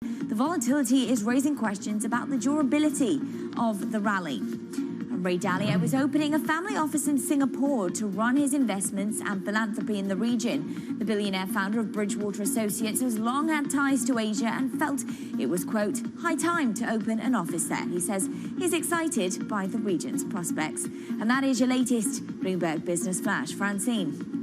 The volatility is raising questions about the durability of the rally. Ray Dalio is opening a family office in Singapore to run his investments and philanthropy in the region. The billionaire founder of Bridgewater Associates has long had ties to Asia and felt it was, quote, high time to open an office there. He says he's excited by the region's prospects. And that is your latest Bloomberg Business Flash. Francine.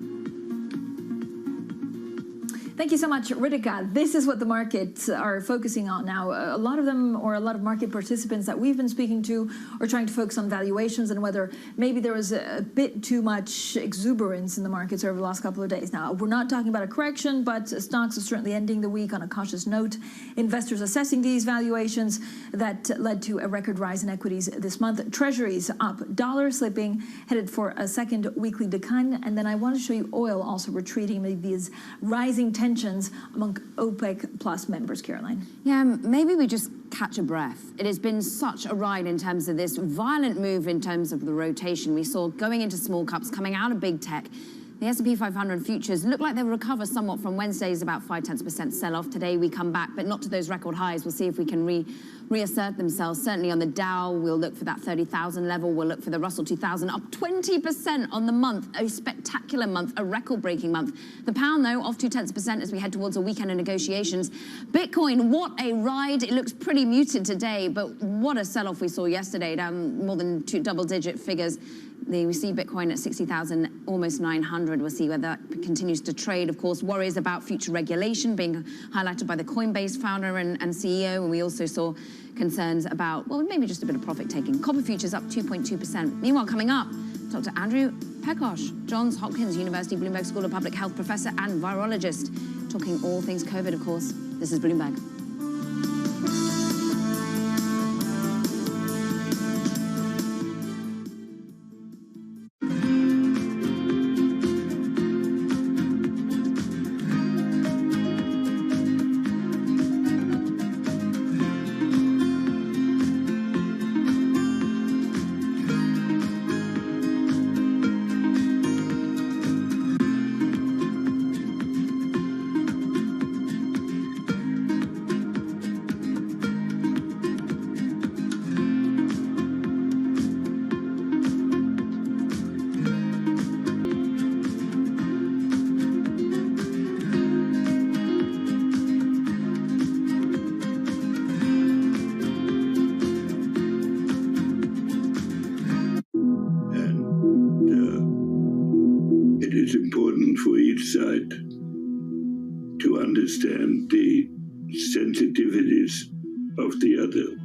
Thank you so much, Ritika. This is what the markets are focusing on now. A lot of them, or a lot of market participants that we've been speaking to, are trying to focus on valuations and whether maybe there was a bit too much exuberance in the markets over the last couple of days. Now, we're not talking about a correction, but stocks are certainly ending the week on a cautious note. Investors assessing these valuations that led to a record rise in equities this month. Treasuries up, dollar slipping, headed for a second weekly decline. And then I want to show you oil also retreating, maybe these rising tensions among OPEC plus members, Caroline. Yeah, maybe we just catch a breath. It has been such a ride in terms of this violent move in terms of the rotation. We saw going into small caps, coming out of big tech. The S&P 500 futures look like they'll recover somewhat from Wednesday's about 0.5% sell-off. Today we come back, but not to those record highs. We'll see if we can reassert themselves. Certainly on the Dow, we'll look for that 30,000 level. We'll look for the Russell 2000, up 20% on the month. A spectacular month, a record-breaking month. The pound, though, off 0.2% as we head towards a weekend of negotiations. Bitcoin, what a ride. It looks pretty muted today, but what a sell-off we saw yesterday, down more than double-digit figures. We see Bitcoin at 60,000, almost 900. We'll see whether that continues to trade. Of course, worries about future regulation being highlighted by the Coinbase founder and CEO. And we also saw concerns about, well, maybe just a bit of profit taking. Copper futures up 2.2%. Meanwhile, coming up, Dr. Andrew Pekosh, Johns Hopkins University Bloomberg School of Public Health professor and virologist, talking all things COVID, of course. This is Bloomberg. It's important for each side to understand the sensitivities of the other.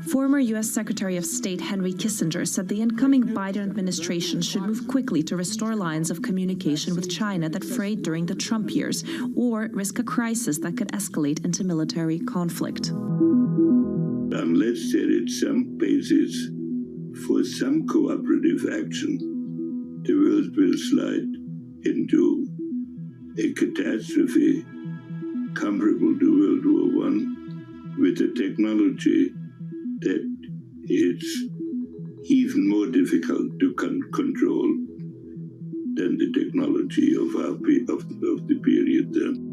Former U.S. Secretary of State Henry Kissinger said the incoming Biden administration should move quickly to restore lines of communication with China that frayed during the Trump years, or risk a crisis that could escalate into military conflict. Unless there is some basis for some cooperative action, the world will slide into a catastrophe comparable to World War I, with a technology that is even more difficult to control than the technology of the period then.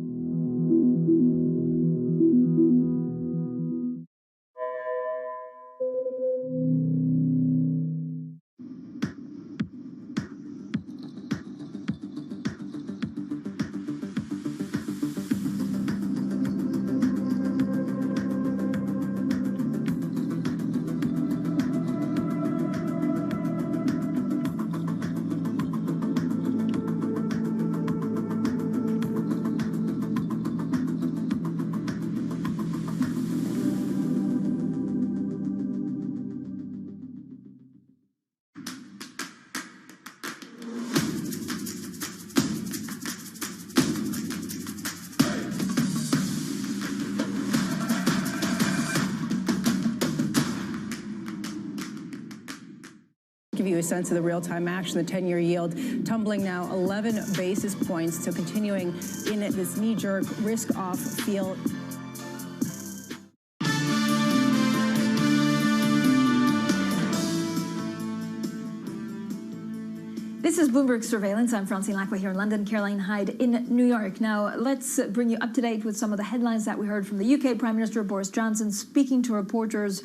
Give you a sense of the real-time action, the 10-year yield tumbling now 11 basis points, so continuing in this knee-jerk risk-off feel. This This is Bloomberg Surveillance. I'm Francine Lacqua here in London, Caroline Hyde in New York. Now, let's bring you up to date with some of the headlines that we heard from the UK Prime Minister Boris Johnson speaking to reporters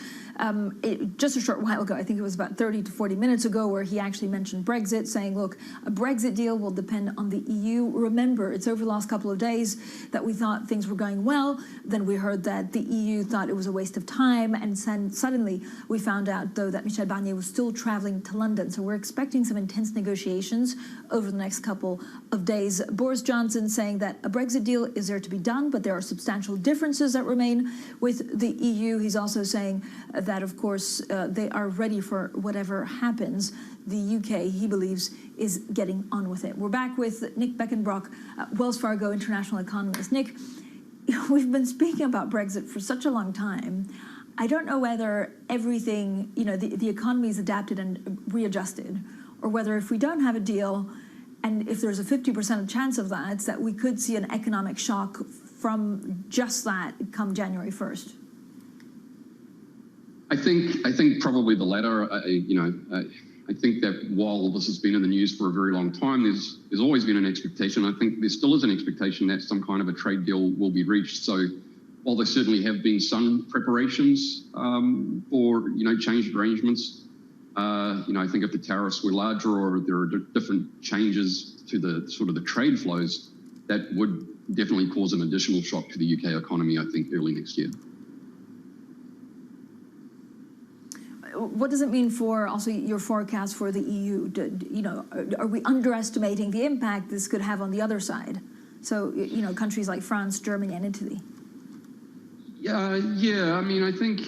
just a short while ago. I think it was about 30 to 40 minutes ago, where he actually mentioned Brexit, saying, look, a Brexit deal will depend on the EU. Remember, it's over the last couple of days that we thought things were going well. Then we heard that the EU thought it was a waste of time. And suddenly we found out, though, that Michel Barnier was still traveling to London. So we're expecting some intense negotiations over the next couple of days. Boris Johnson saying that a Brexit deal is there to be done, but there are substantial differences that remain with the EU. He's also saying that, of course, they are ready for whatever happens. The UK, he believes, is getting on with it. We're back with Nick Beckenbrock, Wells Fargo international economist. Nick, we've been speaking about Brexit for such a long time. I don't know whether everything, the economy is adapted and readjusted, or whether if we don't have a deal, and if there's a 50% chance of that we could see an economic shock from just that come January 1st. I think probably the latter. I think that while this has been in the news for a very long time, there's always been an expectation. I think there still is an expectation that some kind of a trade deal will be reached. So while there certainly have been some preparations for changed arrangements, I think if the tariffs were larger or there are different changes to the sort of the trade flows, that would definitely cause an additional shock to the UK economy, I think, early next year. What does it mean for also your forecast for the EU? Are we underestimating the impact this could have on the other side? So, countries like France, Germany, and Italy. Yeah. I mean, I think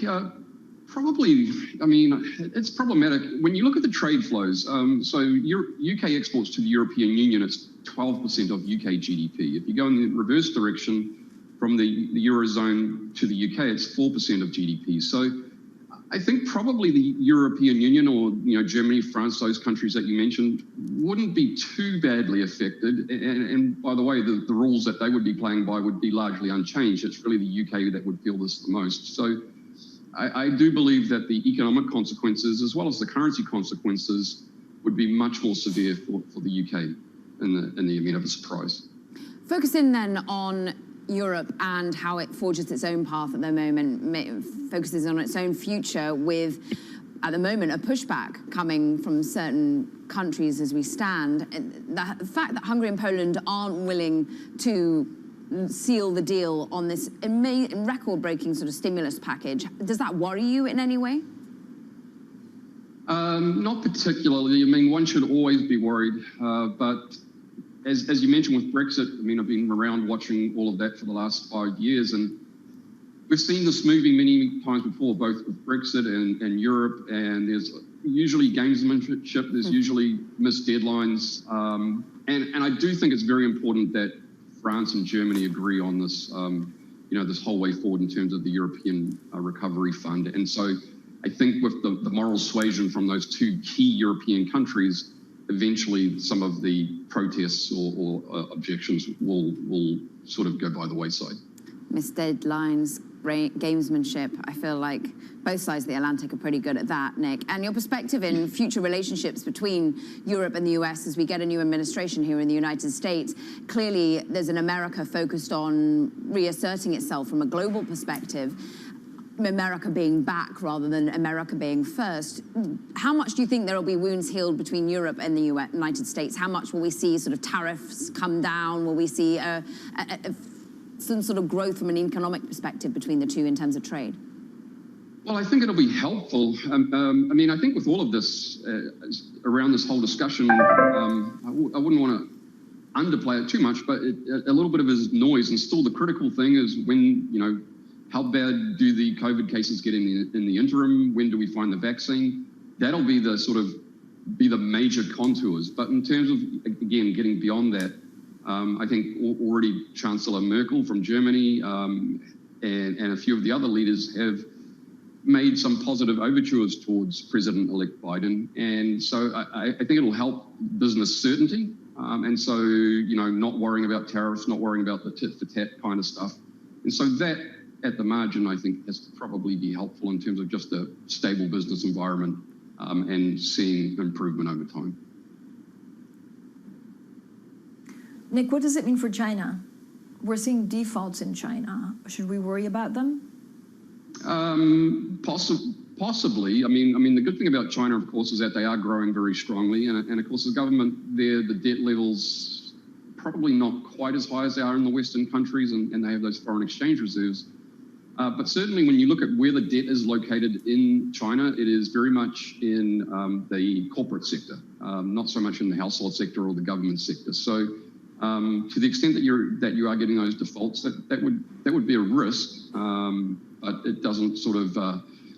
probably. I mean, it's problematic when you look at the trade flows. So, UK exports to the European Union, it's 12% of UK GDP. If you go in the reverse direction from the Eurozone to the UK, it's 4% of GDP. So I think probably the European Union or Germany, France, those countries that you mentioned wouldn't be too badly affected. And by the way, the rules that they would be playing by would be largely unchanged. It's really the UK that would feel this the most. So I do believe that the economic consequences as well as the currency consequences would be much more severe for the UK in the event of a surprise. Focusing then on Europe and how it forges its own path at the moment, focuses on its own future with, at the moment, a pushback coming from certain countries as we stand. The fact that Hungary and Poland aren't willing to seal the deal on this record-breaking sort of stimulus package, does that worry you in any way? Not particularly. I mean, one should always be worried, but as you mentioned with Brexit, I mean, I've been around watching all of that for the last 5 years, and we've seen this movie many times before, both with Brexit and Europe, and there's usually gamesmanship, there's usually missed deadlines, and I do think it's very important that France and Germany agree on this, this whole way forward in terms of the European Recovery Fund. And so I think with the moral suasion from those two key European countries, eventually some of the protests or objections will sort of go by the wayside. Missed deadlines, gamesmanship. I feel like both sides of the Atlantic are pretty good at that, Nick. And your perspective in future relationships between Europe and the US as we get a new administration here in the United States. Clearly, there's an America focused on reasserting itself from a global perspective. America being back rather than America being first. How much do you think there will be wounds healed between Europe and the United States? How much will we see sort of tariffs come down? Will we see some sort of growth from an economic perspective between the two in terms of trade? Well, I think it'll be helpful. I mean, I think with all of this, around this whole discussion, I wouldn't want to underplay it too much, but a little bit of it is noise. And still the critical thing is when, how bad do the COVID cases get in the interim? When do we find the vaccine? That'll be the major contours. But in terms of, again, getting beyond that, I think already Chancellor Merkel from Germany and a few of the other leaders have made some positive overtures towards President-elect Biden. And so I think it'll help business certainty. And so, not worrying about tariffs, not worrying about the tit-for-tat kind of stuff. And so that, at the margin, I think has to probably be helpful in terms of just a stable business environment and seeing improvement over time. Nick, what does it mean for China? We're seeing defaults in China. Should we worry about them? Possibly. I mean, the good thing about China, of course, is that they are growing very strongly, and of course, the government there, the debt levels probably not quite as high as they are in the Western countries, and they have those foreign exchange reserves. But certainly, when you look at where the debt is located in China, it is very much in the corporate sector, not so much in the household sector or the government sector. So, to the extent that you are getting those defaults, that would be a risk, but it doesn't sort of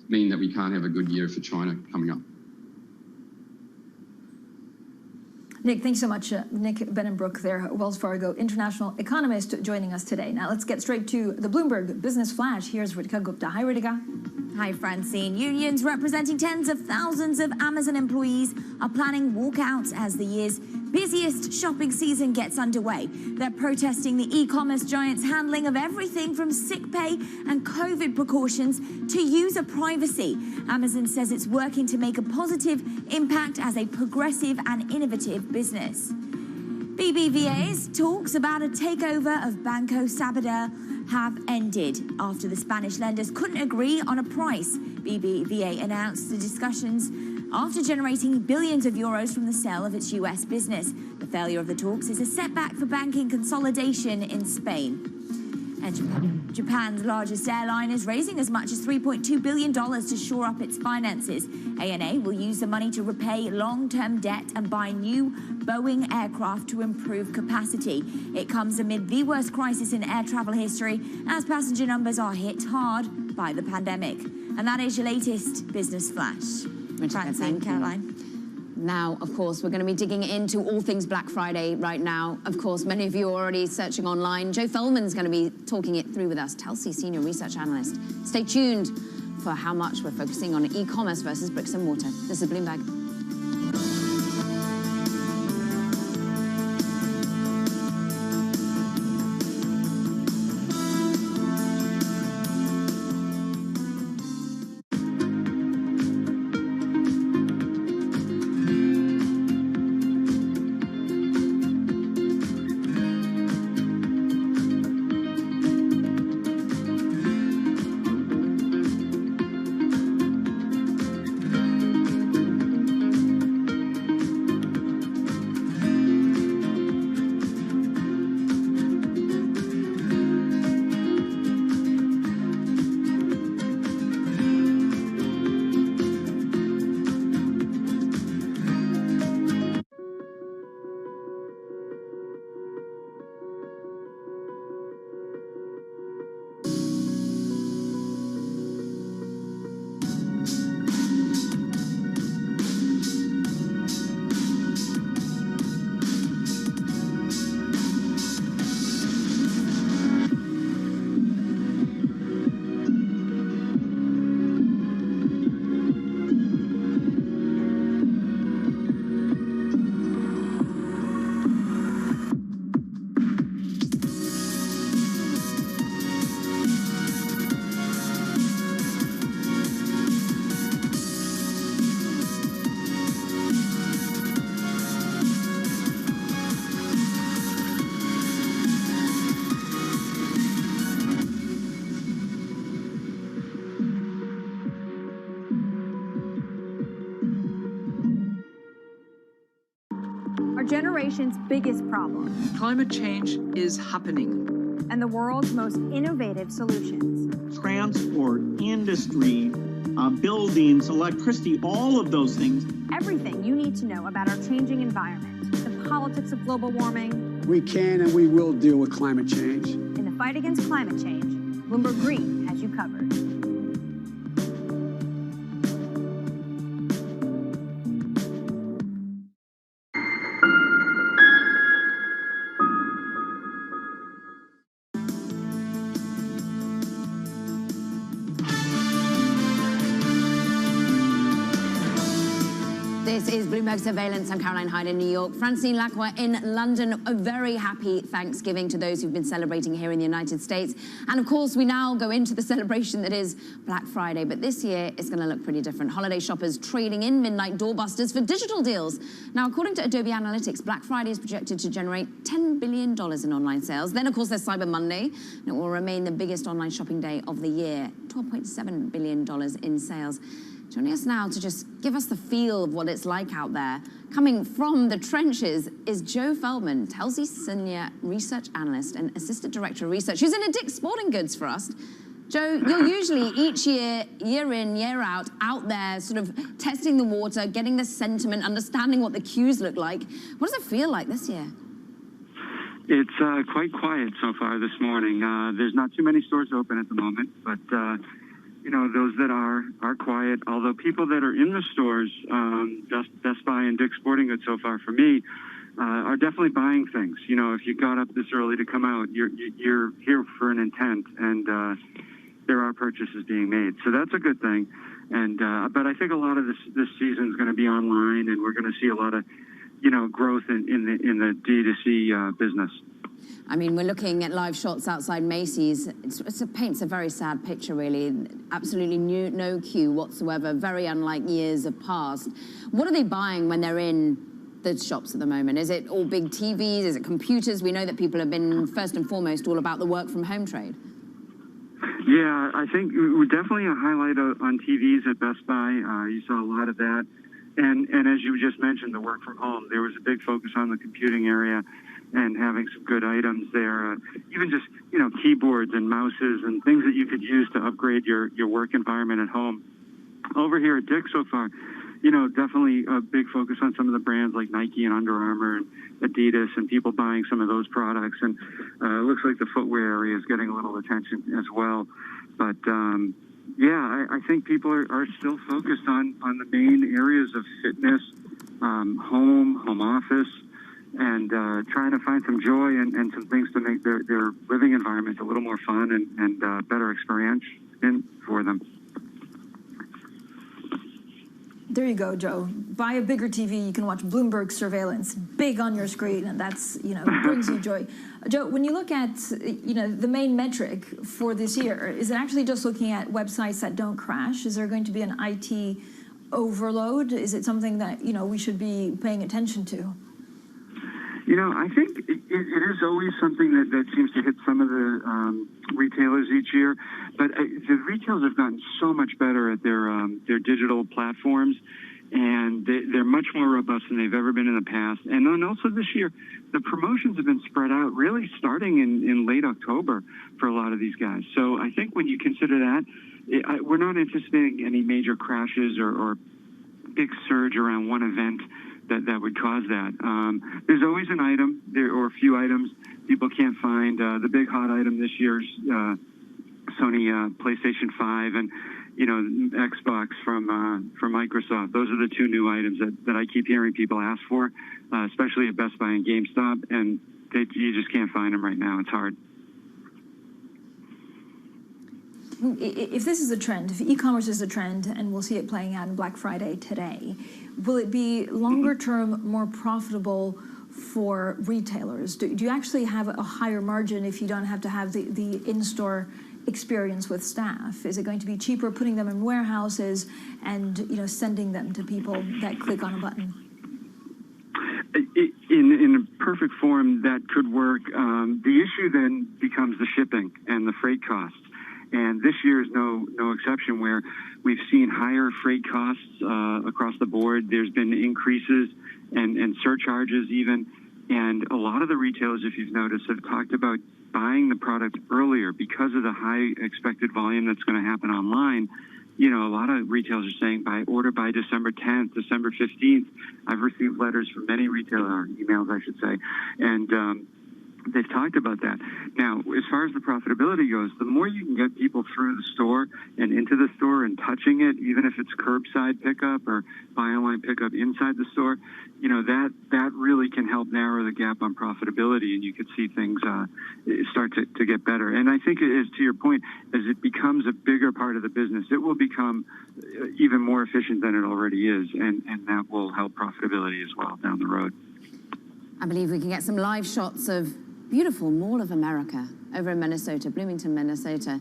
mean that we can't have a good year for China coming up. Nick, thanks so much. Nick Benenbrook there, Wells Fargo international economist, joining us today. Now let's get straight to the Bloomberg Business Flash. Here's Ritika Gupta. Hi, Ritika. Hi, Francine. Unions representing tens of thousands of Amazon employees are planning walkouts as the year's busiest shopping season gets underway. They're protesting the e-commerce giant's handling of everything from sick pay and COVID precautions to user privacy. Amazon says it's working to make a positive impact as a progressive and innovative business. BBVA's talks about a takeover of Banco Sabadell have ended after the Spanish lenders couldn't agree on a price. BBVA announced the discussions after generating billions of euros from the sale of its US business. The failure of the talks is a setback for banking consolidation in Spain. And Japan's largest airline is raising as much as $3.2 billion to shore up its finances. ANA will use the money to repay long-term debt and buy new Boeing aircraft to improve capacity. It comes amid the worst crisis in air travel history as passenger numbers are hit hard by the pandemic. And that is your latest Business Flash. Francine, Caroline. Now, of course, we're going to be digging into all things Black Friday right now. Of course, many of you are already searching online. Joe Feldman's going to be talking it through with us, Telsey Senior Research Analyst. Stay tuned for how much we're focusing on e-commerce versus bricks and mortar. This is Bloomberg. Generation's biggest problem. Climate change is happening. And the world's most innovative solutions. Transport, industry, buildings, electricity, all of those things. Everything you need to know about our changing environment, the politics of global warming. We can and we will deal with climate change. In the fight against climate change, Bloomberg Green has you covered. This is Bloomberg Surveillance. I'm Caroline Hyde in New York. Francine Lacroix in London. A very happy Thanksgiving to those who've been celebrating here in the United States. And of course, we now go into the celebration that is Black Friday. But this year, it's going to look pretty different. Holiday shoppers trading in midnight doorbusters for digital deals. Now, according to Adobe Analytics, Black Friday is projected to generate $10 billion in online sales. Then, of course, there's Cyber Monday. And it will remain the biggest online shopping day of the year. $12.7 billion in sales. Joining us now to just give us the feel of what it's like out there, coming from the trenches, is Joe Feldman, Telsey Senior Research Analyst and Assistant Director of Research, who's in a Dick's Sporting Goods for us. Joe, you're usually each year, year in, year out there sort of testing the water, getting the sentiment, understanding what the cues look like. What does it feel like this year? It's quite quiet so far this morning. There's not too many stores open at the moment, but you know, those that are quiet, although people that are in the stores, Best Buy and Dick's Sporting Goods so far for me, are definitely buying things. You know, if you got up this early to come out, you're here for an intent, and there are purchases being made. So that's a good thing. And but I think a lot of this season is going to be online, and we're going to see a lot of, you know, growth in the D2C business. I mean, we're looking at live shots outside Macy's. It paints a very sad picture, really. Absolutely no queue whatsoever, very unlike years of past. What are they buying when they're in the shops at the moment? Is it all big TVs? Is it computers? We know that people have been, first and foremost, all about the work from home trade. Yeah, I think we're definitely a highlight on TVs at Best Buy. You saw a lot of that. And as you just mentioned, the work from home, there was a big focus on the computing area and having some good items there. Even just, you know, keyboards and mouses and things that you could use to upgrade your work environment at home. Over here at Dick's so far, you know, definitely a big focus on some of the brands like Nike and Under Armour and Adidas, and people buying some of those products. And it looks like the footwear area is getting a little attention as well. But yeah, I think people are still focused on the main areas of fitness, home office, and trying to find some joy and some things to make their living environment a little more fun and better experience for them. There you go, Joe. Buy a bigger TV, you can watch Bloomberg Surveillance big on your screen, and that's, you know, brings you joy. Joe, when you look at, you know, the main metric for this year, is it actually just looking at websites that don't crash? Is there going to be an IT overload? Is it something that, you know, we should be paying attention to? You know, I think it is always something that seems to hit some of the retailers each year. But the retailers have gotten so much better at their digital platforms, and they're much more robust than they've ever been in the past. And then also this year, the promotions have been spread out, really starting in late October for a lot of these guys. So I think when you consider that, we're not anticipating any major crashes or big surge around one event that would cause that. There's always an item or a few items people can't find. The big hot item this year's Sony PlayStation 5 and, you know, Xbox from Microsoft. Those are the two new items that I keep hearing people ask for, especially at Best Buy and GameStop, and you just can't find them right now. It's hard. If this is a trend, if e-commerce is a trend, and we'll see it playing out in Black Friday today, will it be longer term more profitable for retailers? Do you actually have a higher margin if you don't have to have the in-store experience with staff? Is it going to be cheaper putting them in warehouses and, you know, sending them to people that click on a button? In a perfect form, that could work. The issue then becomes the shipping and the freight costs. And this year is no exception, where we've seen higher freight costs across the board. There's been increases and surcharges even. And a lot of the retailers, if you've noticed, have talked about buying the product earlier because of the high expected volume that's going to happen online. You know, a lot of retailers are saying order by December 10th, December 15th. I've received letters from many retailers, emails, I should say. And they've talked about that. Now, as far as the profitability goes, the more you can get people through the store and into the store and touching it, even if it's curbside pickup or buy online pickup inside the store, you know, that really can help narrow the gap on profitability, and you could see things start to get better. And I think, as to your point, as it becomes a bigger part of the business, it will become even more efficient than it already is, and that will help profitability as well down the road. I believe we can get some live shots of beautiful Mall of America over in Minnesota, Bloomington, Minnesota.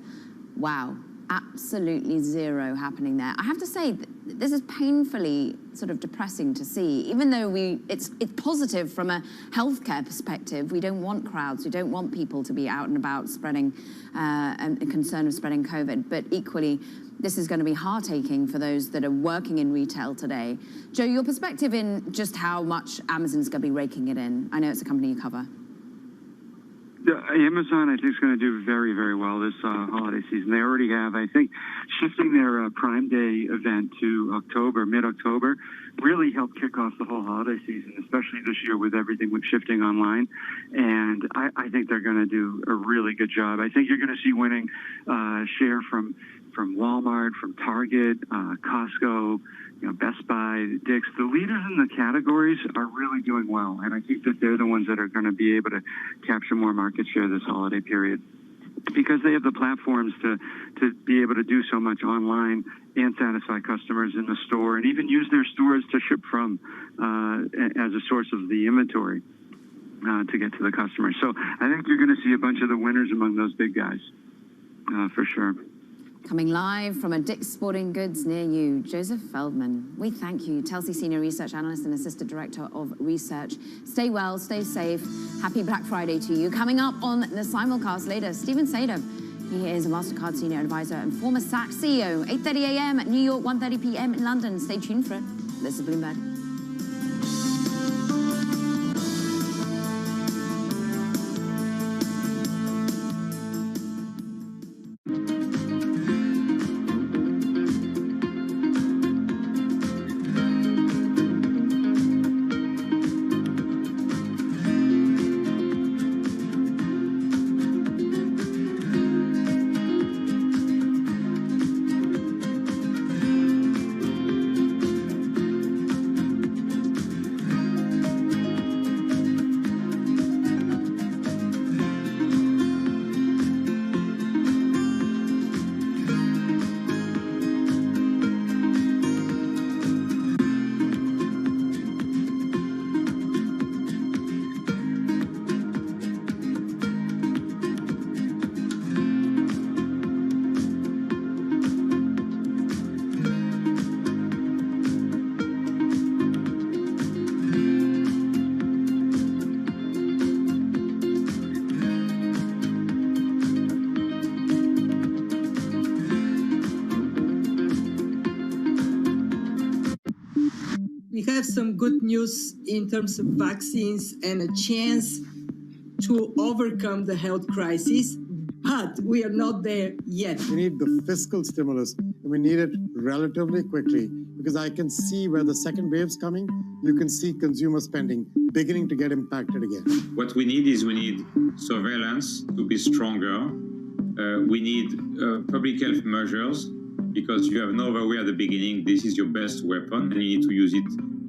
Wow, absolutely zero happening there. I have to say, this is painfully sort of depressing to see. Even though it's positive from a healthcare perspective, we don't want crowds, we don't want people to be out and about spreading, and concern of spreading COVID, but equally, this is going to be heart-aching for those that are working in retail today. Joe, your perspective in just how much Amazon's going to be raking it in. I know it's a company you cover. Yeah, Amazon, I think, is going to do very, very well this holiday season. They already have, I think, shifting their Prime Day event to October, mid-October, really helped kick off the whole holiday season, especially this year with everything with shifting online. And I think they're going to do a really good job. I think you're going to see winning share from Walmart, from Target, Costco, you know, Best Buy, Dick's. The leaders in the categories are really doing well, and I think that they're the ones that are going to be able to capture more market share this holiday period, because they have the platforms to be able to do so much online and satisfy customers in the store, and even use their stores to ship from as a source of the inventory to get to the customer. So I think you're going to see a bunch of the winners among those big guys, for sure. Coming live from a Dick's Sporting Goods near you, Joseph Feldman. We thank you, Telsey Senior Research Analyst and Assistant Director of Research. Stay well, stay safe. Happy Black Friday to you. Coming up on the simulcast later, Stephen Sadov. He is a MasterCard Senior Advisor and former Saks CEO. 8:30 a.m. at New York, 1:30 p.m. in London. Stay tuned for it. This is Bloomberg. We have some good news in terms of vaccines and a chance to overcome the health crisis, but we are not there yet. We need the fiscal stimulus, and we need it relatively quickly, because I can see where the second wave's coming. You can see consumer spending beginning to get impacted again. What we need surveillance to be stronger. We need public health measures, because you have no other way at the beginning. This is your best weapon, and you need to use it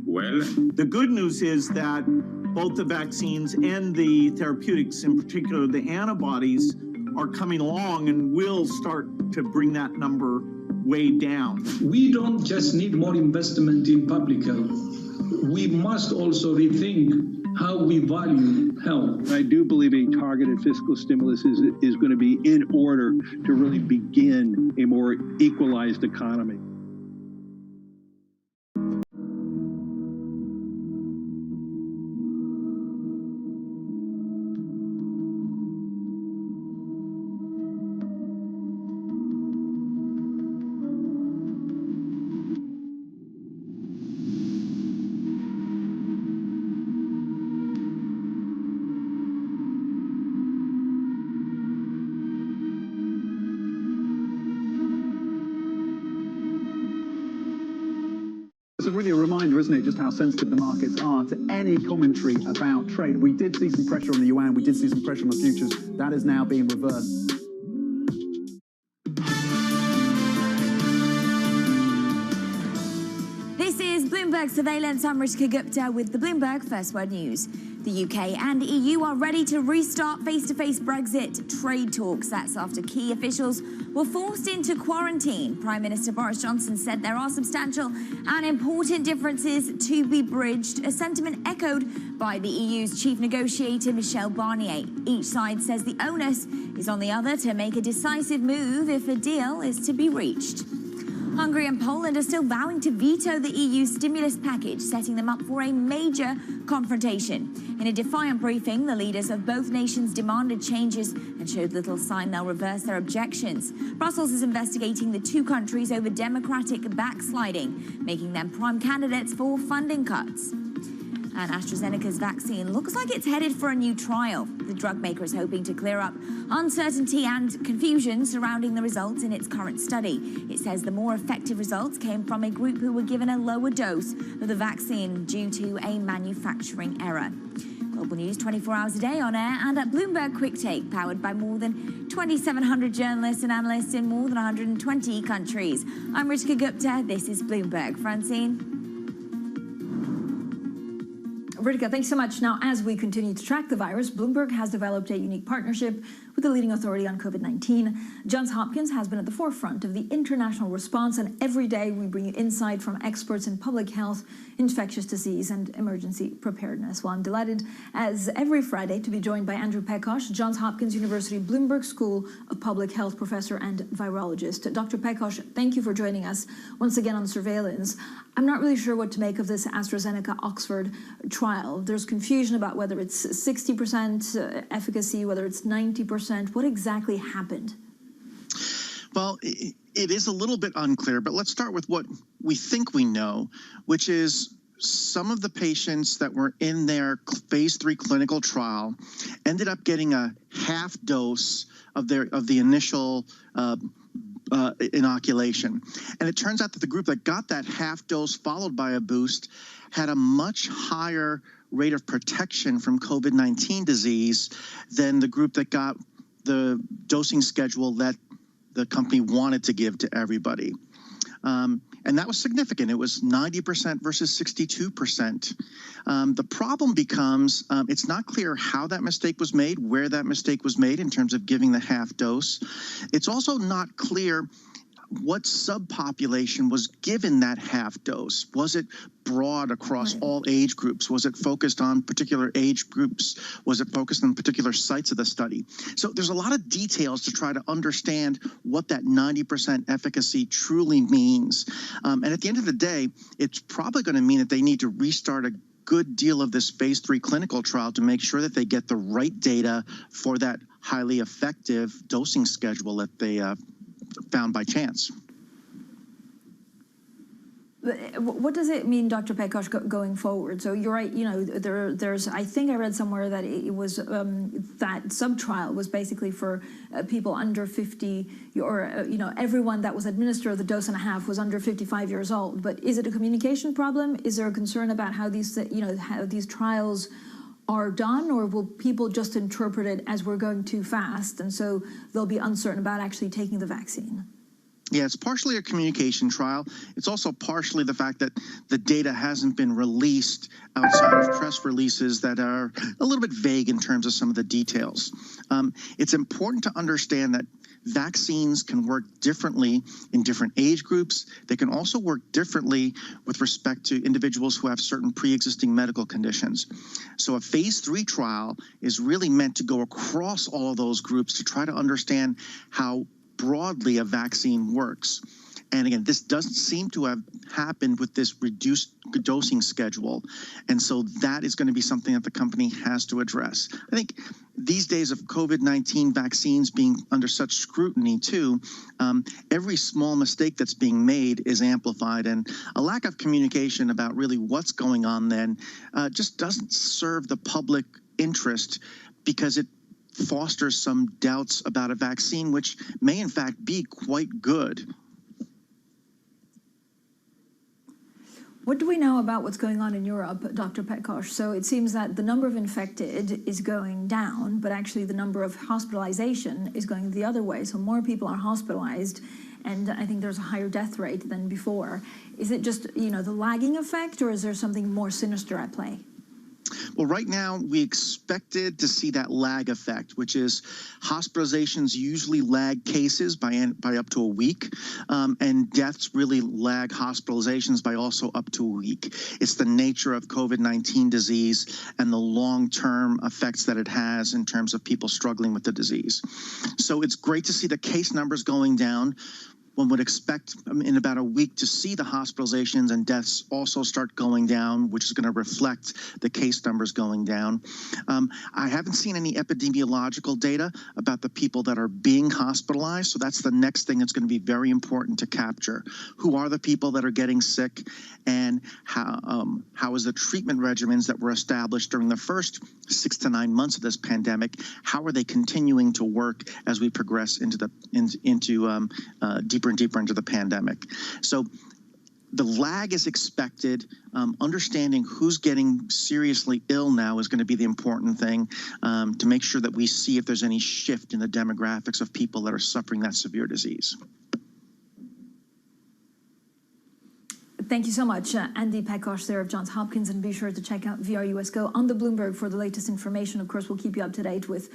well. The good news is that both the vaccines and the therapeutics, in particular the antibodies, are coming along and will start to bring that number way down. We don't just need more investment in public health. We must also rethink how we value health. I do believe a targeted fiscal stimulus is going to be in order to really begin a more equalized economy. It's really a reminder, isn't it, just how sensitive the markets are to any commentary about trade. We did see some pressure on the yuan, we did see some pressure on the futures. That is now being reversed. This is Bloomberg Surveillance. I'm Rishika Gupta with the Bloomberg First Word News. The UK and EU are ready to restart face-to-face Brexit trade talks. That's after key officials were forced into quarantine. Prime Minister Boris Johnson said there are substantial and important differences to be bridged, a sentiment echoed by the EU's chief negotiator Michel Barnier. Each side says the onus is on the other to make a decisive move if a deal is to be reached. Hungary and Poland are still vowing to veto the EU stimulus package, setting them up for a major confrontation. In a defiant briefing, the leaders of both nations demanded changes and showed little sign they'll reverse their objections. Brussels is investigating the two countries over democratic backsliding, making them prime candidates for funding cuts. And AstraZeneca's vaccine looks like it's headed for a new trial. The drug maker is hoping to clear up uncertainty and confusion surrounding the results in its current study. It says the more effective results came from a group who were given a lower dose of the vaccine due to a manufacturing error. Global news 24 hours a day on air and at Bloomberg Quick Take, powered by more than 2,700 journalists and analysts in more than 120 countries. I'm Rishika Gupta. This is Bloomberg. Francine? Ritika, thanks so much. Now, as we continue to track the virus, Bloomberg has developed a unique partnership with the leading authority on COVID-19. Johns Hopkins has been at the forefront of the international response, and every day we bring you insight from experts in public health, infectious disease, and emergency preparedness. Well, I'm delighted, as every Friday, to be joined by Andrew Pekosh, Johns Hopkins University Bloomberg School of Public Health professor and virologist. Dr. Pekosh, thank you for joining us once again on Surveillance. I'm not really sure what to make of this AstraZeneca-Oxford trial. There's confusion about whether it's 60% efficacy, whether it's 90%. What exactly happened? Well, it is a little bit unclear, but let's start with what we think we know, which is some of the patients that were in their phase 3 clinical trial ended up getting a half dose of the initial inoculation. And it turns out that the group that got that half dose followed by a boost had a much higher rate of protection from COVID-19 disease than the group that got the dosing schedule that the company wanted to give to everybody. And that was significant. It was 90% versus 62%. The problem becomes it's not clear how that mistake was made, where that mistake was made in terms of giving the half dose. It's also not clear what subpopulation was given that half dose. Was it broad across all age groups? Was it focused on particular age groups? Was it focused on particular sites of the study? So there's a lot of details to try to understand what that 90% efficacy truly means. And at the end of the day, it's probably going to mean that they need to restart a good deal of this phase 3 clinical trial to make sure that they get the right data for that highly effective dosing schedule that they found by chance. What does it mean, Dr. Pekosh, going forward? So you're right, you know, there's, I think I read somewhere that it was, that sub-trial was basically for people under 50, or, you know, everyone that was administered the dose and a half was under 55 years old. But is it a communication problem? Is there a concern about how these, you know, how these trials are done, or will people just interpret it as we're going too fast, and so they'll be uncertain about actually taking the vaccine? Yeah, it's partially a communication trial. It's also partially the fact that the data hasn't been released outside of press releases that are a little bit vague in terms of some of the details. It's important to understand that vaccines can work differently in different age groups. They can also work differently with respect to individuals who have certain pre-existing medical conditions. So a phase 3 trial is really meant to go across all of those groups to try to understand how broadly a vaccine works. And again, this doesn't seem to have happened with this reduced dosing schedule. And so that is going to be something that the company has to address. I think these days of COVID-19 vaccines being under such scrutiny too, every small mistake that's being made is amplified, and a lack of communication about really what's going on then just doesn't serve the public interest, because it fosters some doubts about a vaccine which may in fact be quite good. What do we know about what's going on in Europe, Dr. Petkosh? So it seems that the number of infected is going down, but actually the number of hospitalization is going the other way. So more people are hospitalized, and I think there's a higher death rate than before. Is it just, the lagging effect, or is there something more sinister at play? Well, right now, we expected to see that lag effect, which is hospitalizations usually lag cases by up to a week, and deaths really lag hospitalizations by also up to a week. It's the nature of COVID-19 disease and the long-term effects that it has in terms of people struggling with the disease. So it's great to see the case numbers going down. One would expect in about a week to see the hospitalizations and deaths also start going down, which is going to reflect the case numbers going down. I haven't seen any epidemiological data about the people that are being hospitalized, so that's the next thing that's going to be very important to capture. Who are the people that are getting sick, and how is the treatment regimens that were established during the first 6 to 9 months of this pandemic, how are they continuing to work as we progress into deeper and deeper into the pandemic? So the lag is expected. Understanding who's getting seriously ill now is going to be the important thing, to make sure that we see if there's any shift in the demographics of people that are suffering that severe disease. Thank you so much, Andy Petkosh there of Johns Hopkins, and be sure to check out VRUS Go on the Bloomberg for the latest information. Of course, we'll keep you up to date with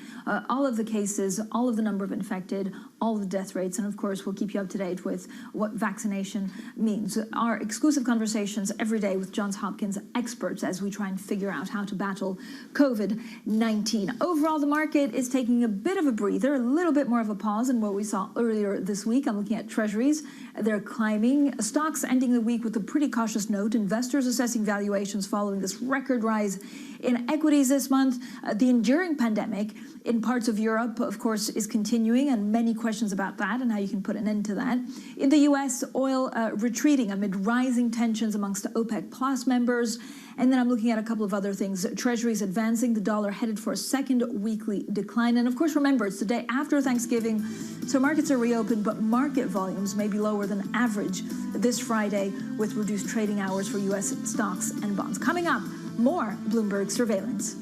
all of the cases, all of the number of infected, all of the death rates, and of course, we'll keep you up to date with what vaccination means. Our exclusive conversations every day with Johns Hopkins experts as we try and figure out how to battle COVID-19. Overall, the market is taking a bit of a breather, a little bit more of a pause than what we saw earlier this week. I'm looking at treasuries. They're climbing. Stocks ending the week with a pretty cautious note. Investors assessing valuations following this record rise in equities this month. The enduring pandemic in parts of Europe, of course, is continuing, and many questions about that and how you can put an end to that. In the U.S., oil retreating amid rising tensions amongst the OPEC Plus members. And then I'm looking at a couple of other things. Treasuries advancing, the dollar headed for a second weekly decline. And of course, remember, it's the day after Thanksgiving, so markets are reopened, but market volumes may be lower than average this Friday with reduced trading hours for U.S. stocks and bonds. Coming up, more Bloomberg surveillance.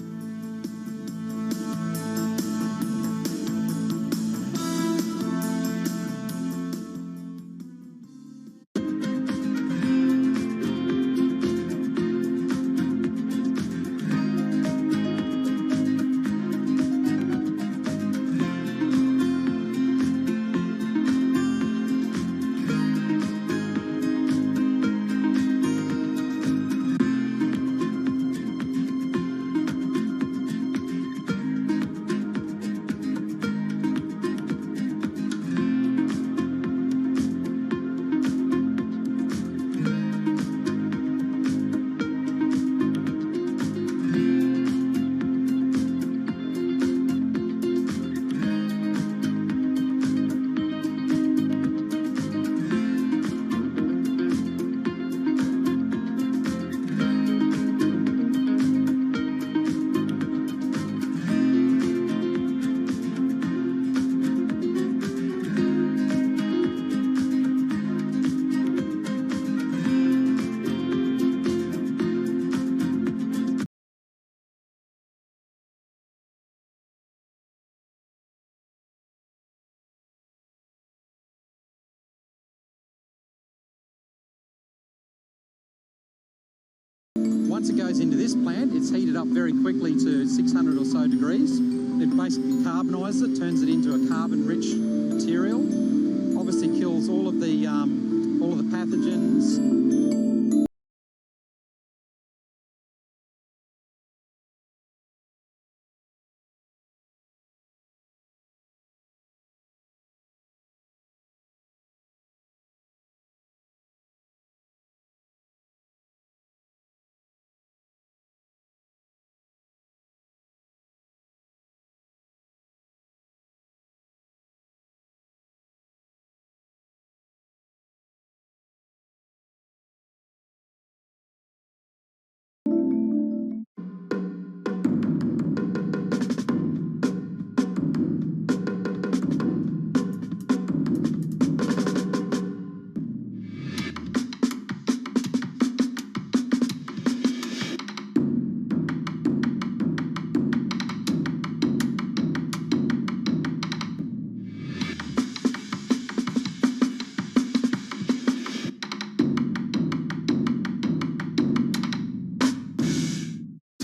Once it goes into this plant, it's heated up very quickly to 600 or so degrees. It basically carbonizes it, turns it into a carbon-rich material. Obviously kills all of the pathogens.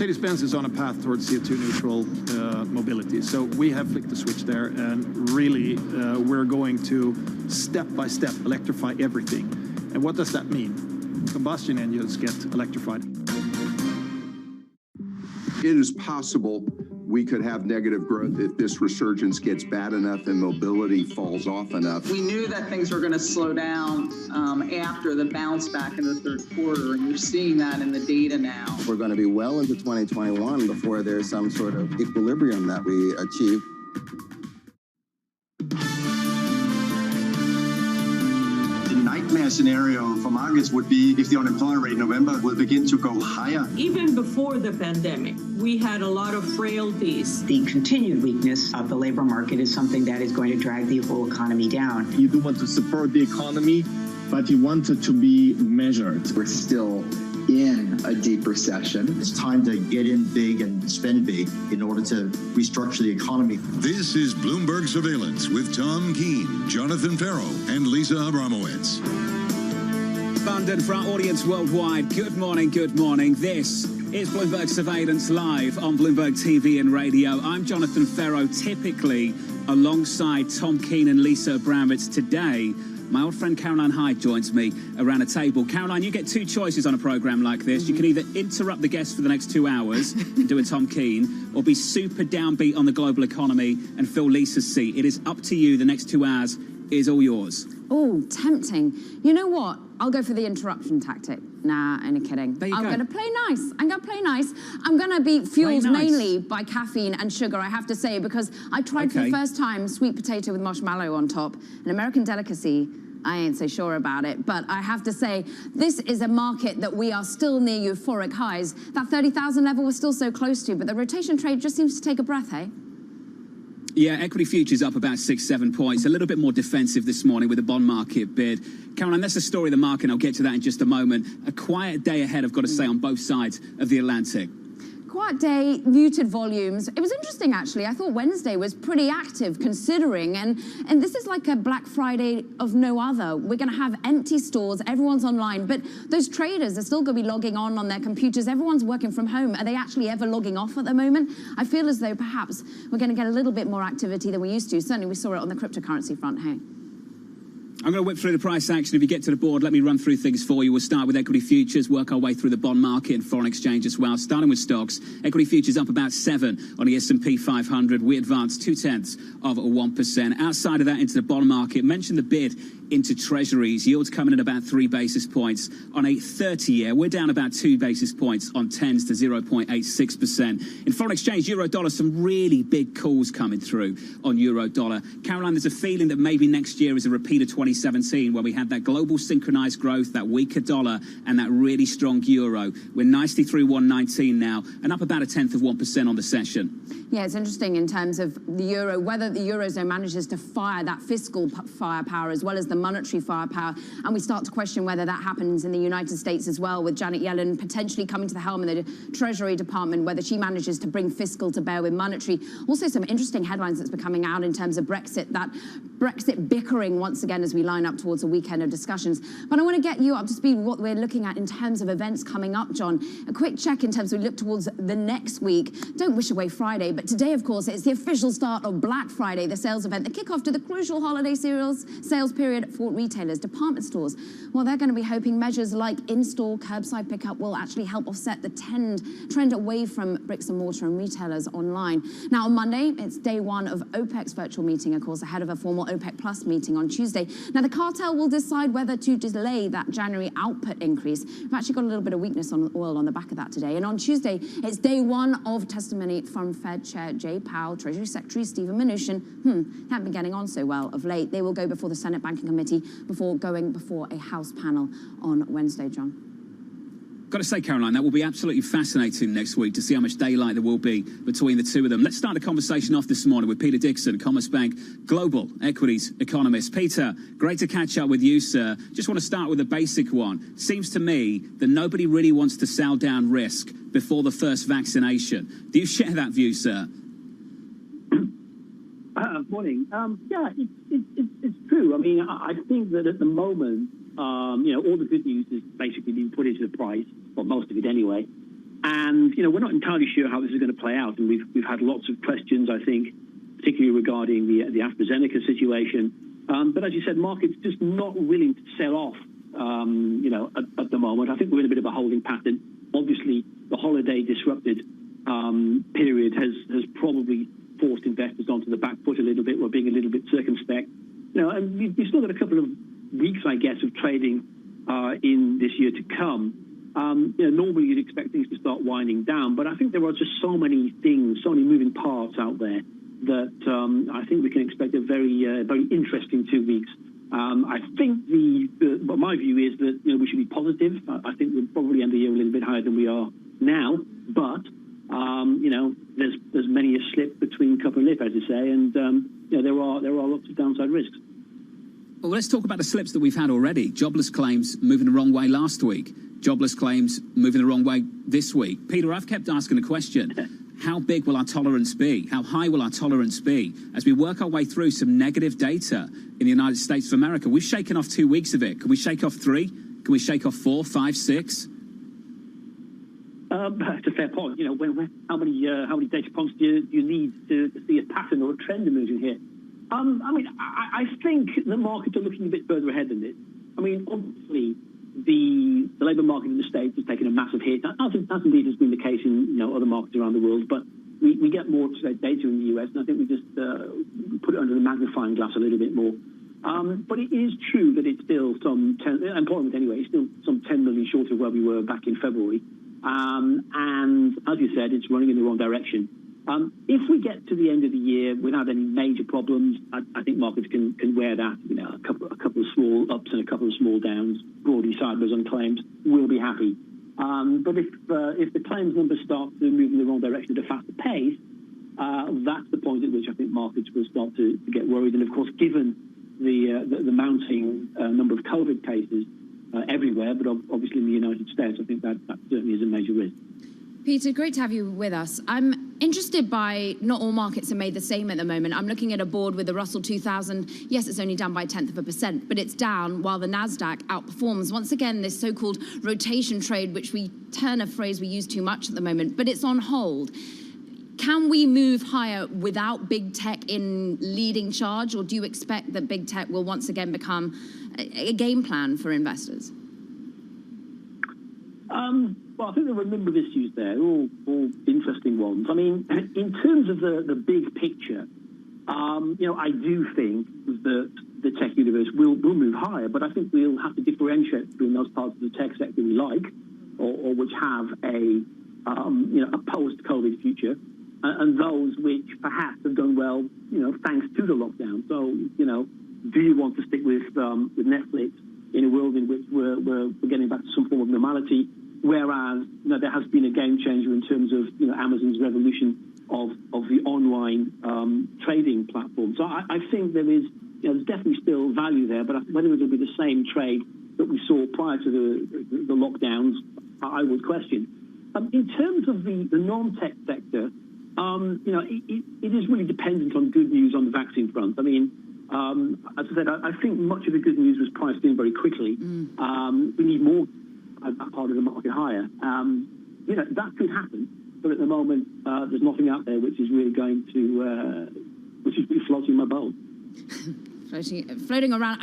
Mercedes-Benz is on a path towards CO2 neutral mobility. So we have flicked the switch there, and really we're going to step by step electrify everything. And what does that mean? Combustion engines get electrified. It is possible we could have negative growth if this resurgence gets bad enough and mobility falls off enough. We knew that things were going to slow down after the bounce back in the third quarter, and you're seeing that in the data now. We're going to be well into 2021 before there's some sort of equilibrium that we achieve. The nightmare scenario for markets would be if the unemployment rate in November will begin to go higher. Even before the pandemic, we had a lot of frailties. The continued weakness of the labor market is something that is going to drag the whole economy down. You do want to support the economy, but you want it to be measured. We're still in a deep recession. It's time to get in big and spend big in order to restructure the economy. This is Bloomberg Surveillance with Tom Keene, Jonathan Ferro, and Lisa Abramowitz. London for our audience worldwide. Good morning, good morning. This is Bloomberg Surveillance live on Bloomberg TV and radio. I'm Jonathan Ferro, typically alongside Tom Keene and Lisa Abramowitz. Today, my old friend Caroline Hyde joins me around a table. Caroline, you get two choices on a programme like this. You can either interrupt the guests for the next 2 hours and do a Tom Keene, or be super downbeat on the global economy and fill Lisa's seat. It is up to you. The next 2 hours is all yours. Oh, tempting. You know what? I'll go for the interruption tactic. Nah, only kidding. There you I'm go. going to play nice. I'm going to play nice. I'm going to be fueled mainly by caffeine and sugar, I have to say, because I tried for the first time sweet potato with marshmallow on top, an American delicacy. I ain't so sure about it, but I have to say, this is a market that we are still near euphoric highs. That 30,000 level we're still so close to, but the rotation trade just seems to take a breath, hey? Yeah, equity futures up about 6-7 points. A little bit more defensive this morning with the bond market bid. Caroline, that's the story of the market, and I'll get to that in just a moment. A quiet day ahead, I've got to say, on both sides of the Atlantic. Quiet day, muted volumes. It was interesting, actually. I thought Wednesday was pretty active, considering, and this is like a Black Friday of no other. We're going to have empty stores, everyone's online, but those traders are still going to be logging on their computers. Everyone's working from home. Are they actually ever logging off at the moment? I feel as though perhaps we're going to get a little bit more activity than we used to. Certainly we saw it on the cryptocurrency front, hey? I'm going to whip through the price action. If you get to the board, let me run through things for you. We'll start with equity futures, work our way through the bond market and foreign exchange as well. Starting with stocks, equity futures up about 7 on the S&P 500. We advanced 0.2%. Outside of that, into the bond market, mentioned the bid into treasuries. Yields coming in about 3 basis points on a 30-year. We're down about 2 basis points on 10s to 0.86%. In foreign exchange, euro-dollar, some really big calls coming through on euro-dollar. Caroline, there's a feeling that maybe next year is a repeat of 2017, where we had that global synchronized growth, that weaker dollar, and that really strong euro. We're nicely through 119 now, and up about 0.1% on the session. Yeah, it's interesting in terms of the euro, whether the Eurozone manages to fire that fiscal firepower as well as the monetary firepower. And we start to question whether that happens in the United States as well, with Janet Yellen potentially coming to the helm in the Treasury Department, whether she manages to bring fiscal to bear with monetary. Also, some interesting headlines that's been coming out in terms of Brexit, that Brexit bickering once again as we line up towards a weekend of discussions. But I want to get you up to speed with what we're looking at in terms of events coming up, John. A quick check in terms of we look towards the next week. Don't wish away Friday, but today, of course, it's the official start of Black Friday, the sales event, the kickoff to the crucial holiday sales period for retailers, department stores. Well, they're going to be hoping measures like in-store curbside pickup will actually help offset the trend away from bricks and mortar and retailers online. Now, on Monday, it's day one of OPEC's virtual meeting, of course, ahead of a formal OPEC Plus meeting on Tuesday. Now, the cartel will decide whether to delay that January output increase. We've actually got a little bit of weakness on oil on the back of that today. And on Tuesday, it's day one of testimony from Fed Chair Jay Powell, Treasury Secretary Stephen Mnuchin. Haven't been getting on so well of late. They will go before the Senate Banking Committee before going before a House panel on Wednesday, John. Got to say, Caroline, that will be absolutely fascinating next week to see how much daylight there will be between the two of them. Let's start the conversation off this morning with Peter Dixon, Commerzbank Global Equities Economist. Peter, great to catch up with you, sir. Just want to start with a basic one. Seems to me that nobody really wants to sell down risk before the first vaccination. Do you share that view, sir? Morning. Yeah, it's true. I mean, I think that at the moment, all the good news has basically been put into the price, or most of it anyway. And, we're not entirely sure how this is going to play out. And we've had lots of questions, I think, particularly regarding the AstraZeneca situation. But as you said, markets just not willing to sell off, at the moment. I think we're in a bit of a holding pattern. Obviously, the holiday disrupted period has probably forced investors onto the back foot a little bit. We're being a little bit circumspect. And we've still got a couple of weeks, I guess, of trading in this year to come. Normally you'd expect things to start winding down, but I think there are just so many things, so many moving parts out there that I think we can expect a very, very interesting 2 weeks. I think my view is that we should be positive. I think we'll probably end the year a little bit higher than we are now, but there's many a slip between cup and lip, as you say, and there are lots of downside risks. Well, let's talk about the slips that we've had already. Jobless claims moving the wrong way last week. Jobless claims moving the wrong way this week. Peter, I've kept asking the question, how big will our tolerance be? How high will our tolerance be as we work our way through some negative data in the United States of America? We've shaken off 2 weeks of it. Can we shake off 3? Can we shake off 4, 5, 6? That's a fair point. How many data points do you need to see a pattern or a trend emerging here? I think the markets are looking a bit further ahead than this. Obviously, the labour market in the States has taken a massive hit. That indeed has been the case in other markets around the world, but we get more data in the US, and I think we just put it under the magnifying glass a little bit more. But it is true that it's still employment anyway, it's still some 10 million short of where we were back in February. And as you said, it's running in the wrong direction. If we get to the end of the year without any major problems, I think markets can wear that. A couple of small ups and a couple of small downs, broadly sideways on claims, we'll be happy. But if the claims numbers start to move in the wrong direction at a faster pace, that's the point at which I think markets will start to get worried. And of course, given the mounting number of COVID cases everywhere, but obviously in the United States, I think that certainly is a major risk. Peter, great to have you with us. I'm interested by not all markets are made the same at the moment. I'm looking at a board with the Russell 2000. Yes, it's only down by 0.1%, but it's down while the NASDAQ outperforms. Once again, this so-called rotation trade, which we turn a phrase we use too much at the moment, but it's on hold. Can we move higher without big tech in leading charge, or do you expect that big tech will once again become a game plan for investors? Well, I think there are a number of issues there, all interesting ones. In terms of the big picture, I do think that the tech universe will move higher, but I think we'll have to differentiate between those parts of the tech sector we like, or which have a post-COVID future, and those which perhaps have done well, thanks to the lockdown. So, do you want to stick with Netflix in a world in which we're getting back to some form of normality? Whereas, there has been a game changer in terms of, Amazon's revolution of the online trading platform. So I think there's definitely still value there, but whether it'll be the same trade that we saw prior to the lockdowns, I would question. In terms of the non-tech sector, it is really dependent on good news on the vaccine front. As I said, I think much of the good news was priced in very quickly. We need more that part of the market higher. That could happen, but at the moment, there's nothing out there which is really going to, which is floating my boat. Floating around.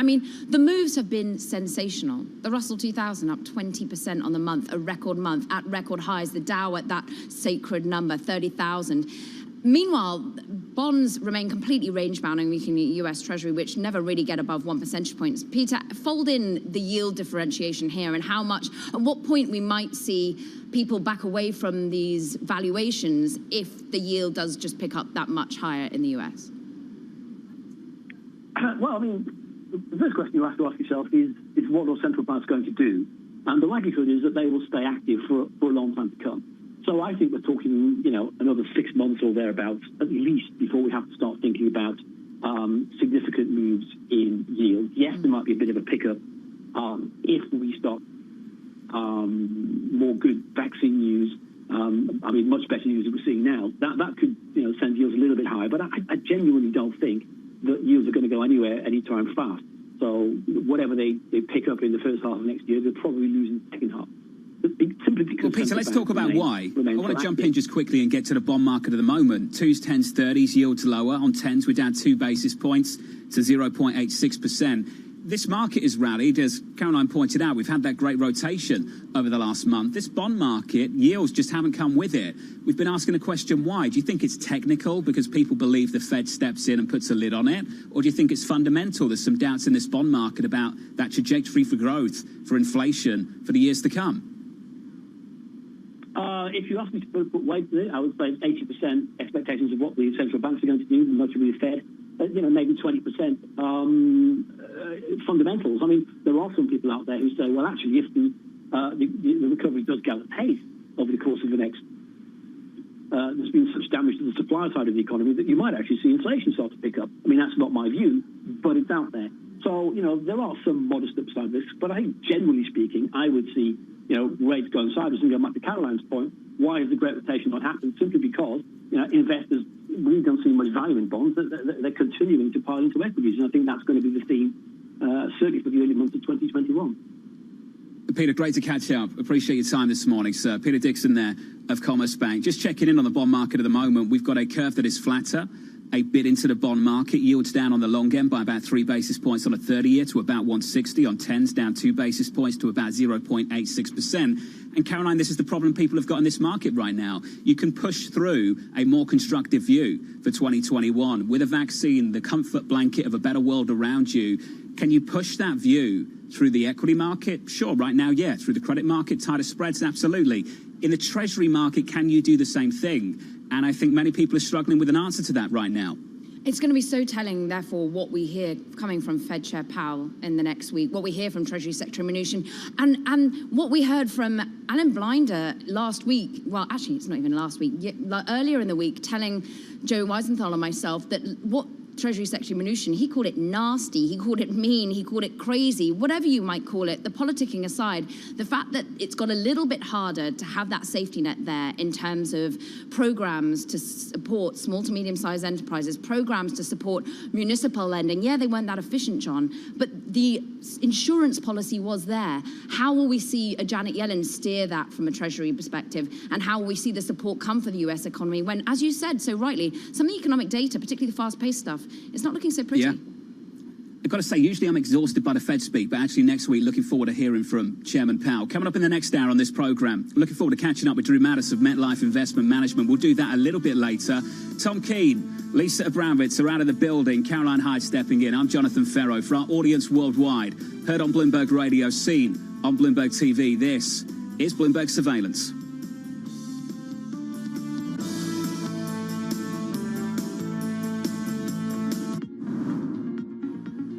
The moves have been sensational. The Russell 2000 up 20% on the month, a record month at record highs. The Dow at that sacred number, 30,000. Meanwhile, bonds remain completely range-bound, and we can get US Treasury, which never really get above 1 percentage point. Peter, fold in the yield differentiation here and at what point we might see people back away from these valuations if the yield does just pick up that much higher in the US? Well, the first question you have to ask yourself is what are central banks going to do? And the likelihood is that they will stay active for a long time to come. So I think we're talking, another 6 months or thereabouts, at least, before we have to start thinking about significant moves in yield. Yes, there might be a bit of a pickup if we start more good vaccine news. Much better news than we're seeing now. That could, send yields a little bit higher. But I genuinely don't think that yields are going to go anywhere anytime fast. So whatever they pick up in the first half of next year, they'll probably lose in the second half. simply because... Well, Peter, let's talk about why. I want to jump in just quickly and get to the bond market at the moment. 2s, 10s, 30s, yields lower. On 10s, we're down 2 basis points to 0.86%. This market has rallied, as Caroline pointed out. We've had that great rotation over the last month. This bond market, yields just haven't come with it. We've been asking the question, why? Do you think it's technical because people believe the Fed steps in and puts a lid on it? Or do you think it's fundamental? There's some doubts in this bond market about that trajectory for growth, for inflation, for the years to come? If you ask me to put weight to it, I would say 80% expectations of what the central banks are going to do, notably the Fed. Maybe 20% fundamentals. I mean, there are some people out there who say, well, actually, if the recovery does go at pace over the course of the next, there's been such damage to the supply side of the economy that you might actually see inflation start to pick up. I mean, that's not my view, but it's out there. So, there are some modest upside risks, but I think generally speaking, I would see, rates going sideways. And going back to Caroline's point, why has the great rotation not happened? Simply because, investors really don't see much value in bonds. They're continuing to pile into equities, and I think that's going to be the theme, certainly for the early months of 2021. Peter, great to catch up. Appreciate your time this morning, sir. Peter Dixon there of Commerce Bank. Just checking in on the bond market at the moment. We've got a curve that is flatter, a bit into the bond market. Yields down on the long end by about 3 basis points on a 30-year to about 160. On 10s, down 2 basis points to about 0.86%. And Caroline, this is the problem people have got in this market right now. You can push through a more constructive view for 2021. With a vaccine, the comfort blanket of a better world around you, can you push that view through the equity market? Sure, right now, yeah. Through the credit market, tighter spreads, absolutely. In the Treasury market, can you do the same thing? And I think many people are struggling with an answer to that right now. It's going to be so telling, therefore, what we hear coming from Fed Chair Powell in the next week, what we hear from Treasury Secretary Mnuchin, and what we heard from Alan Blinder last week. Well, actually, it's not even last week. Earlier in the week, telling Joe Weisenthal and myself that what Treasury Secretary Mnuchin, he called it nasty, he called it mean, he called it crazy, whatever you might call it, the politicking aside, the fact that it's got a little bit harder to have that safety net there in terms of programs to support small to medium-sized enterprises, programs to support municipal lending. Yeah, they weren't that efficient, John, but the insurance policy was there. How will we see a Janet Yellen steer that from a Treasury perspective? And how will we see the support come for the US economy when, as you said so rightly, some of the economic data, particularly the fast-paced stuff, it's not looking so pretty. Yeah. I've got to say, usually I'm exhausted by the Fed speak, but actually next week, looking forward to hearing from Chairman Powell. Coming up in the next hour on this programme, looking forward to catching up with Drew Mattis of MetLife Investment Management. We'll do that a little bit later. Tom Keane, Lisa Abramowitz are out of the building. Caroline Hyde stepping in. I'm Jonathan Ferro. For our audience worldwide, heard on Bloomberg Radio, seen on Bloomberg TV, this is Bloomberg Surveillance.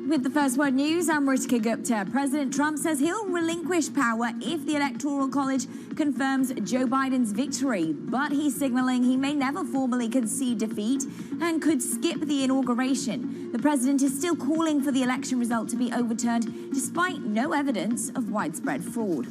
With the First Word News, I'm Ritika Gupta. President Trump says he'll relinquish power if the Electoral College confirms Joe Biden's victory, but he's signaling he may never formally concede defeat and could skip the inauguration. The president is still calling for the election result to be overturned despite no evidence of widespread fraud.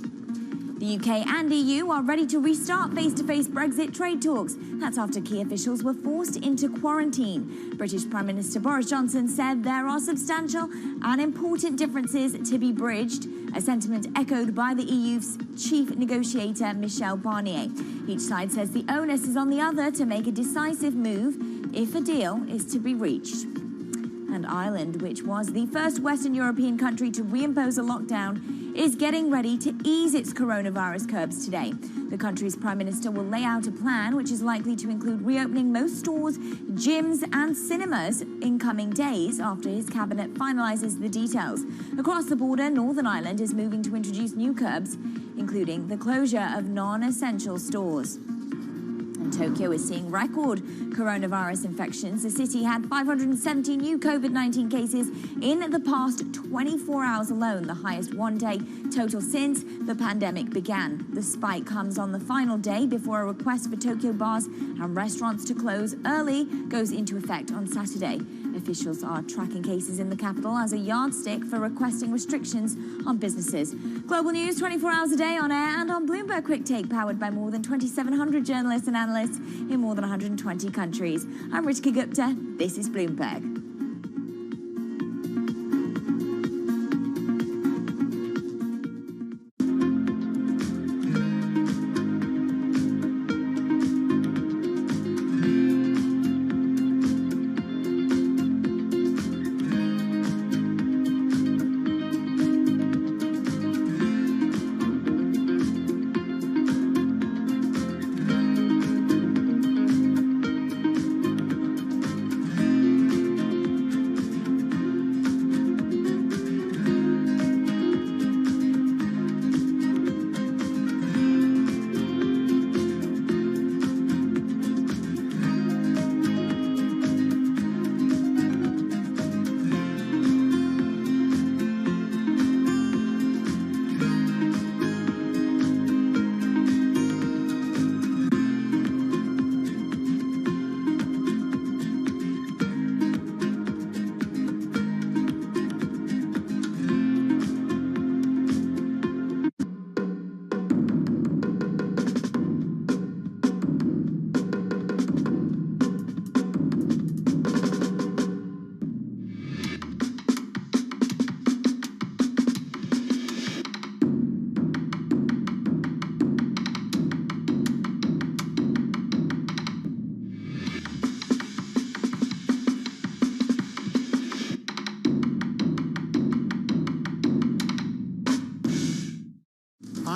The UK and EU are ready to restart face-to-face Brexit trade talks. That's after key officials were forced into quarantine. British Prime Minister Boris Johnson said there are substantial and important differences to be bridged, a sentiment echoed by the EU's chief negotiator, Michel Barnier. Each side says the onus is on the other to make a decisive move if a deal is to be reached. And Ireland, which was the first Western European country to reimpose a lockdown, is getting ready to ease its coronavirus curbs today. The country's prime minister will lay out a plan which is likely to include reopening most stores, gyms and cinemas in coming days after his cabinet finalises the details. Across the border, Northern Ireland is moving to introduce new curbs, including the closure of non-essential stores. And Tokyo is seeing record coronavirus infections. The city had 570 new COVID-19 cases in the past 24 hours alone, the highest one-day total since the pandemic began. The spike comes on the final day before a request for Tokyo bars and restaurants to close early goes into effect on Saturday. Officials are tracking cases in the capital as a yardstick for requesting restrictions on businesses. Global news 24 hours a day on air and on Bloomberg Quick Take, powered by more than 2,700 journalists and analysts in more than 120 countries. I'm Ritika Gupta. This is Bloomberg.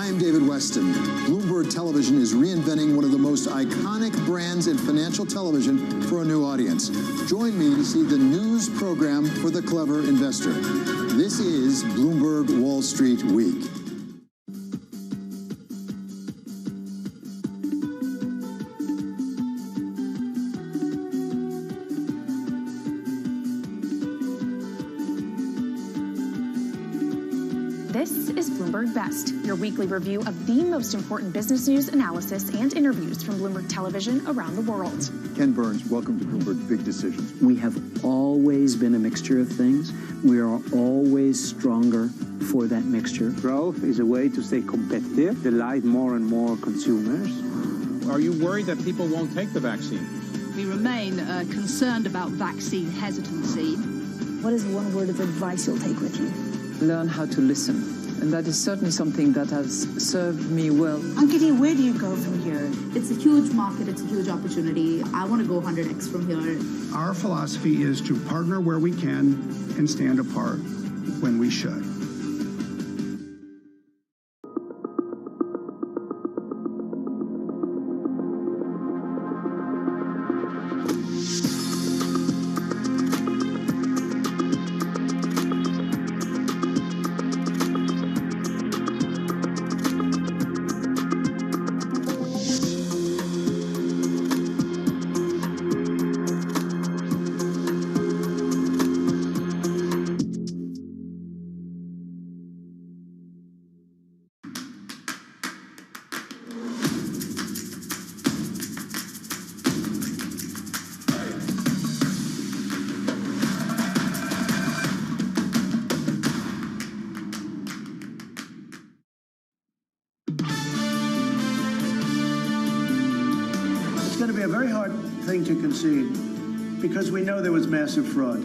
I'm David Weston. Bloomberg Television is reinventing one of the most iconic brands in financial television for a new audience. Join me to see the news program for the clever investor. This is Bloomberg Wall Street Week. This is Bloomberg Best, your weekly review of the most important business news, analysis, and interviews from Bloomberg Television around the world. Ken Burns, welcome to Bloomberg Big Decisions. We have always been a mixture of things. We are always stronger for that mixture. Growth is a way to stay competitive, delight more and more consumers. Are you worried that people won't take the vaccine? We remain concerned about vaccine hesitancy. What is one word of advice you'll take with you? Learn how to listen. And that is certainly something that has served me well. Ankiti, where do you go from here? It's a huge market. It's a huge opportunity. I want to go 100x from here. Our philosophy is to partner where we can and stand apart when we should. It's going to be a very hard thing to concede because we know there was massive fraud.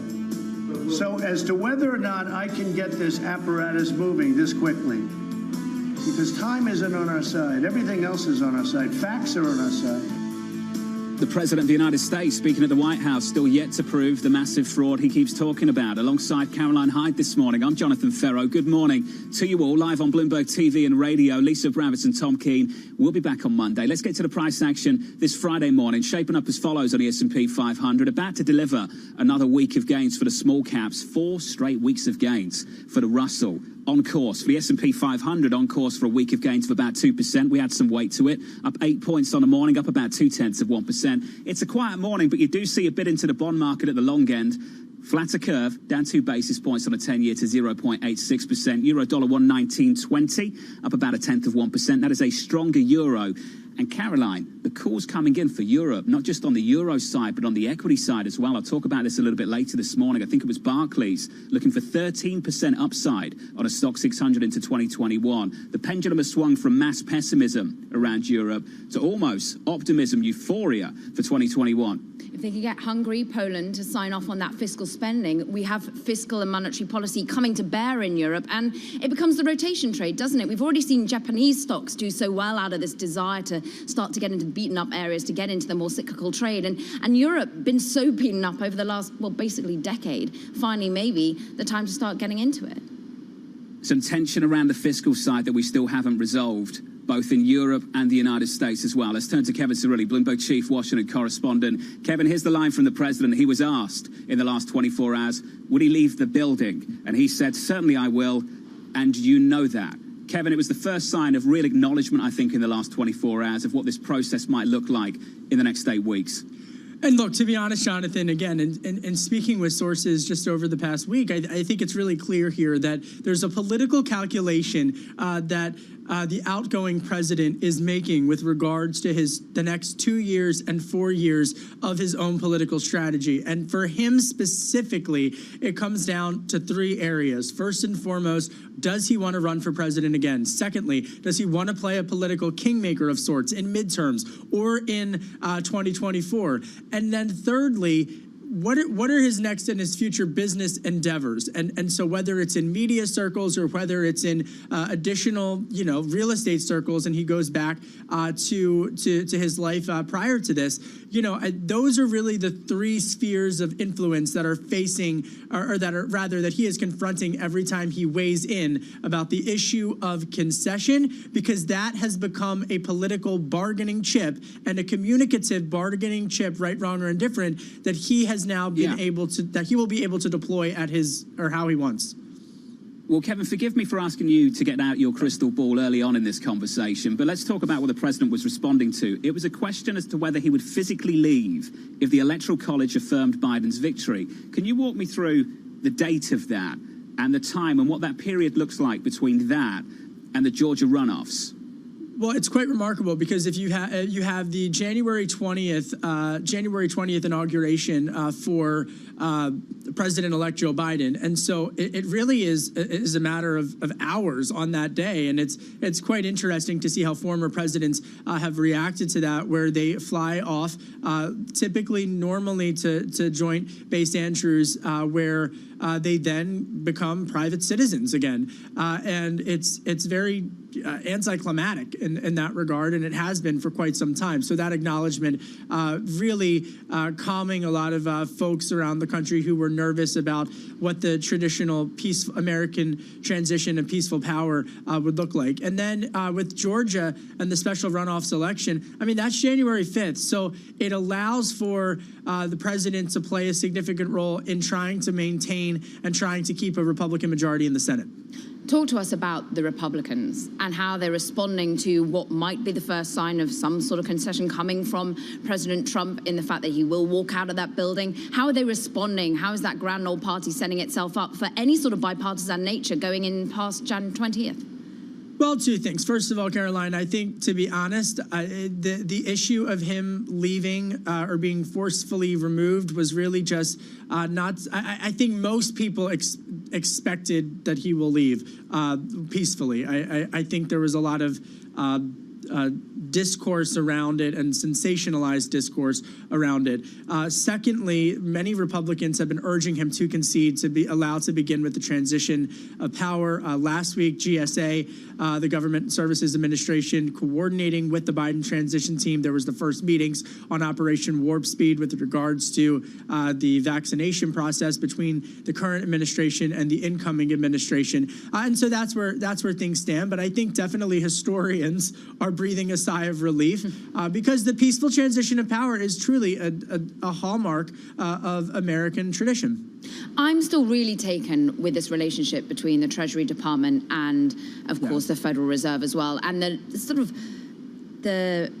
So as to whether or not I can get this apparatus moving this quickly, because time isn't on our side, everything else is on our side, facts are on our side. The President of the United States speaking at the White House, still yet to prove the massive fraud he keeps talking about. Alongside Caroline Hyde this morning, I'm Jonathan Ferro. Good morning to you all, live on Bloomberg TV and radio. Lisa Bravitz and Tom Keene will be back on Monday. Let's get to the price action this Friday morning, shaping up as follows on the S&P 500, about to deliver another week of gains for the small caps, 4 straight weeks of gains for the Russell. On course for the S&P 500, on course for a week of gains of about 2%. We add some weight to it, up 8 points on the morning, up about 0.2%. It's a quiet morning, but you do see a bit into the bond market at the long end. Flatter curve, down 2 basis points on a 10-year to 0.86%. Euro dollar 119.20, up about 0.1%. That is a stronger euro. And Caroline, the call's coming in for Europe, not just on the euro side, but on the equity side as well. I'll talk about this a little bit later this morning. I think it was Barclays looking for 13% upside on a stock 600 into 2021. The pendulum has swung from mass pessimism around Europe to almost optimism, euphoria for 2021. If they can get Hungary, Poland to sign off on that fiscal spending, we have fiscal and monetary policy coming to bear in Europe, and it becomes the rotation trade, doesn't it? We've already seen Japanese stocks do so well out of this desire to start to get into beaten up areas, to get into the more cyclical trade, and Europe been so beaten up over the last, well, basically decade. Finally, maybe the time to start getting into it. Some tension around the fiscal side that we still haven't resolved, both in Europe and the United States as well. Let's turn to Kevin Cirilli, Bloomberg Chief Washington correspondent. Kevin, here's the line from the president. He was asked in the last 24 hours, would he leave the building? And he said, certainly I will, and you know that. Kevin, it was the first sign of real acknowledgement, I think, in the last 24 hours of what this process might look like in the next 8 weeks. And look, to be honest, Jonathan, again, and speaking with sources just over the past week, I think it's really clear here that there's a political calculation that the outgoing president is making with regards to the next 2 years and 4 years of his own political strategy. And for him specifically, it comes down to 3 areas. First and foremost, does he want to run for president again? Secondly, does he want to play a political kingmaker of sorts in midterms or in 2024? And then thirdly, what are his next and his future business endeavors? And so whether it's in media circles or whether it's in additional, real estate circles, and he goes back to his life prior to this, those are really the three spheres of influence that are facing, or that he is confronting every time he weighs in about the issue of concession, because that has become a political bargaining chip and a communicative bargaining chip, right, wrong, or indifferent, that he has now been able to, that he will be able to deploy at his, or how he wants. Well, Kevin, forgive me for asking you to get out your crystal ball early on in this conversation, but let's talk about what the president was responding to. It was a question as to whether he would physically leave if the Electoral College affirmed Biden's victory. Can you walk me through the date of that and the time and what that period looks like between that and the Georgia runoffs? Well, it's quite remarkable because if you have the January 20th inauguration for President-elect Joe Biden, and so it really is a matter of hours on that day, and it's quite interesting to see how former presidents have reacted to that, where they fly off, normally to Joint Base Andrews, where they then become private citizens again, and it's very anticlimactic in that regard, and it has been for quite some time. So that acknowledgement really calming a lot of folks around the country who were nervous about what the traditional peaceful American transition and peaceful power would look like. And then with Georgia and the special runoffs election, I mean, that's January 5th. So it allows for the president to play a significant role in trying to maintain and trying to keep a Republican majority in the Senate. Talk to us about the Republicans and how they're responding to what might be the first sign of some sort of concession coming from President Trump in the fact that he will walk out of that building. How are they responding? How is that grand old party setting itself up for any sort of bipartisan nature going in past Jan 20th? Well, two things. First of all, Caroline, I think, to be honest, the issue of him leaving or being forcefully removed was really just not. I think most people expected that he will leave peacefully. I think there was a lot of discourse around it and sensationalized discourse around it. Secondly, many Republicans have been urging him to concede to be allowed to begin with the transition of power. Last week, GSA, the Government Services Administration, coordinating with the Biden transition team, there was the first meetings on Operation Warp Speed with regards to the vaccination process between the current administration and the incoming administration. And so that's where things stand. But I think definitely historians are breathing a sigh of relief because the peaceful transition of power is truly a hallmark of American tradition. I'm still really taken with this relationship between the Treasury Department and, of course, the Federal Reserve as well, and the sort of the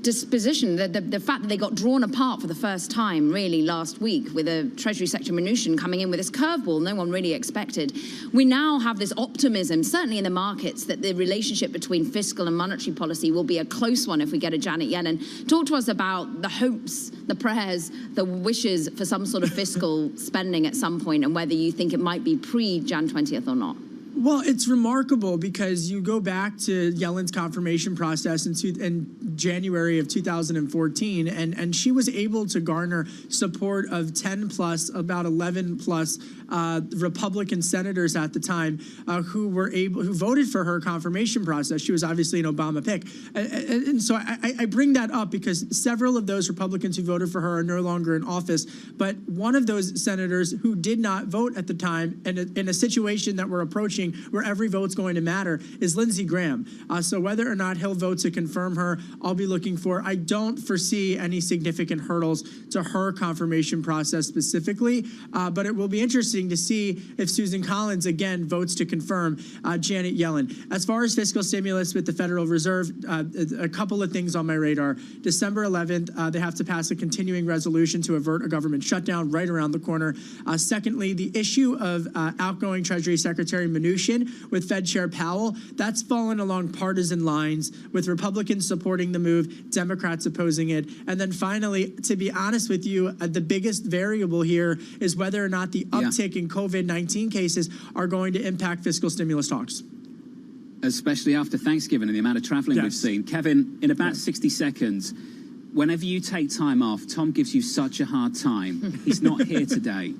disposition, the fact that they got drawn apart for the first time really last week with a Treasury Secretary Mnuchin coming in with this curveball no one really expected. We now have this optimism, certainly in the markets, that the relationship between fiscal and monetary policy will be a close one if we get a Janet Yellen. Talk to us about the hopes, the prayers, the wishes for some sort of fiscal spending at some point, and whether you think it might be pre-Jan 20th or not. Well, it's remarkable because you go back to Yellen's confirmation process in January of 2014, and she was able to garner support of 10 plus, about 11 plus Republican senators at the time who voted for her confirmation process. She was obviously an Obama pick. And so I bring that up because several of those Republicans who voted for her are no longer in office. But one of those senators who did not vote at the time, and in a situation that we're approaching where every vote's going to matter, is Lindsey Graham. So whether or not he'll vote to confirm her, I'll be looking for. I don't foresee any significant hurdles to her confirmation process specifically, but it will be interesting to see if Susan Collins again votes to confirm Janet Yellen. As far as fiscal stimulus with the Federal Reserve, a couple of things on my radar. December 11th, they have to pass a continuing resolution to avert a government shutdown right around the corner. Secondly, the issue of outgoing Treasury Secretary Mnuchin with Fed Chair Powell, that's fallen along partisan lines, with Republicans supporting the move, Democrats opposing it. And then finally, to be honest with you, the biggest variable here is whether or not the uptick in COVID-19 cases are going to impact fiscal stimulus talks. Especially after Thanksgiving and the amount of traveling we've seen. Kevin, in about 60 seconds, Whenever you take time off, Tom gives you such a hard time. He's not here today.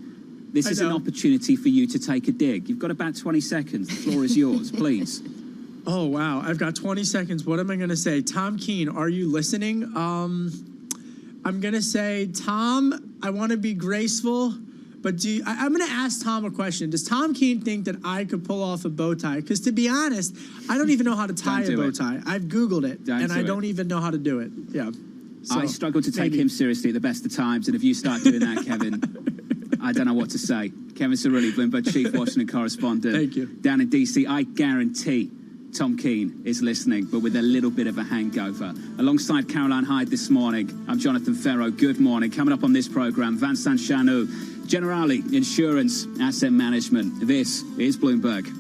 This is an opportunity for you to take a dig. You've got about 20 seconds. The floor is yours, please. Oh, wow. I've got 20 seconds. What am I going to say? Tom Keene, are you listening? I'm going to say, Tom, I want to be graceful, but I'm going to ask Tom a question. Does Tom Keene think that I could pull off a bow tie? Because to be honest, I don't even know how to tie a bow tie. I've Googled it, and I don't even know how to do it. Yeah. So, I struggle to take him seriously at the best of times, and if you start doing that, Kevin, I don't know what to say. Kevin Cirilli, Bloomberg Chief Washington Correspondent. Thank you. Down in DC, I guarantee Tom Keene is listening, but with a little bit of a hangover. Alongside Caroline Hyde this morning, I'm Jonathan Ferro. Good morning. Coming up on this program, Vincent Chanou, Generali Insurance Asset Management. This is Bloomberg.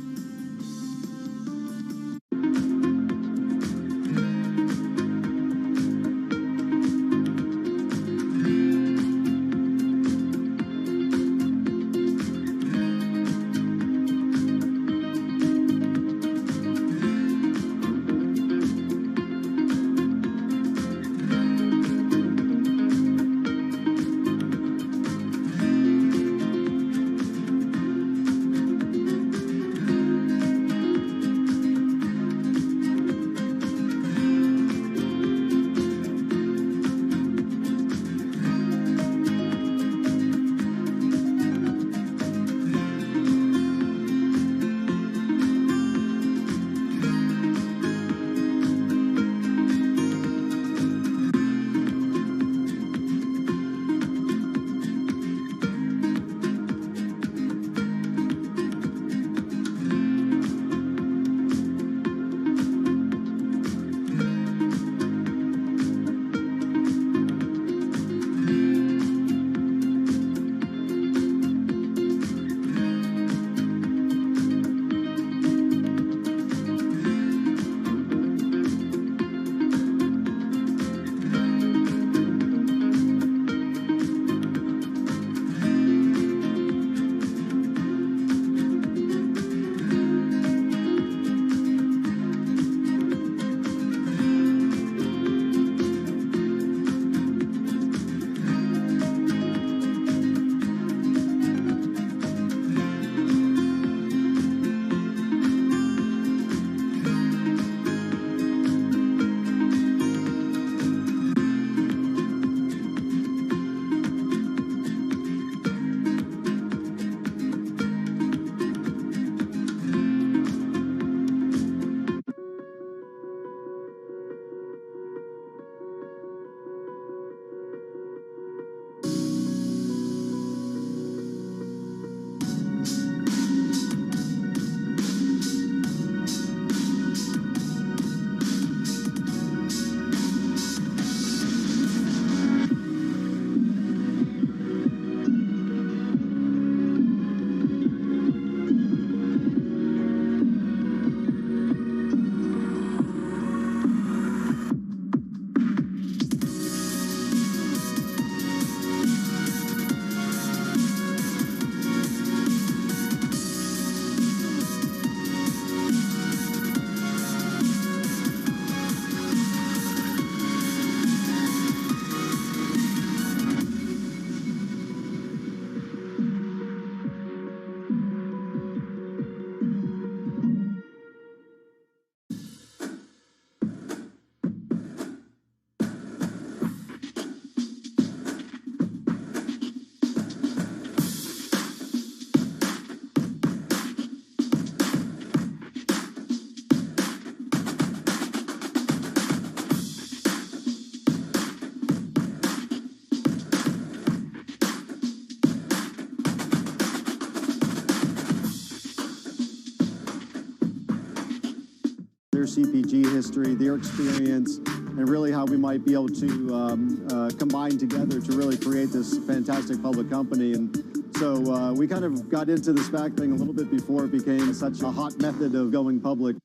their CPG history, their experience, and really how we might be able to combine together to really create this fantastic public company. And so we kind of got into the SPAC thing a little bit before it became such a hot method of going public.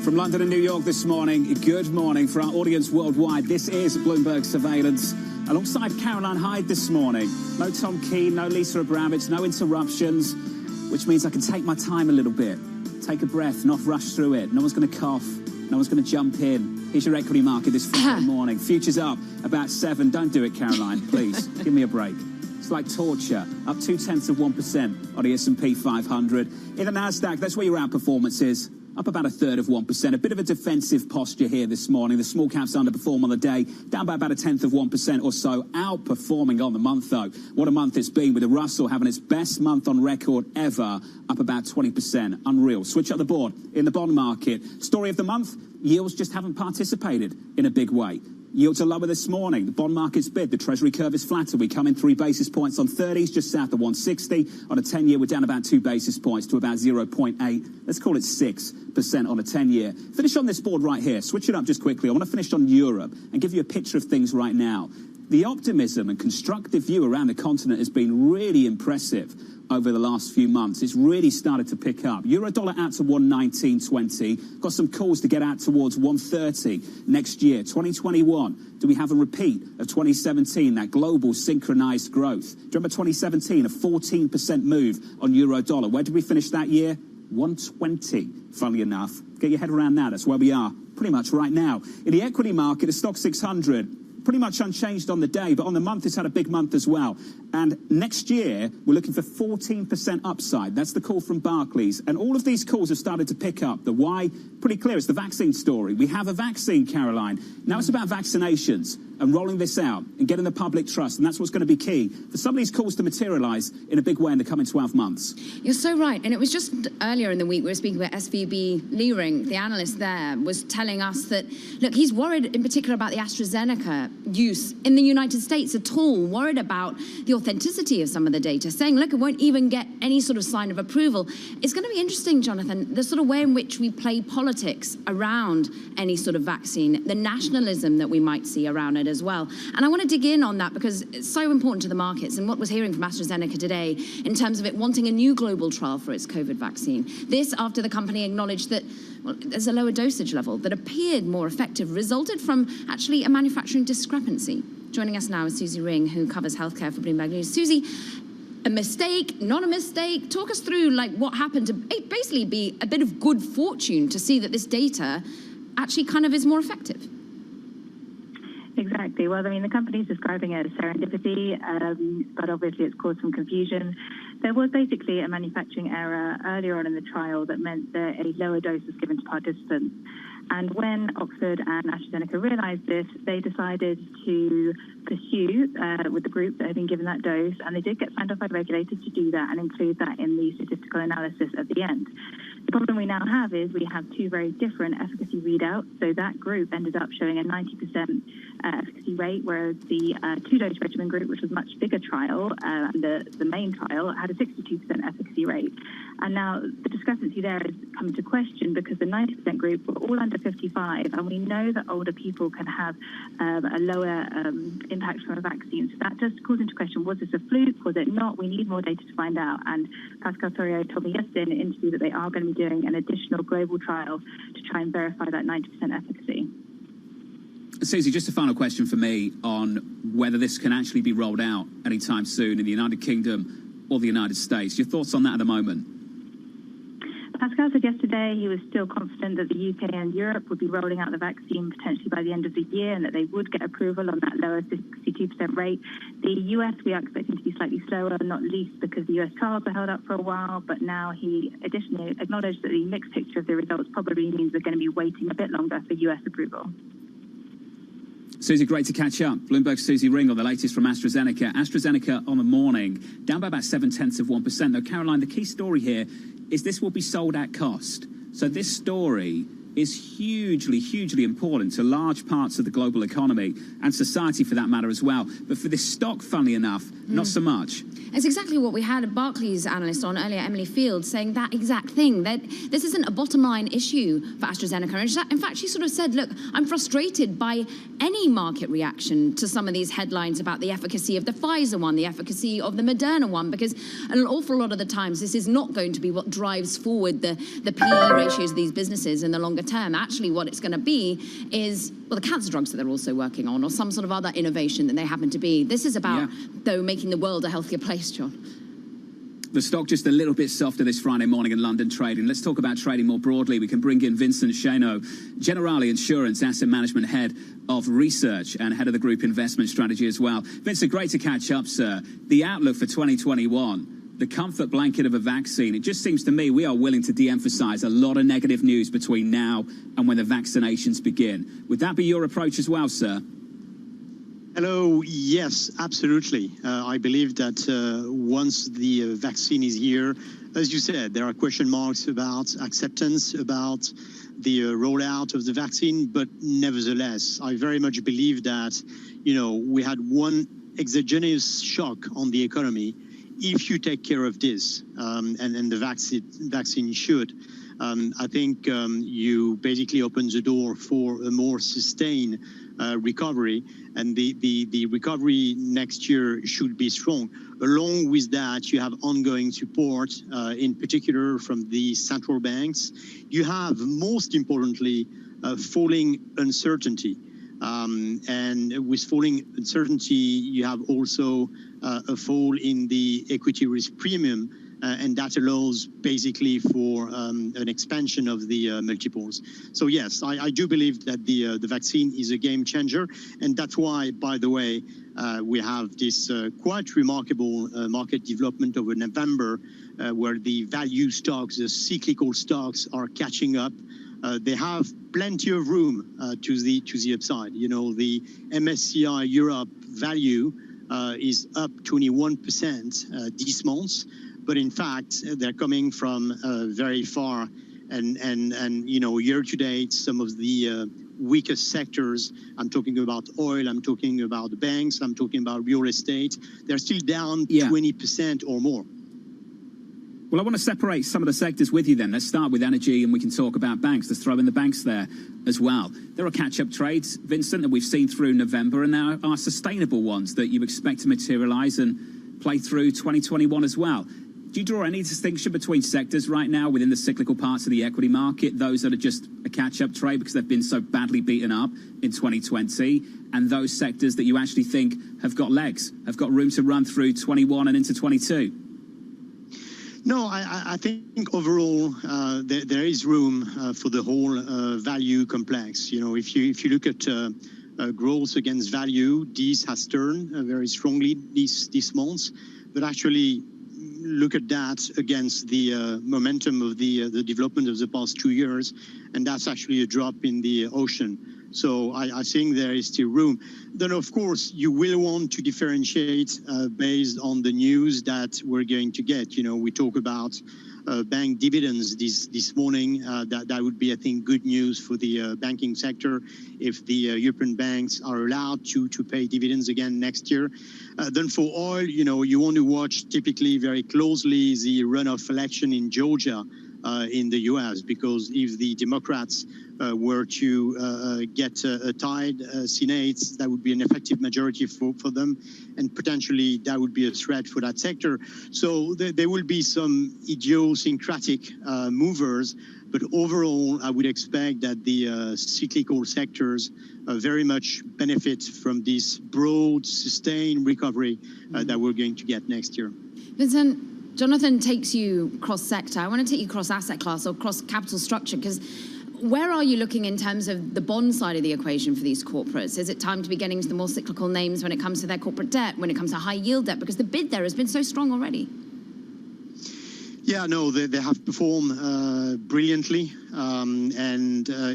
From London and New York this morning, good morning for our audience worldwide. This is Bloomberg Surveillance. Alongside Caroline Hyde this morning. No Tom Keene, no Lisa Abramowitz, no interruptions. which means I can take my time a little bit, take a breath, not rush through it. No one's going to cough. No one's going to jump in. Here's your equity market this Friday morning. Futures up about 7. Don't do it, Caroline, please. Give me a break. It's like torture. Up 0.2% on the S&P 500. In the Nasdaq, that's where your outperformance is. Up about 1/3 A bit of a defensive posture here this morning. The small caps underperform on the day, down by about 1/10% or so, outperforming on the month, though. What a month it's been, with the Russell having its best month on record ever, up about 20%. Unreal. Switch up the board in the bond market. Story of the month, yields just haven't participated in a big way. Yields are lower this morning. The bond market's bid. The Treasury curve is flatter. We come in 3 basis points on 30s, just south of 160. On a 10-year, we're down about 2 basis points to about 0.8. Let's call it 6% on a 10-year. Finish on this board right here. Switch it up just quickly. I want to finish on Europe and give you a picture of things right now. The optimism and constructive view around the continent has been really impressive over the last few months. It's really started to pick up. Euro dollar out to 119.20. Got some calls to get out towards 130 next year. 2021. Do we have a repeat of 2017, that global synchronized growth? Do you remember 2017, a 14% move on euro dollar? Where did we finish that year? 120, funnily enough. Get your head around that. That's where we are pretty much right now. In the equity market, the stock 600, pretty much unchanged on the day, but on the month it's had a big month as well. And next year we're looking for 14% upside. That's the call from Barclays, and all of these calls have started to pick up. The why, pretty clear. It's the vaccine story. We have a vaccine, Caroline. Now it's about vaccinations and rolling this out and getting the public trust, and that's what's going to be key for some of these calls to materialise in a big way in the coming 12 months. You're so right, and it was just earlier in the week we were speaking about SVB Leerink, the analyst there, was telling us that, look, he's worried in particular about the AstraZeneca use in the United States at all, worried about the authenticity of some of the data, saying, look, it won't even get any sort of sign of approval. It's going to be interesting, Jonathan, the sort of way in which we play politics around any sort of vaccine, the nationalism that we might see around it as well. And I want to dig in on that because it's so important to the markets, and what we're hearing from AstraZeneca today in terms of it wanting a new global trial for its COVID vaccine. This after the company acknowledged that, well, there's a lower dosage level that appeared more effective, resulted from actually a manufacturing discrepancy. Joining us now is Susie Ring, who covers healthcare for Bloomberg News. Susie, a mistake, not a mistake? Talk us through like what happened to basically be a bit of good fortune to see that this data actually kind of is more effective. Exactly. Well, I mean, the company's describing it as serendipity, but obviously it's caused some confusion. There was basically a manufacturing error earlier on in the trial that meant that a lower dose was given to participants. And when Oxford and AstraZeneca realized this, they decided to pursue with the group that had been given that dose, and they did get signed off by regulators to do that and include that in the statistical analysis at the end. The problem we now have is we have 2 very different efficacy readouts. So that group ended up showing a 90% efficacy rate, whereas the 2-dose regimen group, which was a much bigger trial, and the main trial, had a 62% efficacy rate. And now the discrepancy there is come to question because the 90% group were all under 55, and we know that older people can have a lower impact from a vaccine. So that does cause into question, was this a fluke? Was it not? We need more data to find out. And Pascal Soriot told me yesterday in an interview that they are going to be doing an additional global trial to try and verify that 90% efficacy. Susie, just a final question for me on whether this can actually be rolled out anytime soon in the United Kingdom or the United States. Your thoughts on that at the moment? Pascal said yesterday he was still confident that the UK and Europe would be rolling out the vaccine potentially by the end of the year and that they would get approval on that lower 62% rate. The US we are expecting to be slightly slower, not least because the US trials were held up for a while, but now he additionally acknowledged that the mixed picture of the results probably means we're going to be waiting a bit longer for US approval. Susie, great to catch up. Bloomberg's Susie Ring on the latest from AstraZeneca. AstraZeneca on the morning, down by about 0.7%. Though, Caroline, the key story here is this will be sold at cost. So this story is hugely, hugely important to large parts of the global economy and society for that matter as well. But for this stock, funnily enough, not so much. It's exactly what we had a Barclays analyst on earlier, Emily Field, saying that exact thing, that this isn't a bottom line issue for AstraZeneca. In fact, she sort of said, look, I'm frustrated by any market reaction to some of these headlines about the efficacy of the Pfizer one, the efficacy of the Moderna one, because an awful lot of the times this is not going to be what drives forward the PE ratios of these businesses in the longer term. Actually, what it's going to be is, well, the cancer drugs that they're also working on or some sort of other innovation that they happen to be. This is about, though, making the world a healthier place, John. The stock just a little bit softer this Friday morning in London trading. Let's talk about trading more broadly. We can bring in Vincent Cheno, Generali Insurance Asset Management Head of Research and Head of the Group Investment Strategy as well. Vincent, great to catch up, sir. The outlook for 2021, the comfort blanket of a vaccine, it just seems to me we are willing to de-emphasize a lot of negative news between now and when the vaccinations begin. Would that be your approach as well, sir? Hello. Yes, absolutely. I believe that once the vaccine is here, as you said, there are question marks about acceptance, about the rollout of the vaccine. But nevertheless, I very much believe that, we had one exogenous shock on the economy. If you take care of this, and the vaccine should, I think you basically open the door for a more sustained recovery, and the recovery next year should be strong. Along with that, you have ongoing support, in particular from the central banks. You have, most importantly, falling uncertainty. And with falling uncertainty, you have also a fall in the equity risk premium, and that allows basically for an expansion of the multiples. So yes, I do believe that the vaccine is a game changer, and that's why, by the way, we have this quite remarkable market development over November, where the value stocks, the cyclical stocks, are catching up. They have plenty of room to the upside. The MSCI Europe value is up 21% this month. But in fact, they're coming from very far, and year to date, some of the weakest sectors. I'm talking about oil. I'm talking about the banks. I'm talking about real estate. They're still down 20% or more. Well, I want to separate some of the sectors with you then. Let's start with energy, and we can talk about banks. Let's throw in the banks there as well. There are catch-up trades, Vincent, that we've seen through November, and there are sustainable ones that you expect to materialize and play through 2021 as well. Do you draw any distinction between sectors right now within the cyclical parts of the equity market, those that are just a catch-up trade because they've been so badly beaten up in 2020, and those sectors that you actually think have got legs, have got room to run through 21 and into 22? No, I think overall there is room for the whole value complex. If you look at growth against value, this has turned very strongly this month, but actually look at that against the momentum of the development of the past 2 years, and that's actually a drop in the ocean. So I think there is still room. Then, of course, you will want to differentiate based on the news that we're going to get. We talk about bank dividends this morning. That would be, I think, good news for the banking sector if the European banks are allowed to pay dividends again next year. Then for oil, you want to watch typically very closely the runoff election in Georgia in the US, because if the Democrats were to get a tied Senate, that would be an effective majority for them, and potentially that would be a threat for that sector. So there will be some idiosyncratic movers, but overall I would expect that the cyclical sectors very much benefit from this broad, sustained recovery that we're going to get next year. Vincent, Jonathan takes you cross-sector. I want to take you cross-asset class or cross-capital structure, because where are you looking in terms of the bond side of the equation for these corporates? Is it time to be getting to the more cyclical names when it comes to their corporate debt, when it comes to high-yield debt? Because the bid there has been so strong already. Yeah, no, they have performed brilliantly.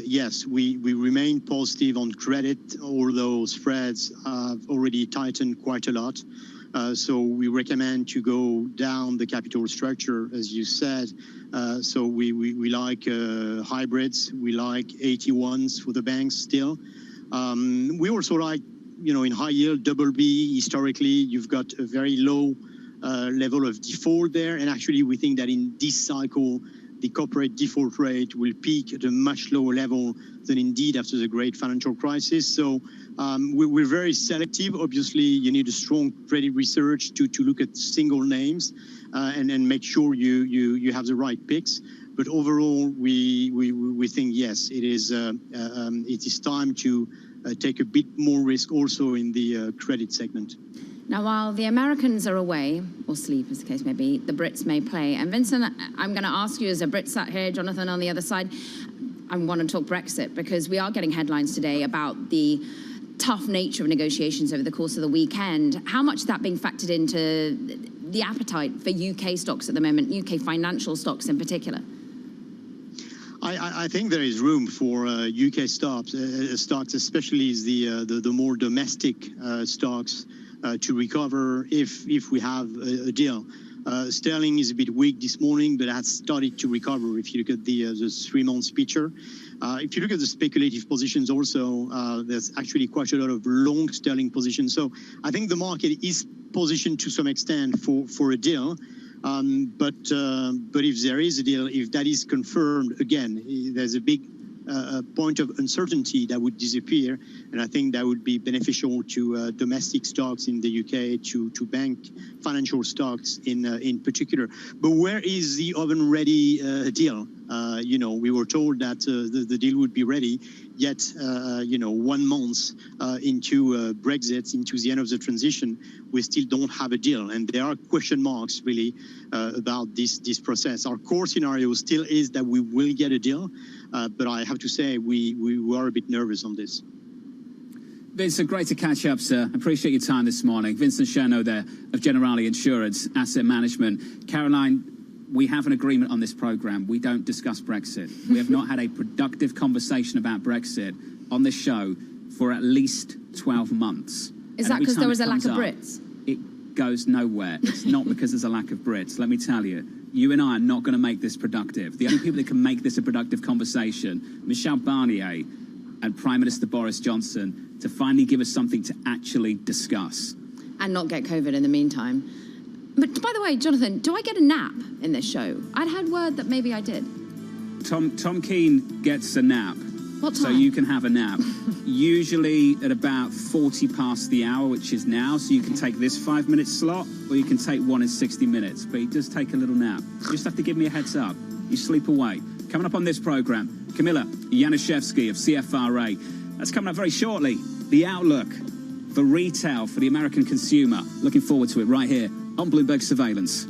Yes, we remain positive on credit, although spreads have already tightened quite a lot. So we recommend to go down the capital structure, as you said. So we like hybrids, we like AT1s for the banks still. We also like, in high yield, BB, historically, you've got a very low level of default there. And actually, we think that in this cycle, the corporate default rate will peak at a much lower level than indeed after the great financial crisis. So we're very selective. Obviously, you need a strong credit research to look at single names and make sure you have the right picks. But overall, we think, yes, it is time to take a bit more risk also in the credit segment. Now, while the Americans are away, or sleep as the case may be, the Brits may play. And Vincent, I'm going to ask you as a Brit sat here, Jonathan on the other side, I want to talk Brexit because we are getting headlines today about the tough nature of negotiations over the course of the weekend. How much is that being factored into the appetite for UK stocks at the moment, UK financial stocks in particular? I think there is room for UK stocks, especially the more domestic stocks, to recover if we have a deal. Sterling is a bit weak this morning, but has started to recover if you look at the 3 months picture. If you look at the speculative positions also, there's actually quite a lot of long sterling positions. So I think the market is positioned to some extent for a deal. But if there is a deal, if that is confirmed, again, there's a big point of uncertainty that would disappear, and I think that would be beneficial to domestic stocks in the UK, to bank financial stocks in particular. But where is the oven-ready deal? We were told that the deal would be ready, yet 1 month into Brexit, into the end of the transition, we still don't have a deal, and there are question marks really about this process. Our core scenario still is that we will get a deal, but I have to say we are a bit nervous on this. Vincent, great to catch up, sir. Appreciate your time this morning. Vincent Chernaud there of Generali Insurance Asset Management. Caroline, we have an agreement on this programme. We don't discuss Brexit. We have not had a productive conversation about Brexit on this show for at least 12 months. Is that because there was a lack of Brits? It goes nowhere. It's not because there's a lack of Brits. Let me tell you, you and I are not going to make this productive. The only people that can make this a productive conversation, Michel Barnier and Prime Minister Boris Johnson, to finally give us something to actually discuss. And not get COVID in the meantime. But by the way, Jonathan, do I get a nap in this show? I'd had word that maybe I did. Tom Keane gets a nap. What time? So you can have a nap. Usually at about 40 past the hour, which is now. So you can take this 5-minute slot, or you can take one in 60 minutes. But he does take a little nap. You just have to give me a heads up. You sleep away. Coming up on this programme, Camilla Januszewski of CFRA. That's coming up very shortly. The outlook for retail, for the American consumer. Looking forward to it right here on Bloomberg Surveillance.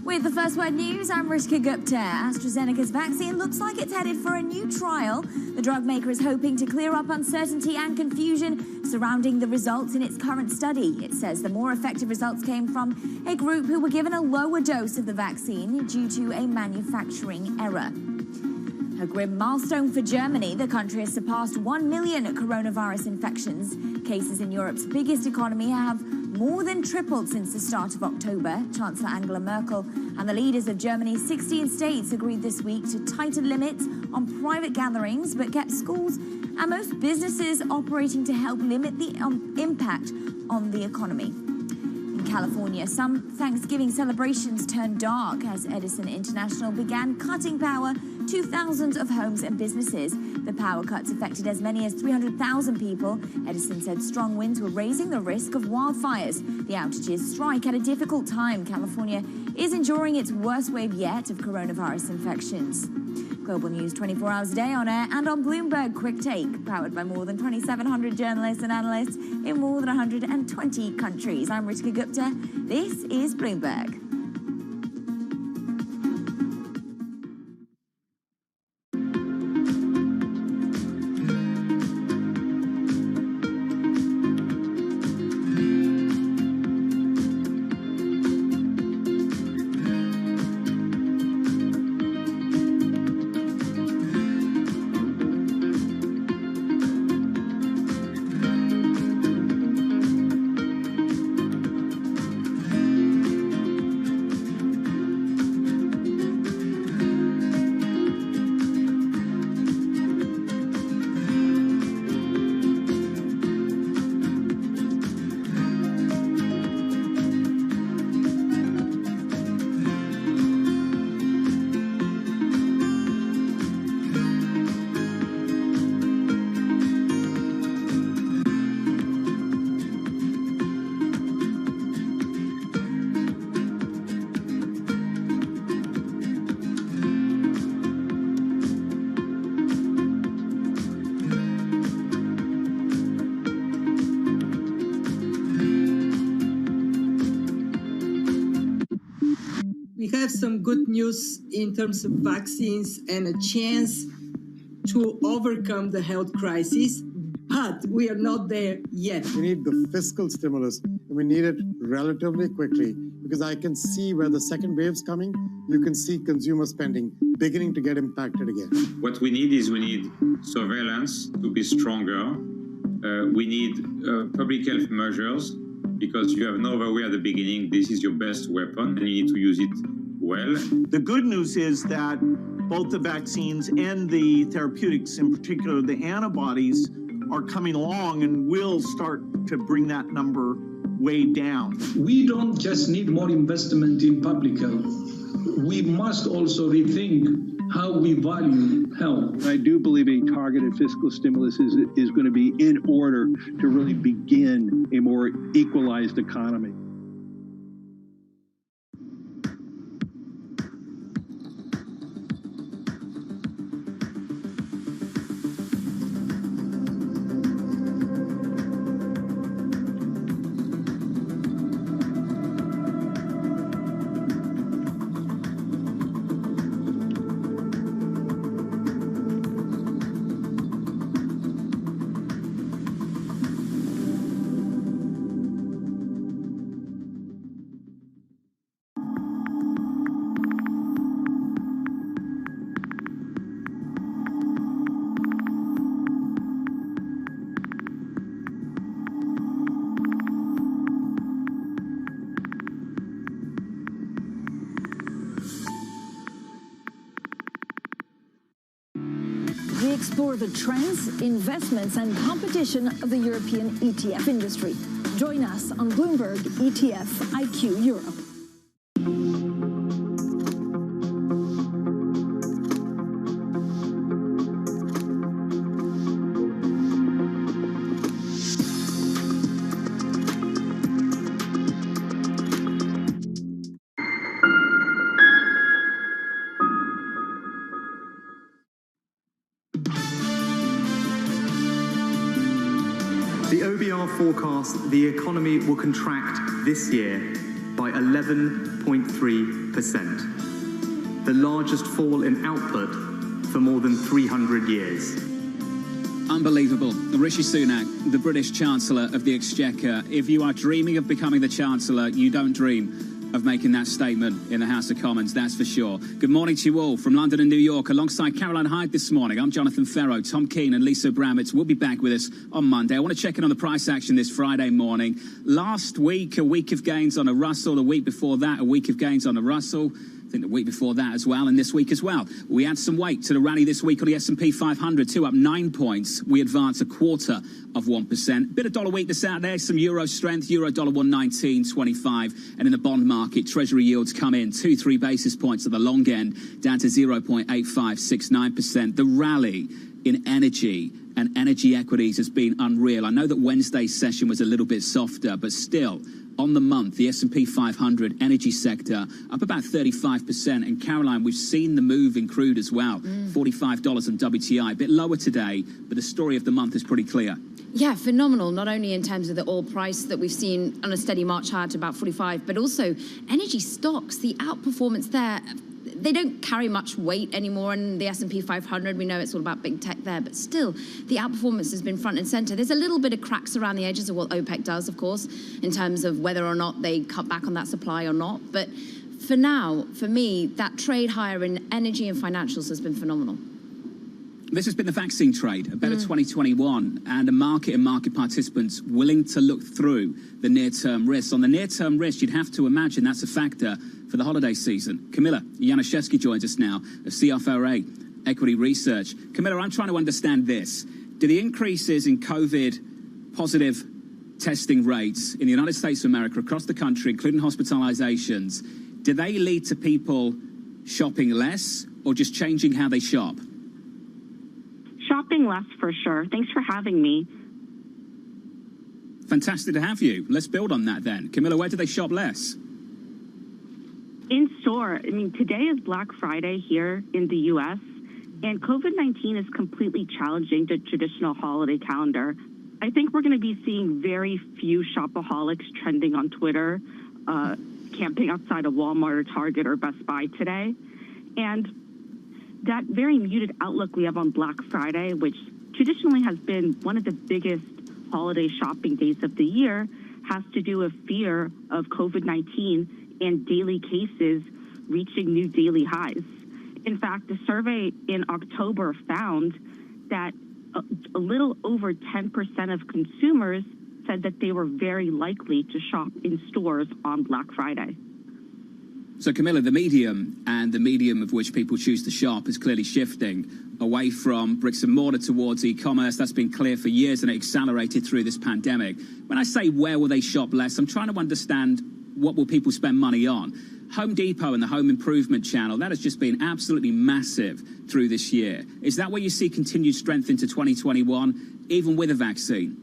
With the First Word News, I'm Rishka Gupta. AstraZeneca's vaccine looks like it's headed for a new trial. The drug maker is hoping to clear up uncertainty and confusion surrounding the results in its current study. It says the more effective results came from a group who were given a lower dose of the vaccine due to a manufacturing error. A grim milestone for Germany. The country has surpassed 1 million coronavirus infections. Cases in Europe's biggest economy have more than tripled since the start of October. Chancellor Angela Merkel and the leaders of Germany's 16 states agreed this week to tighten limits on private gatherings, but kept schools and most businesses operating to help limit the impact on the economy. In California, some Thanksgiving celebrations turned dark as Edison International began cutting power to thousands of homes and businesses. The power cuts affected as many as 300,000 people. Edison said strong winds were raising the risk of wildfires. The outages strike at a difficult time. California is enduring its worst wave yet of coronavirus infections. Global news 24 hours a day on air and on Bloomberg Quick Take, powered by more than 2,700 journalists and analysts in more than 120 countries. I'm Rishka Gupta. This is Bloomberg. some good news in terms of vaccines and a chance to overcome the health crisis, but we are not there yet. We need the fiscal stimulus, and we need it relatively quickly, because I can see where the second wave's coming. You can see consumer spending beginning to get impacted again. What we need surveillance to be stronger. We need public health measures, because you have no other way at the beginning. This is your best weapon, and you need to use it well. The good news is that both the vaccines and the therapeutics, in particular the antibodies, are coming along and will start to bring that number way down. We don't just need more investment in public health. We must also rethink how we value health. I do believe a targeted fiscal stimulus is going to be in order to really begin a more equalized economy. We explore the trends, investments, and competition of the European ETF industry. Join us on Bloomberg ETF IQ Europe. The OBR forecasts the economy will contract this year by 11.3%, the largest fall in output for more than 300 years. Unbelievable. Rishi Sunak, the British Chancellor of the Exchequer. If you are dreaming of becoming the Chancellor, you don't dream of making that statement in the House of Commons, that's for sure. Good morning to you all from London and New York. Alongside Caroline Hyde this morning, I'm Jonathan Ferro. Tom Keane and Lisa Bramett will be back with us on Monday. I want to check in on the price action this Friday morning. Last week, a week of gains on a Russell. The week before that, a week of gains on a Russell. I think the week before that as well, and this week as well. We add some weight to the rally this week on the S&P 500, too, up 9 points. We advance 0.25%. Bit of dollar weakness out there, some euro strength, euro dollar 119.25. And in the bond market, treasury yields come in 2-3 basis points at the long end, down to 0.8569%. The rally in energy and energy equities has been unreal. I know that Wednesday's session was a little bit softer, but still, on the month, the S&P 500 energy sector up about 35%. And Caroline, we've seen the move in crude as well, $45 on WTI, a bit lower today, but the story of the month is pretty clear. Yeah, phenomenal, not only in terms of the oil price that we've seen on a steady march higher to about 45, but also energy stocks, the outperformance there. They don't carry much weight anymore in the S&P 500. We know it's all about big tech there, but still, the outperformance has been front and center. There's a little bit of cracks around the edges of what OPEC does, of course, in terms of whether or not they cut back on that supply or not. But for now, for me, that trade higher in energy and financials has been phenomenal. This has been the vaccine trade, a better 2021, and a market and market participants willing to look through the near-term risks. On the near-term risk, you'd have to imagine that's a factor for the holiday season. Camilla Januszewski joins us now of CFRA Equity Research. Camilla, I'm trying to understand this. Do the increases in COVID positive testing rates in the United States of America, across the country, including hospitalizations, do they lead to people shopping less or just changing how they shop? Shopping less for sure. Thanks for having me. Fantastic to have you. Let's build on that then. Camilla, where do they shop less? In store. I mean, today is Black Friday here in the U.S., and COVID-19 is completely challenging the traditional holiday calendar. I think we're going to be seeing very few shopaholics trending on Twitter camping outside of Walmart or Target or Best Buy today. And that very muted outlook we have on Black Friday, which traditionally has been one of the biggest holiday shopping days of the year, has to do with fear of COVID-19 and daily cases reaching new daily highs. In fact, the survey in October found that a little over 10% of consumers said that they were very likely to shop in stores on Black Friday. So, Camilla, the medium and the medium of which people choose to shop is clearly shifting away from bricks and mortar towards e-commerce. That's been clear for years, and it accelerated through this pandemic. When I say where will they shop less, I'm trying to understand what will people spend money on. Home Depot and the home improvement channel, that has just been absolutely massive through this year. Is that where you see continued strength into 2021, even with a vaccine?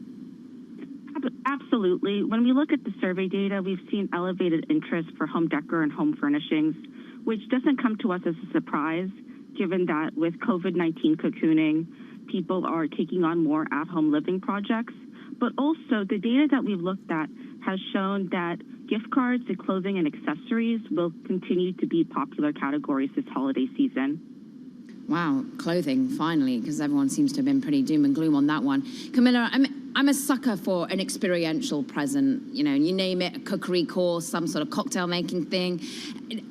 Absolutely. When we look at the survey data, we've seen elevated interest for home decor and home furnishings, which doesn't come to us as a surprise, given that with COVID-19 cocooning, people are taking on more at-home living projects. But also, the data that we've looked at has shown that gift cards and clothing and accessories will continue to be popular categories this holiday season. Wow, clothing, finally, because everyone seems to have been pretty doom and gloom on that one. Camilla, I'm a sucker for an experiential present. You know, you name it, a cookery course, some sort of cocktail making thing.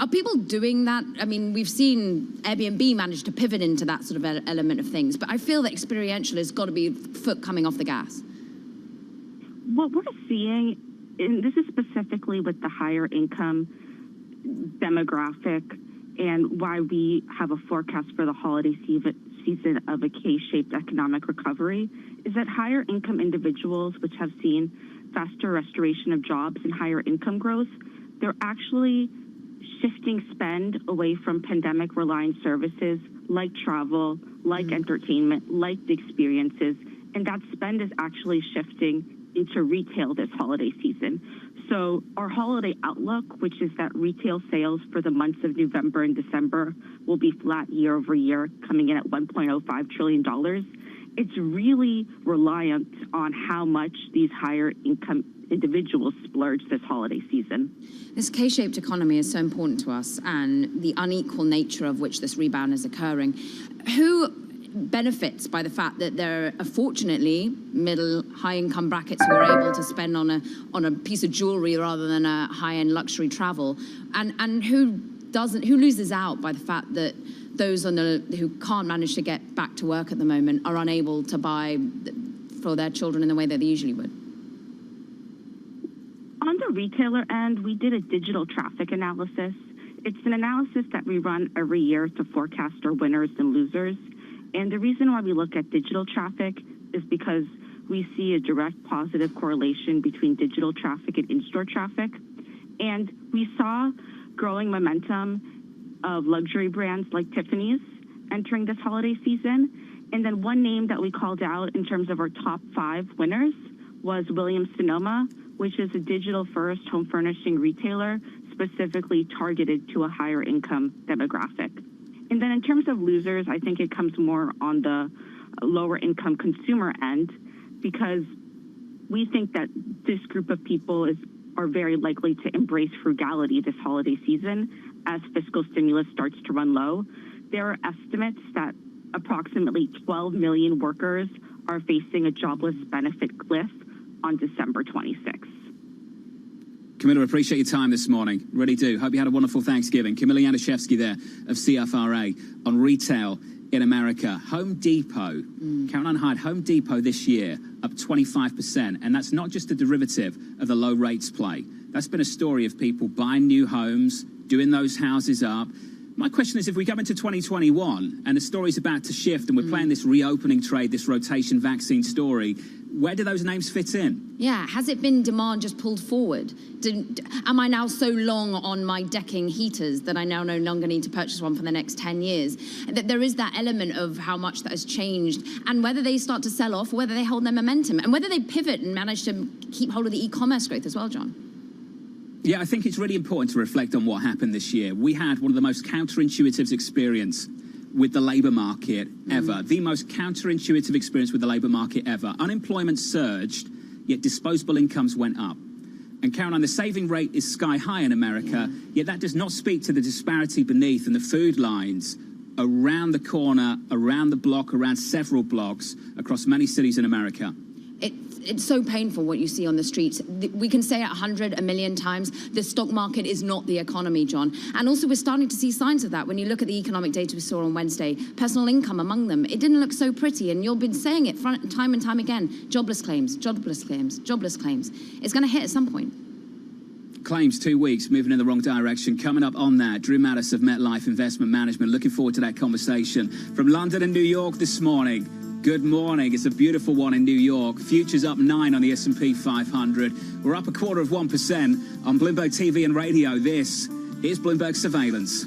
Are people doing that? I mean, we've seen Airbnb manage to pivot into that sort of element of things, but I feel that experiential has got to be foot coming off the gas. What we're seeing, and this is specifically with the higher income demographic, and why we have a forecast for the holiday season of a K-shaped economic recovery, is that higher income individuals, which have seen faster restoration of jobs and higher income growth, they're actually shifting spend away from pandemic-reliant services like travel, like entertainment, like the experiences, and that spend is actually shifting into retail this holiday season. So our holiday outlook, which is that retail sales for the months of November and December will be flat year over year, coming in at $1.05 trillion. It's really reliant on how much these higher income individuals splurge this holiday season. This K-shaped economy is so important to us, and the unequal nature of which this rebound is occurring. Who benefits by the fact that there are fortunately middle high income brackets who are able to spend on a piece of jewelry rather than a high-end luxury travel, and who loses out by the fact that those who can't manage to get back to work at the moment are unable to buy for their children in the way that they usually would? On the retailer end, we did a digital traffic analysis. It's an analysis that we run every year to forecast our winners and losers. And the reason why we look at digital traffic is because we see a direct positive correlation between digital traffic and in-store traffic. And we saw growing momentum of luxury brands like Tiffany's entering this holiday season. And then one name that we called out in terms of our top 5 winners was Williams-Sonoma, which is a digital-first home furnishing retailer specifically targeted to a higher income demographic. And then in terms of losers, I think it comes more on the lower income consumer end, because we think that this group of people are very likely to embrace frugality this holiday season as fiscal stimulus starts to run low. There are estimates that approximately 12 million workers are facing a jobless benefit cliff on December 26th. Camilla, appreciate your time this morning. Really do. Hope you had a wonderful Thanksgiving. Camilla Yanuszewski there of CFRA on retail in America. Home Depot, Caroline Hyde, Home Depot this year up 25%. And that's not just a derivative of the low rates play. That's been a story of people buying new homes, doing those houses up. My question is, if we come into 2021 and the story's about to shift and we're playing this reopening trade, this rotation vaccine story, where do those names fit in? Yeah, has it been demand just pulled forward? Am I now so long on my decking heaters that I now no longer need to purchase one for the next 10 years? That there is that element of how much that has changed, and whether they start to sell off, or whether they hold their momentum, and whether they pivot and manage to keep hold of the e-commerce growth as well, John. Yeah, I think it's really important to reflect on what happened this year. We had one of the most counterintuitive experience with the labour market ever. The most counterintuitive experience with the labour market ever. Unemployment surged, yet disposable incomes went up. And Caroline, the saving rate is sky high in America, yet that does not speak to the disparity beneath and the food lines around the corner, around the block, around several blocks across many cities in America. It's so painful what you see on the streets. We can say it 100, a million times, the stock market is not the economy, John. And also we're starting to see signs of that when you look at the economic data we saw on Wednesday. Personal income among them, it didn't look so pretty, and you've been saying it time and time again. Jobless claims, jobless claims, jobless claims. It's going to hit at some point. Claims 2 weeks, moving in the wrong direction. Coming up on that, Drew Mattis of MetLife Investment Management. Looking forward to that conversation. From London and New York this morning. Good morning. It's a beautiful one in New York. Futures up 9 on the S&P 500. We're up 0.25% on Bloomberg TV and radio. This is Bloomberg Surveillance.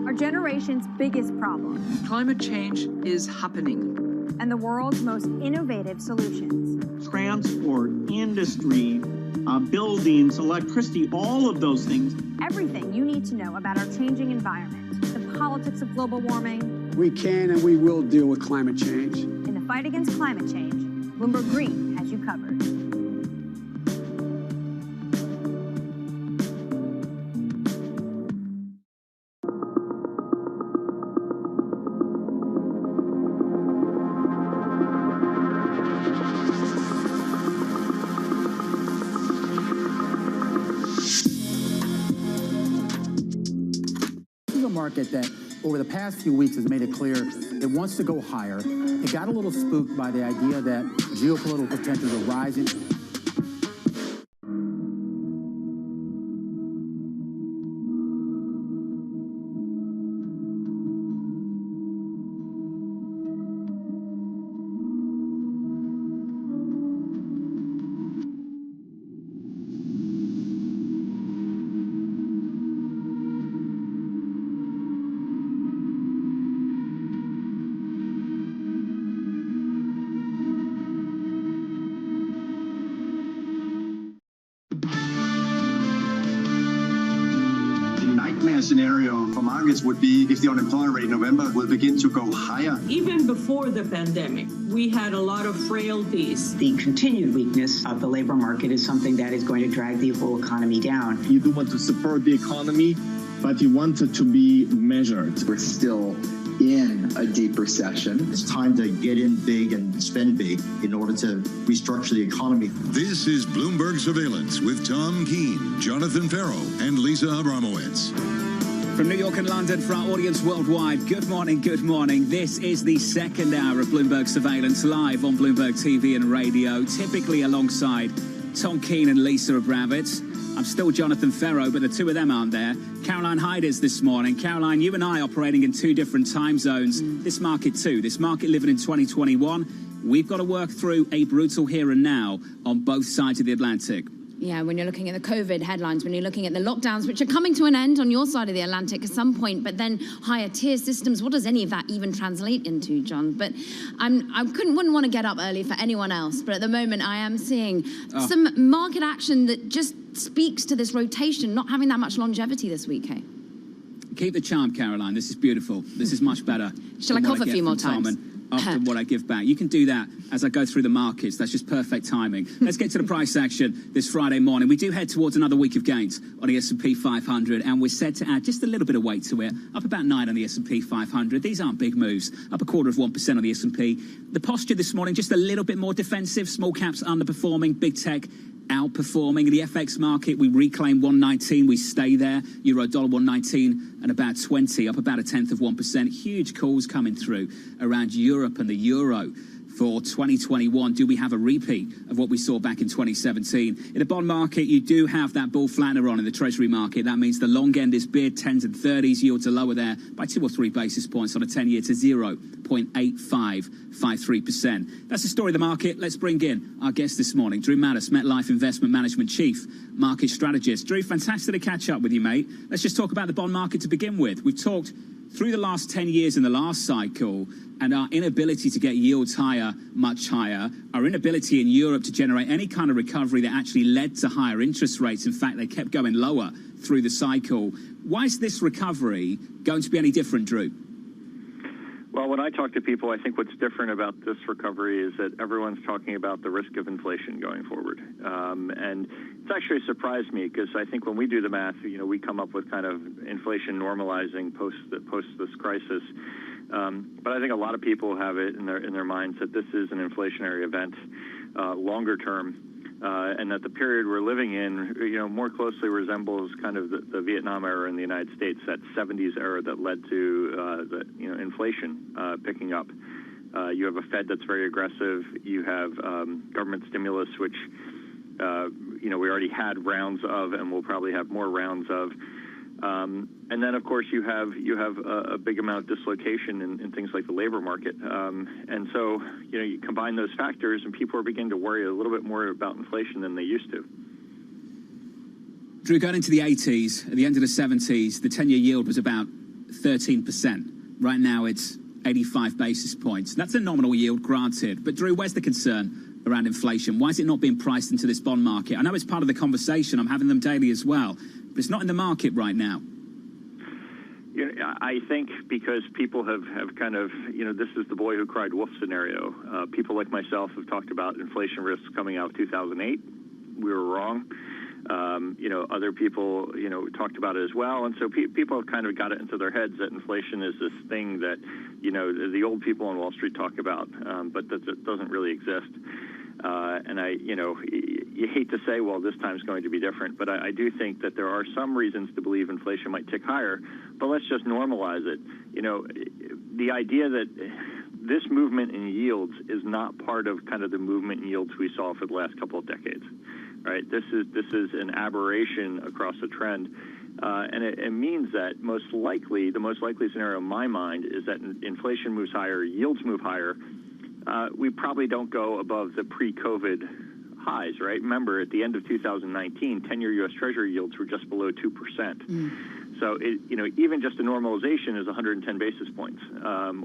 Our generation's biggest problem. Climate change is happening. And the world's most innovative solutions. Transport, industry, buildings, electricity, all of those things. Everything you need to know about our changing environment, the politics of global warming. We can and we will deal with climate change. In the fight against climate change, Bloomberg Green has you covered. Market that over the past few weeks has made it clear it wants to go higher. It got a little spooked by the idea that geopolitical tensions are rising. nightmare scenario for markets would be if the unemployment rate in November will begin to go higher. Even before the pandemic, we had a lot of frailties. The continued weakness of the labor market is something that is going to drag the whole economy down. You do want to support the economy, but you want it to be measured. We're still in a deep recession. It's time to get in big and spend big in order to restructure the economy. This is Bloomberg Surveillance with Tom Keene, Jonathan Farrow, and Lisa Abramowitz. From New York and London for our audience worldwide, good morning, good morning. This is the second hour of Bloomberg Surveillance live on Bloomberg TV and radio, typically alongside Tom Keene and Lisa Abramowitz. I'm still Jonathan Farrow, but the two of them aren't there. Caroline Hyde is this morning. Caroline, you and I operating in two different time zones. This market too. This market living in 2021. We've got to work through a brutal here and now on both sides of the Atlantic. Yeah, when you're looking at the COVID headlines, when you're looking at the lockdowns, which are coming to an end on your side of the Atlantic at some point, but then higher tier systems, what does any of that even translate into, John? But I wouldn't want to get up early for anyone else, but at the moment I am seeing some market action that just speaks to this rotation not having that much longevity this week, hey? Keep the charm, Caroline. This is beautiful. This is much better. Shall I cough a few more times? After what I give back. You can do that as I go through the markets. That's just perfect timing. Let's get to the price action this Friday morning. We do head towards another week of gains on the S&P 500, and we're set to add just a little bit of weight to it. Up about 9 on the S&P 500. These aren't big moves. Up 0.25% on the S&P. The posture this morning, just a little bit more defensive. Small caps underperforming. Big tech outperforming. The FX market, we reclaim 119, we stay there. Euro dollar 119 and about 20, up about 0.1%. Huge calls coming through around Europe and the euro for 2021. Do we have a repeat of what we saw back in 2017? In the bond market, you do have that bull flanner on in the treasury market. That means the long end is bid, 10s and 30s. Yields are lower there by 2 or 3 basis points on a 10-year to 0.8553%. That's the story of the market. Let's bring in our guest this morning, Drew Mattis, MetLife Investment Management Chief Market Strategist. Drew, fantastic to catch up with you, mate. Let's just talk about the bond market to begin with. We've talked through the last 10 years in the last cycle and our inability to get yields higher, much higher, our inability in Europe to generate any kind of recovery that actually led to higher interest rates. In fact, they kept going lower through the cycle. Why is this recovery going to be any different, Drew? Well, when I talk to people, I think what's different about this recovery is that everyone's talking about the risk of inflation going forward. And it's actually surprised me because I think when we do the math, we come up with kind of inflation normalizing post this crisis. But I think a lot of people have it in their minds that this is an inflationary event longer term. And that the period we're living in, more closely resembles kind of the Vietnam era in the United States, that 70s era that led to inflation picking up. You have a Fed that's very aggressive. You have government stimulus, which we already had rounds of, and we'll probably have more rounds of. And then, of course, you have a big amount of dislocation in things like the labor market. And so, you combine those factors, and people are beginning to worry a little bit more about inflation than they used to. Drew, going into the 80s, at the end of the 70s, the 10-year yield was about 13%. Right now, it's 85 basis points. That's a nominal yield, granted. But, Drew, where's the concern around inflation? Why is it not being priced into this bond market? I know it's part of the conversation. I'm having them daily as well. But it's not in the market right now. I think because people have kind of, this is the boy who cried wolf scenario. People like myself have talked about inflation risks coming out of 2008. We were wrong. Other people, talked about it as well. And so people have kind of got it into their heads that inflation is this thing that, the old people on Wall Street talk about, but that doesn't really exist. And you hate to say, well, this time's going to be different, but I do think that there are some reasons to believe inflation might tick higher, but let's just normalize it. The idea that this movement in yields is not part of kind of the movement in yields we saw for the last couple of decades, right? This is an aberration across a trend. And it means that the most likely scenario in my mind is that inflation moves higher, yields move higher. We probably don't go above the pre-COVID highs, right? Remember, at the end of 2019, 10-year U.S. Treasury yields were just below 2%. So, even just a normalization is 110 basis points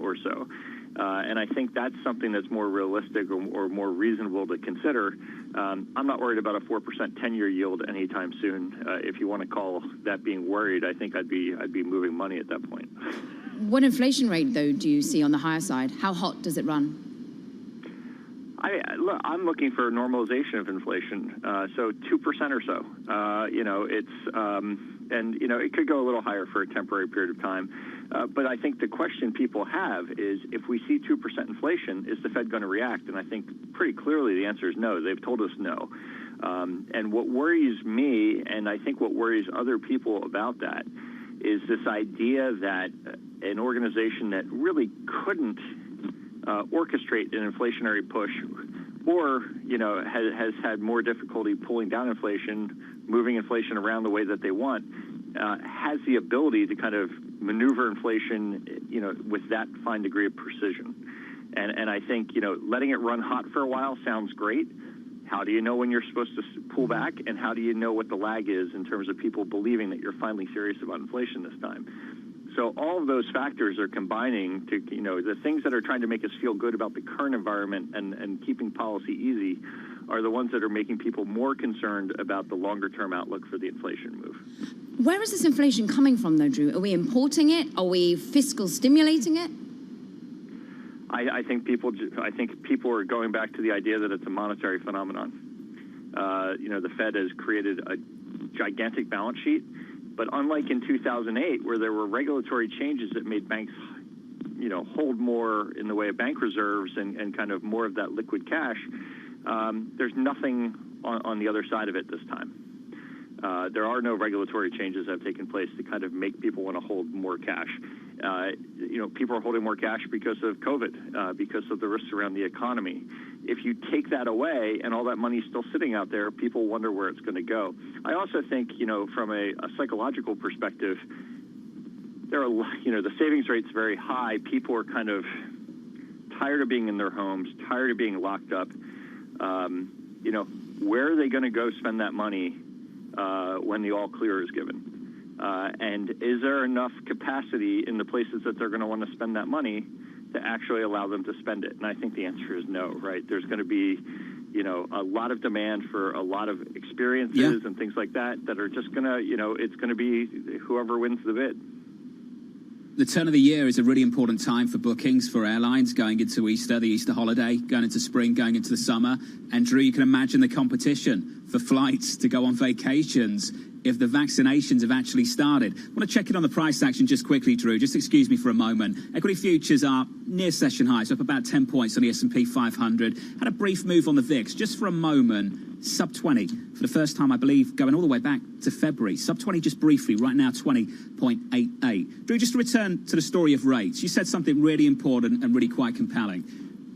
or so. And I think that's something that's more realistic or more reasonable to consider. I'm not worried about a 4% 10-year yield anytime soon. If you want to call that being worried, I think I'd be moving money at that point. What inflation rate, though, do you see on the higher side? How hot does it run? I'm looking for normalization of inflation, so 2% or so. It could go a little higher for a temporary period of time. But I think the question people have is, if we see 2% inflation, is the Fed going to react? And I think pretty clearly the answer is no. They've told us no. And what worries me, and I think what worries other people about that, is this idea that an organization that really couldn't orchestrate an inflationary push, or has had more difficulty pulling down inflation, moving inflation around the way that they want, has the ability to kind of maneuver inflation, with that fine degree of precision. And I think letting it run hot for a while sounds great. How do you know when you're supposed to pull back, and how do you know what the lag is in terms of people believing that you're finally serious about inflation this time? So all of those factors are combining to, the things that are trying to make us feel good about the current environment and keeping policy easy are the ones that are making people more concerned about the longer-term outlook for the inflation move. Where is this inflation coming from, though, Drew? Are we importing it? Are we fiscal stimulating it? I think people are going back to the idea that it's a monetary phenomenon. The Fed has created a gigantic balance sheet. But unlike in 2008, where there were regulatory changes that made banks, hold more in the way of bank reserves and kind of more of that liquid cash, there's nothing on the other side of it this time. There are no regulatory changes that have taken place to kind of make people want to hold more cash. People are holding more cash because of COVID, because of the risks around the economy. If you take that away and all that money is still sitting out there, people wonder where it's going to go. I also think, from a psychological perspective, the savings rate's very high. People are kind of tired of being in their homes, tired of being locked up. Where are they going to go spend that money when the all clear is given? And is there enough capacity in the places that they're going to want to spend that money to actually allow them to spend it? And I think the answer is no, right? There's going to be, a lot of demand for a lot of experiences and things like that are just going to, it's going to be whoever wins the bid. The turn of the year is a really important time for bookings for airlines going into Easter, the Easter holiday, going into spring, going into the summer. And Drew, you can imagine the competition for flights to go on vacations if the vaccinations have actually started. I want to check in on the price action just quickly, Drew. Just excuse me for a moment. Equity futures are near session highs, up about 10 points on the S&P 500. Had a brief move on the VIX. Just for a moment, sub 20 for the first time, I believe, going all the way back to February. Sub 20 just briefly, right now 20.88. Drew, just to return to the story of rates, you said something really important and really quite compelling.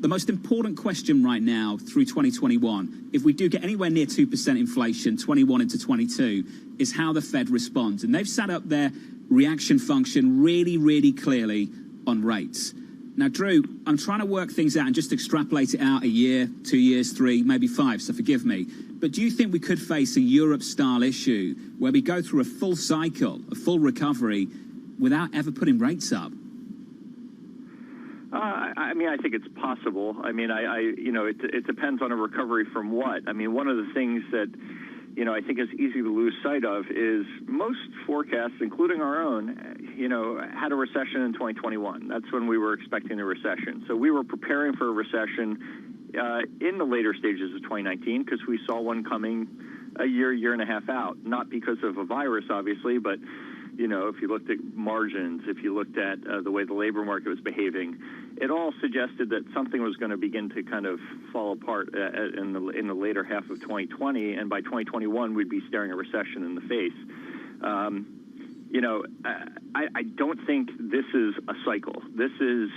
The most important question right now through 2021, if we do get anywhere near 2% inflation, 21 into 22, is how the Fed responds. And they've set up their reaction function really, really clearly on rates. Now, Drew, I'm trying to work things out and just extrapolate it out a year, 2 years, 3, maybe 5, so forgive me. But do you think we could face a Europe-style issue where we go through a full cycle, a full recovery, without ever putting rates up? I think it's possible. It depends on a recovery from what. One of the things that, I think is easy to lose sight of is most forecasts, including our own, had a recession in 2021. That's when we were expecting a recession. So we were preparing for a recession in the later stages of 2019 because we saw one coming a year and a half out, not because of a virus, obviously, but if you looked at margins, if you looked at the way the labor market was behaving, it all suggested that something was going to begin to kind of fall apart in the later half of 2020, and by 2021 we'd be staring a recession in the face. I don't think this is a cycle. This is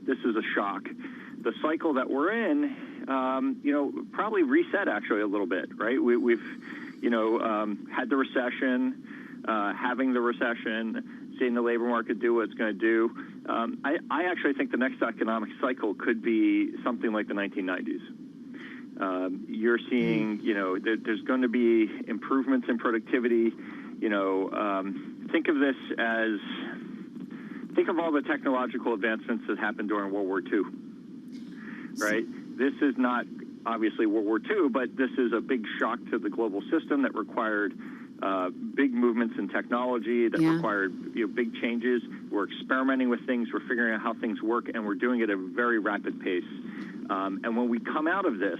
a shock. The cycle that we're in, probably reset actually a little bit, right? We've had the recession. Having the recession, seeing the labor market do what it's going to do. I actually think the next economic cycle could be something like the 1990s. You're seeing, there's going to be improvements in productivity. Think of this as, think of all the technological advancements that happened during World War II, right? This is not obviously World War II, but this is a big shock to the global system that required big movements in technology, that required big changes. We're experimenting with things, we're figuring out how things work, and we're doing it at a very rapid pace. And when we come out of this,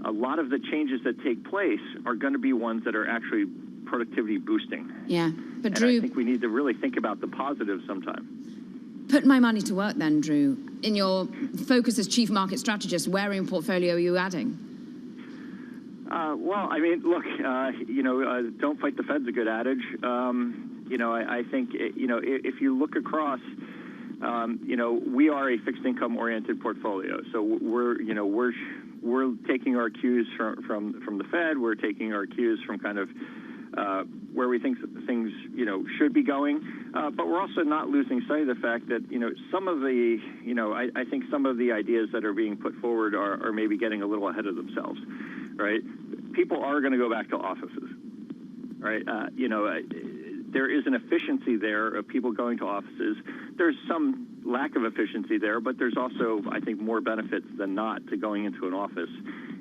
a lot of the changes that take place are going to be ones that are actually productivity boosting. Yeah, but and Drew, I think we need to really think about the positives sometime. Put my money to work then, Drew. In your focus as chief market strategist, where in your portfolio are you adding? Well, I mean, look, don't fight the Fed's a good adage. I think, if you look across, we are a fixed income oriented portfolio. So we're taking our cues from the Fed. We're taking our cues from kind of where we think things, should be going. But we're also not losing sight of the fact that, some of the, I think some of the ideas that are being put forward are maybe getting a little ahead of themselves, right? People are going to go back to offices, right? There is an efficiency there of people going to offices. There's some lack of efficiency there, but there's also, I think, more benefits than not to going into an office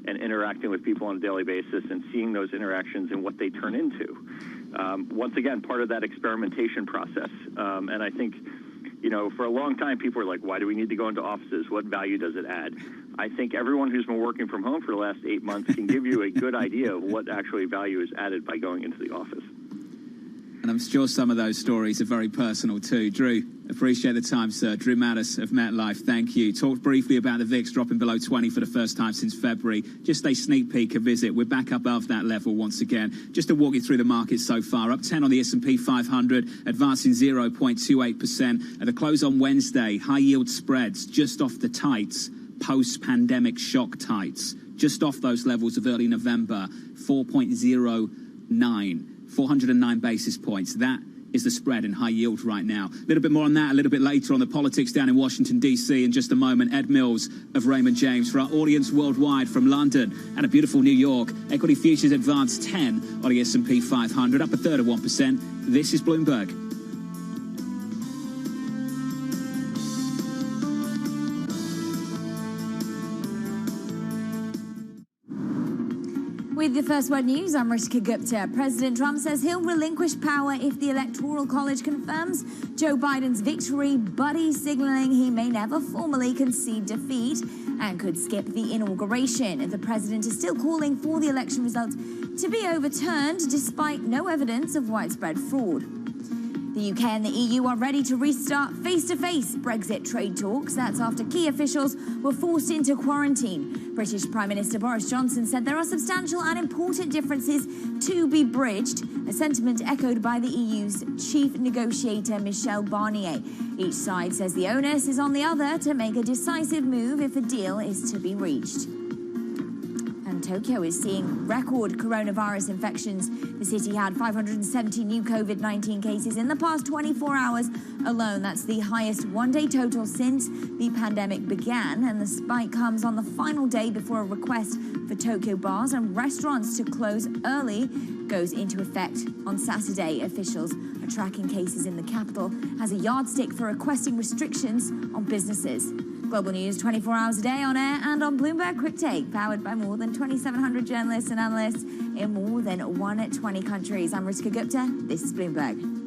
and interacting with people on a daily basis and seeing those interactions and what they turn into. Once again, part of that experimentation process. And I think, for a long time, people were like, why do we need to go into offices? What value does it add? I think everyone who's been working from home for the last 8 months can give you a good idea of what actually value is added by going into the office. And I'm sure some of those stories are very personal too. Drew, appreciate the time, sir. Drew Mattis of MetLife, thank you. Talked briefly about the VIX dropping below 20 for the first time since February. Just a sneak peek, a visit. We're back above that level once again. Just to walk you through the markets so far. Up 10 on the S&P 500, advancing 0.28%. At the close on Wednesday, high yield spreads just off the tights, post-pandemic shock tights. Just off those levels of early November, 4.09. 409 basis points. That is the spread in high yield right now. A little bit more on that a little bit later on the politics down in Washington, D.C. in just a moment. Ed Mills of Raymond James for our audience worldwide from London and a beautiful New York. Equity futures advanced 10 on the S&P 500, up a third of 1%. This is Bloomberg. With the First Word News, I'm Rishika Gupta. President Trump says he'll relinquish power if the Electoral College confirms Joe Biden's victory, but he's signaling he may never formally concede defeat and could skip the inauguration. The president is still calling for the election results to be overturned despite no evidence of widespread fraud. The UK and the EU are ready to restart face-to-face Brexit trade talks. That's after key officials were forced into quarantine. British Prime Minister Boris Johnson said there are substantial and important differences to be bridged, a sentiment echoed by the EU's chief negotiator Michel Barnier. Each side says the onus is on the other to make a decisive move if a deal is to be reached. Tokyo is seeing record coronavirus infections. The city had 570 new COVID-19 cases in the past 24 hours alone. That's the highest one-day total since the pandemic began. And the spike comes on the final day before a request for Tokyo bars and restaurants to close early goes into effect on Saturday. Officials are tracking cases in the capital as a yardstick for requesting restrictions on businesses. Global news 24 hours a day on air and on Bloomberg Quick Take, powered by more than 2,700 journalists and analysts in more than 120 countries. I'm Rishika Gupta. This is Bloomberg.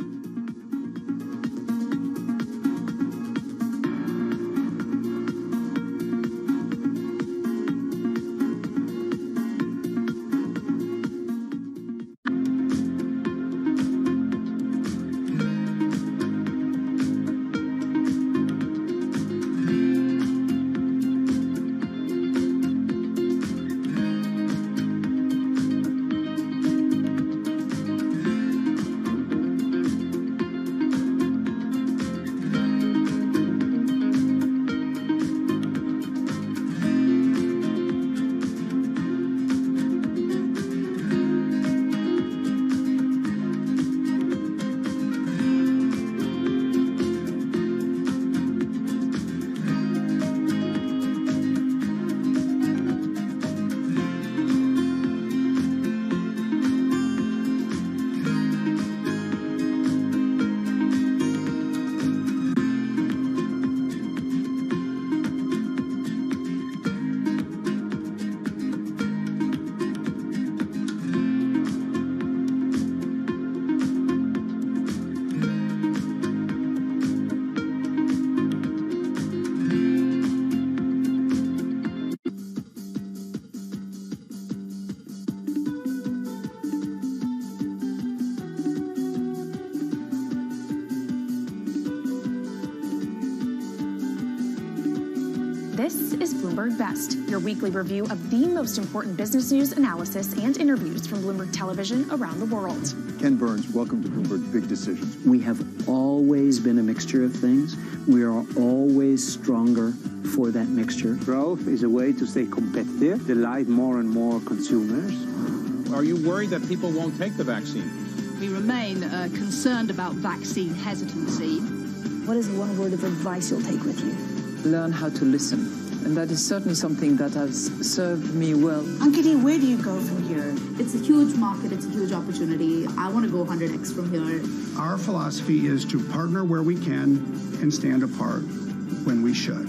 This is Bloomberg Best, your weekly review of the most important business news, analysis, and interviews from Bloomberg Television around the world. Ken Burns, welcome to Bloomberg Big Decisions. We have always been a mixture of things. We are always stronger for that mixture. Growth is a way to stay competitive, delight more and more consumers. Are you worried that people won't take the vaccine? We remain concerned about vaccine hesitancy. What is one word of advice you'll take with you? Learn how to listen. And that is certainly something that has served me well. Ankiti, where do you go from here? It's a huge market. It's a huge opportunity. I want to go 100x from here. Our philosophy is to partner where we can and stand apart when we should.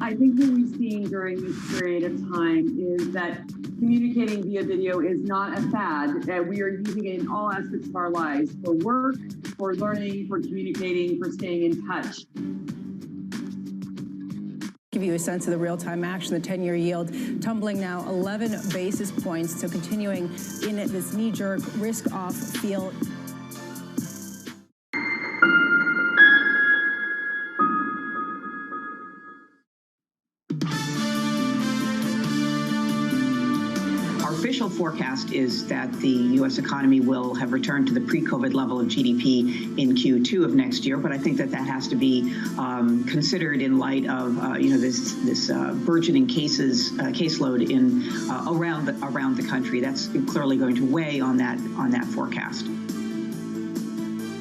I think what we've seen during this period of time is that communicating via video is not a fad. We are using it in all aspects of our lives, for work, for learning, for communicating, for staying in touch. Give you a sense of the real-time action, the 10-year yield tumbling now 11 basis points, so continuing in this knee-jerk risk-off feel. Official forecast is that the U.S. economy will have returned to the pre-COVID level of GDP in Q2 of next year, but I think that has to be considered in light of this burgeoning caseload in around the country. That's clearly going to weigh on that forecast.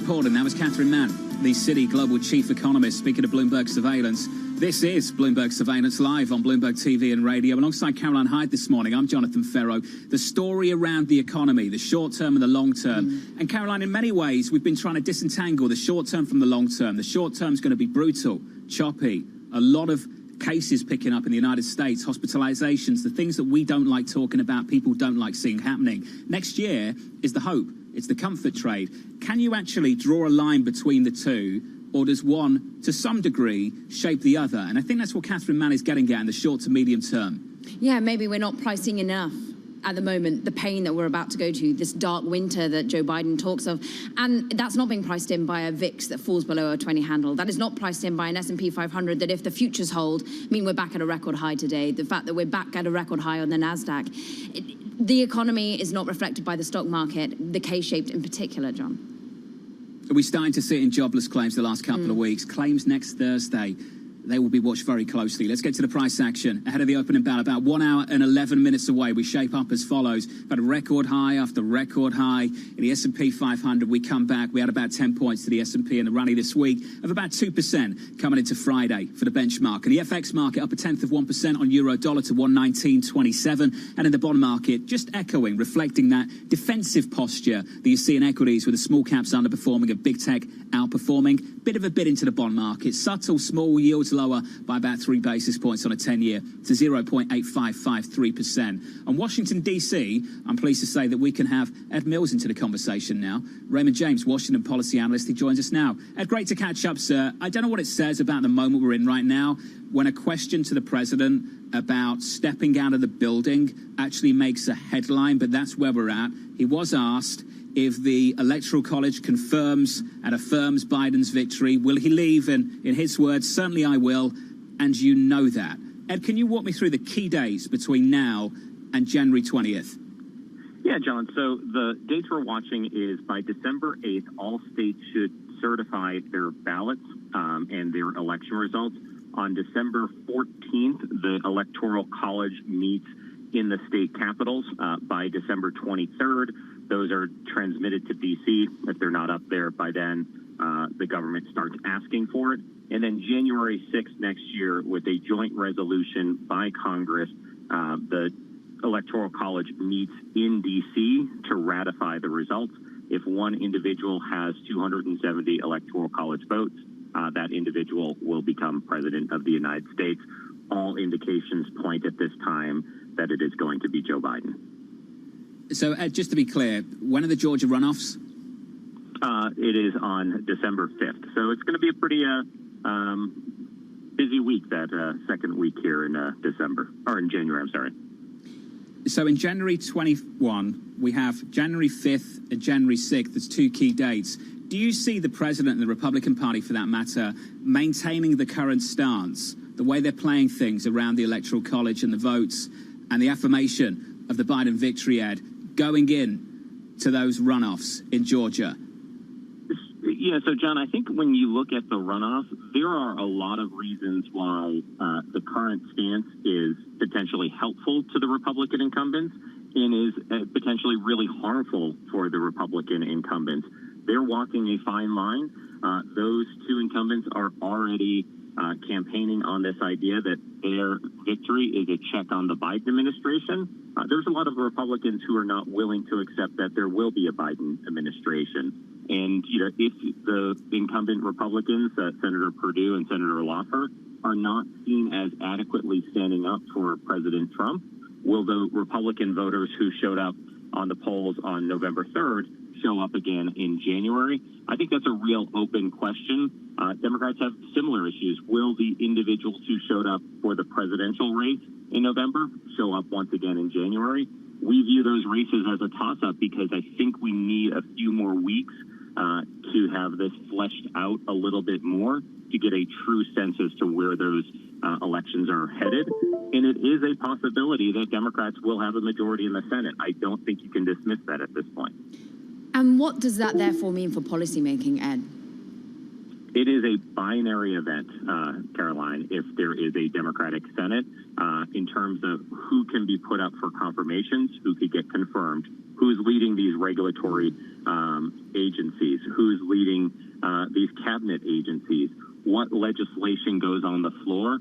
Paul, and that was Catherine Mann, the Citi Global Chief Economist, speaking of Bloomberg Surveillance. This is Bloomberg Surveillance live on Bloomberg TV and radio. Alongside Caroline Hyde this morning, I'm Jonathan Ferro. The story around the economy, the short term and the long term. And Caroline, in many ways, we've been trying to disentangle the short term from the long term. The short term is going to be brutal, choppy, a lot of cases picking up in the United States, hospitalizations, the things that we don't like talking about, people don't like seeing happening. Next year is the hope. It's the comfort trade. Can you actually draw a line between the two? Or does one, to some degree, shape the other? And I think that's what Catherine Mann is getting at in the short to medium term. Yeah, maybe we're not pricing enough at the moment, the pain that we're about to go to, this dark winter that Joe Biden talks of. And that's not being priced in by a VIX that falls below a 20 handle. That is not priced in by an S&P 500 that, if the futures hold, mean we're back at a record high today. The fact that we're back at a record high on the NASDAQ. The economy is not reflected by the stock market, the K-shaped in particular, John. Are we starting to see it in jobless claims the last couple of weeks? Claims next Thursday. They will be watched very closely. Let's get to the price action. Ahead of the opening bell, about 1 hour and 11 minutes away, we shape up as follows. About a record high after record high. In the S&P 500, we come back. We had about 10 points to the S&P in the rally this week of about 2% coming into Friday for the benchmark. And the FX market up 0.1% on euro dollar to 119.27. And in the bond market, just echoing, reflecting that defensive posture that you see in equities with the small caps underperforming and big tech outperforming. Bit of a bid into the bond market. Subtle, small yields lower by about 3 basis points on a 10-year to 0.8553%. On Washington, D.C., I'm pleased to say that we can have Ed Mills into the conversation now. Raymond James, Washington policy analyst, he joins us now. Ed, great to catch up, sir. I don't know what it says about the moment we're in right now when a question to the president about stepping out of the building actually makes a headline, but that's where we're at. He was asked if the Electoral College confirms and affirms Biden's victory, will he leave? And in his words, certainly I will, and you know that. Ed, can you walk me through the key days between now and January 20th? Yeah, John. So the dates we're watching is by December 8th, all states should certify their ballots and their election results. On December 14th, the Electoral College meets in the state capitals by December 23rd. Those are transmitted to D.C. If they're not up there by then, the government starts asking for it. And then January 6th next year, with a joint resolution by Congress, the Electoral College meets in D.C. to ratify the results. If one individual has 270 Electoral College votes, that individual will become president of the United States. All indications point at this time that it is going to be Joe Biden. So, Ed, just to be clear, when are the Georgia runoffs? It is on December 5th. So it's going to be a pretty busy week, that second week here in December, or in January, I'm sorry. So in January 21, we have January 5th and January 6th as two key dates. Do you see the president and the Republican Party, for that matter, maintaining the current stance, the way they're playing things around the Electoral College and the votes and the affirmation of the Biden victory, Ed, going in to those runoffs in Georgia? Yeah, so John, I think when you look at the runoff, there are a lot of reasons why the current stance is potentially helpful to the Republican incumbents and is potentially really harmful for the Republican incumbents. They're walking a fine line. Those two incumbents are already campaigning on this idea that their victory is a check on the Biden administration. There's a lot of Republicans who are not willing to accept that there will be a Biden administration. And, you know, if the incumbent Republicans, Senator Perdue and Senator Loeffler, are not seen as adequately standing up for President Trump, will the Republican voters who showed up on the polls on November 3rd show up again in January? I think that's a real open question. Democrats have similar issues. Will the individuals who showed up for the presidential race in November show up once again in January? We view those races as a toss-up because I think we need a few more weeks to have this fleshed out a little bit more to get a true sense as to where those elections are headed. And it is a possibility that Democrats will have a majority in the Senate. I don't think you can dismiss that at this point. And what does that therefore mean for policymaking, Ed? It is a binary event, Caroline, if there is a Democratic Senate, in terms of who can be put up for confirmations, who could get confirmed, who's leading these regulatory agencies, who's leading these cabinet agencies, what legislation goes on the floor.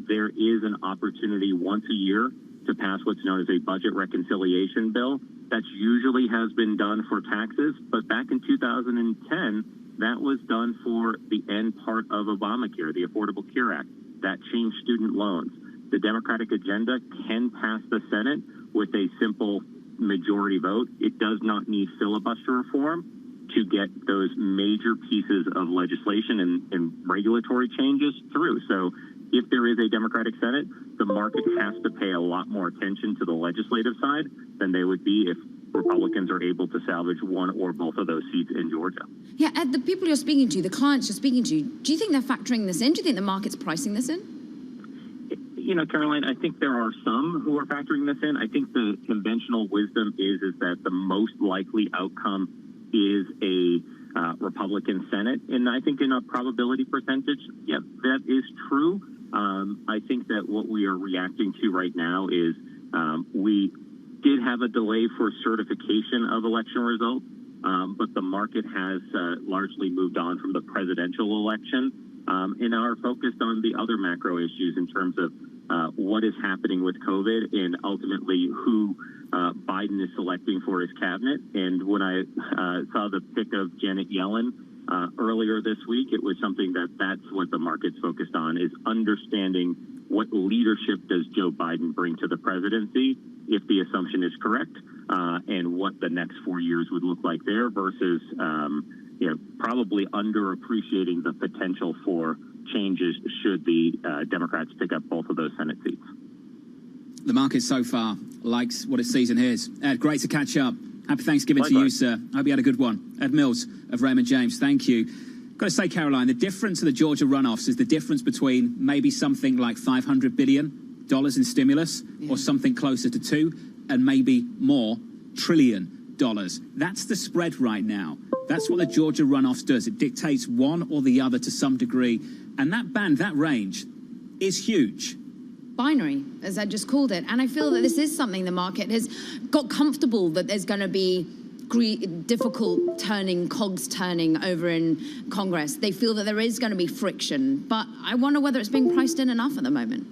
There is an opportunity once a year to pass what's known as a budget reconciliation bill. That usually has been done for taxes, but back in 2010, that was done for the end part of Obamacare, the Affordable Care Act. That changed student loans. The Democratic agenda can pass the Senate with a simple majority vote. It does not need filibuster reform to get those major pieces of legislation and regulatory changes through. So if there is a Democratic Senate, the market has to pay a lot more attention to the legislative side than they would be if Republicans are able to salvage one or both of those seats in Georgia. Yeah, Ed, the people you're speaking to, the clients you're speaking to, do you think they're factoring this in? Do you think the market's pricing this in? You know, Caroline, I think there are some who are factoring this in. I think the conventional wisdom is that the most likely outcome is a Republican Senate. And I think in a probability percentage, yeah, that is true. I think that what we are reacting to right now is we did have a delay for certification of election results, but the market has largely moved on from the presidential election and are focused on the other macro issues in terms of what is happening with COVID and ultimately who Biden is selecting for his cabinet. And when I saw the pick of Janet Yellen earlier this week, it was something that's what the market's focused on, is understanding what leadership does Joe Biden bring to the presidency, if the assumption is correct, and what the next 4 years would look like there versus, you know, probably underappreciating the potential for changes should the Democrats pick up both of those Senate seats. The market so far likes what it sees and hears. Ed, great to catch up. Happy Thanksgiving Likewise. to you, sir. Hope you had a good one. Ed Mills of Raymond James, thank you. Got to say, Caroline, the difference of the Georgia runoffs is the difference between maybe something like $500 billion in stimulus or something closer to $2 and maybe more trillion dollars. That's the spread right now. That's what the Georgia runoffs does. It dictates one or the other to some degree. And that band, that range, is huge. binary, as I just called it. And I feel that this is something the market has got comfortable that there's going to be difficult cogs turning over in Congress. They feel that there is going to be friction, but I wonder whether it's being priced in enough at the moment.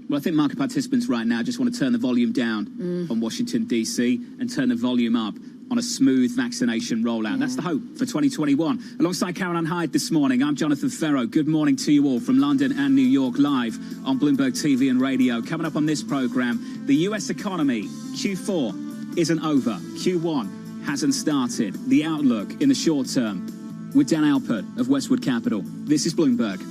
Well, I think market participants right now just want to turn the volume down on Washington, D.C. and turn the volume up on a smooth vaccination rollout. That's the hope for 2021. Alongside Caroline Hyde this morning, I'm Jonathan Ferro. Good morning to you all from London and New York, live on Bloomberg TV and radio. Coming up on this program, the U.S. economy, Q4 isn't over. Q1 hasn't started. The outlook in the short term with Dan Alpert of Westwood Capital. This is Bloomberg.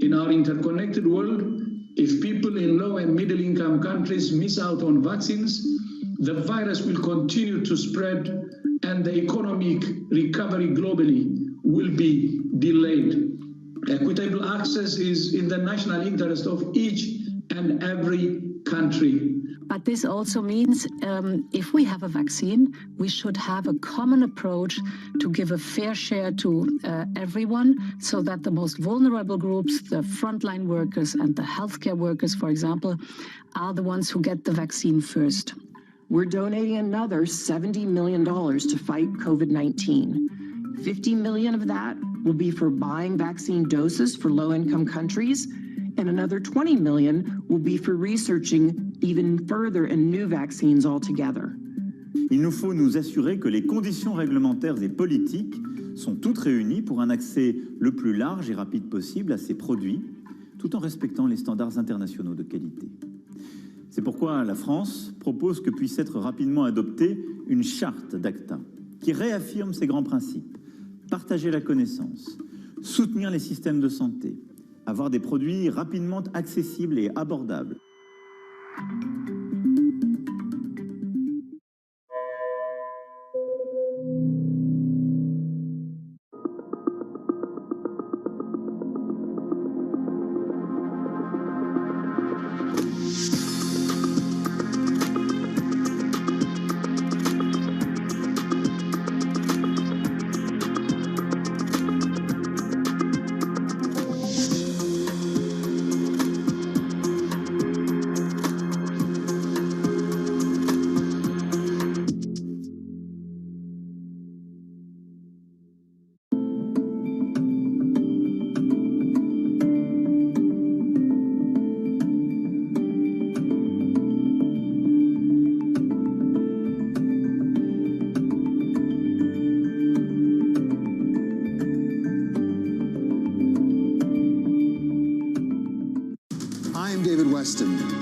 In our interconnected world, if people in low and middle income countries miss out on vaccines, the virus will continue to spread and the economic recovery globally will be delayed. Equitable access is in the national interest of each and every country. But this also means if we have a vaccine, we should have a common approach to give a fair share to everyone so that the most vulnerable groups, the frontline workers and the healthcare workers, for example, are the ones who get the vaccine first. We're donating another $70 million to fight COVID-19. $50 million of that will be for buying vaccine doses for low-income countries, and another $20 million will be for researching even further and new vaccines altogether. Il nous faut nous assurer que les conditions réglementaires et politiques sont toutes réunies pour un accès le plus large et rapide possible à ces produits, tout en respectant les standards internationaux de qualité. C'est pourquoi la France propose que puisse être rapidement adoptée une charte d'ACTA qui réaffirme ces grands principes: partager la connaissance, soutenir les systèmes de santé, avoir des produits rapidement accessibles et abordables.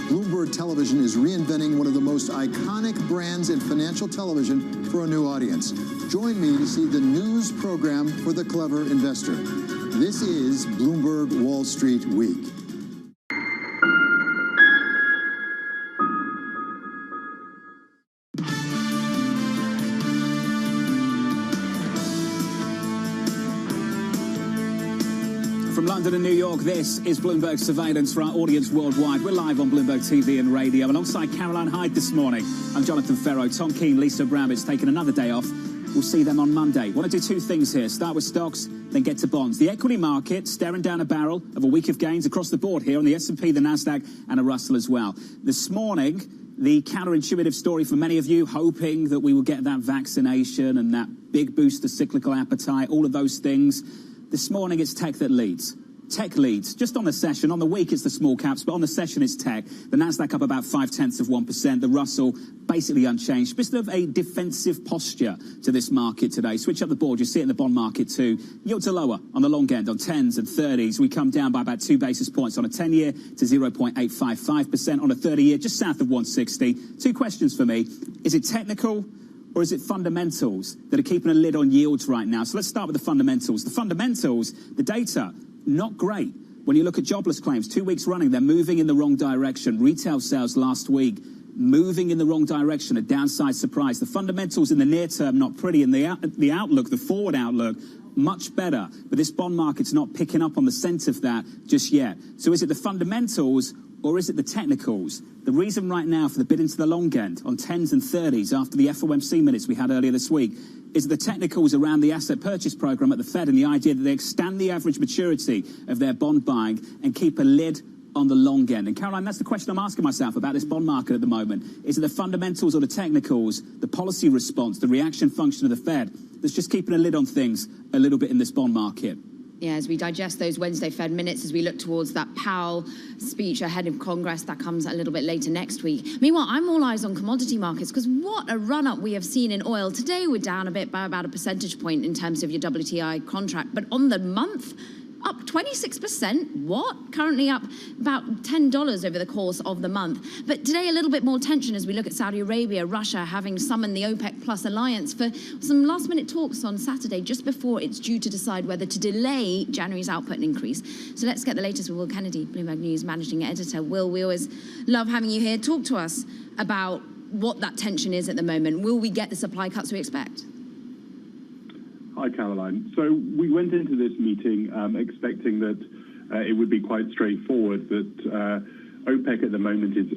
Bloomberg Television is reinventing one of the most iconic brands in financial television for a new audience. Join me to see the news program for the clever investor. This is Bloomberg Wall Street Week. From London and New York, this is Bloomberg Surveillance for our audience worldwide. We're live on Bloomberg TV and radio. Alongside Caroline Hyde this morning, I'm Jonathan Ferro. Tom Keane, Lisa Brammett's taken another day off. We'll see them on Monday. Want to do two things here. Start with stocks, then get to bonds. The equity market staring down a barrel of a week of gains across the board here on the S&P, the Nasdaq, and a Russell as well. This morning, The counterintuitive story for many of you, hoping that we will get that vaccination and that big boost to cyclical appetite, all of those things. This morning, it's tech that leads. Tech leads. Just on the session, on the week it's the small caps, but on the session it's tech. The Nasdaq up about 0.5%. The Russell basically unchanged. Bit of a defensive posture to this market today. Switch up the board. You see it in the bond market too. Yields are lower on the long end, on 10s and 30s. We come down by about 2 basis points on a 10-year to 0.855%. On a 30-year, just south of 160. 2 questions for me. Is it technical? Or is it fundamentals that are keeping a lid on yields right now? So let's start with the fundamentals. The fundamentals, the data, not great. When you look at jobless claims, 2 weeks running, they're moving in the wrong direction. Retail sales last week, moving in the wrong direction, a downside surprise. The fundamentals in the near term, not pretty. And the outlook, the forward outlook, much better. But this bond market's not picking up on the scent of that just yet. So is it the fundamentals or is it the technicals? The reason right now for the bid into the long end on 10s and 30s after the FOMC minutes we had earlier this week is the technicals around the asset purchase program at the Fed and the idea that they extend the average maturity of their bond buying and keep a lid on the long end. And Caroline, that's the question I'm asking myself about this bond market at the moment. Is it the fundamentals or the technicals, the policy response, the reaction function of the Fed that's just keeping a lid on things a little bit in this bond market? Yeah, as we digest those Wednesday Fed minutes, as we look towards that Powell speech ahead of Congress, that comes a little bit later next week. Meanwhile, I'm all eyes on commodity markets because what a run-up we have seen in oil. Today, we're down a bit by about a percentage point in terms of your WTI contract. But on the month, up 26%. What? Currently up about $10 over the course of the month. But today, a little bit more tension as we look at Saudi Arabia, Russia having summoned the OPEC Plus alliance for some last-minute talks on Saturday, just before it's due to decide whether to delay January's output increase. So let's get the latest with Will Kennedy, Bloomberg News managing editor. Will, we always love having you here. Talk to us about what that tension is at the moment. Will we get the supply cuts we expect? Hi, Caroline. So we went into this meeting expecting that it would be quite straightforward, that OPEC at the moment is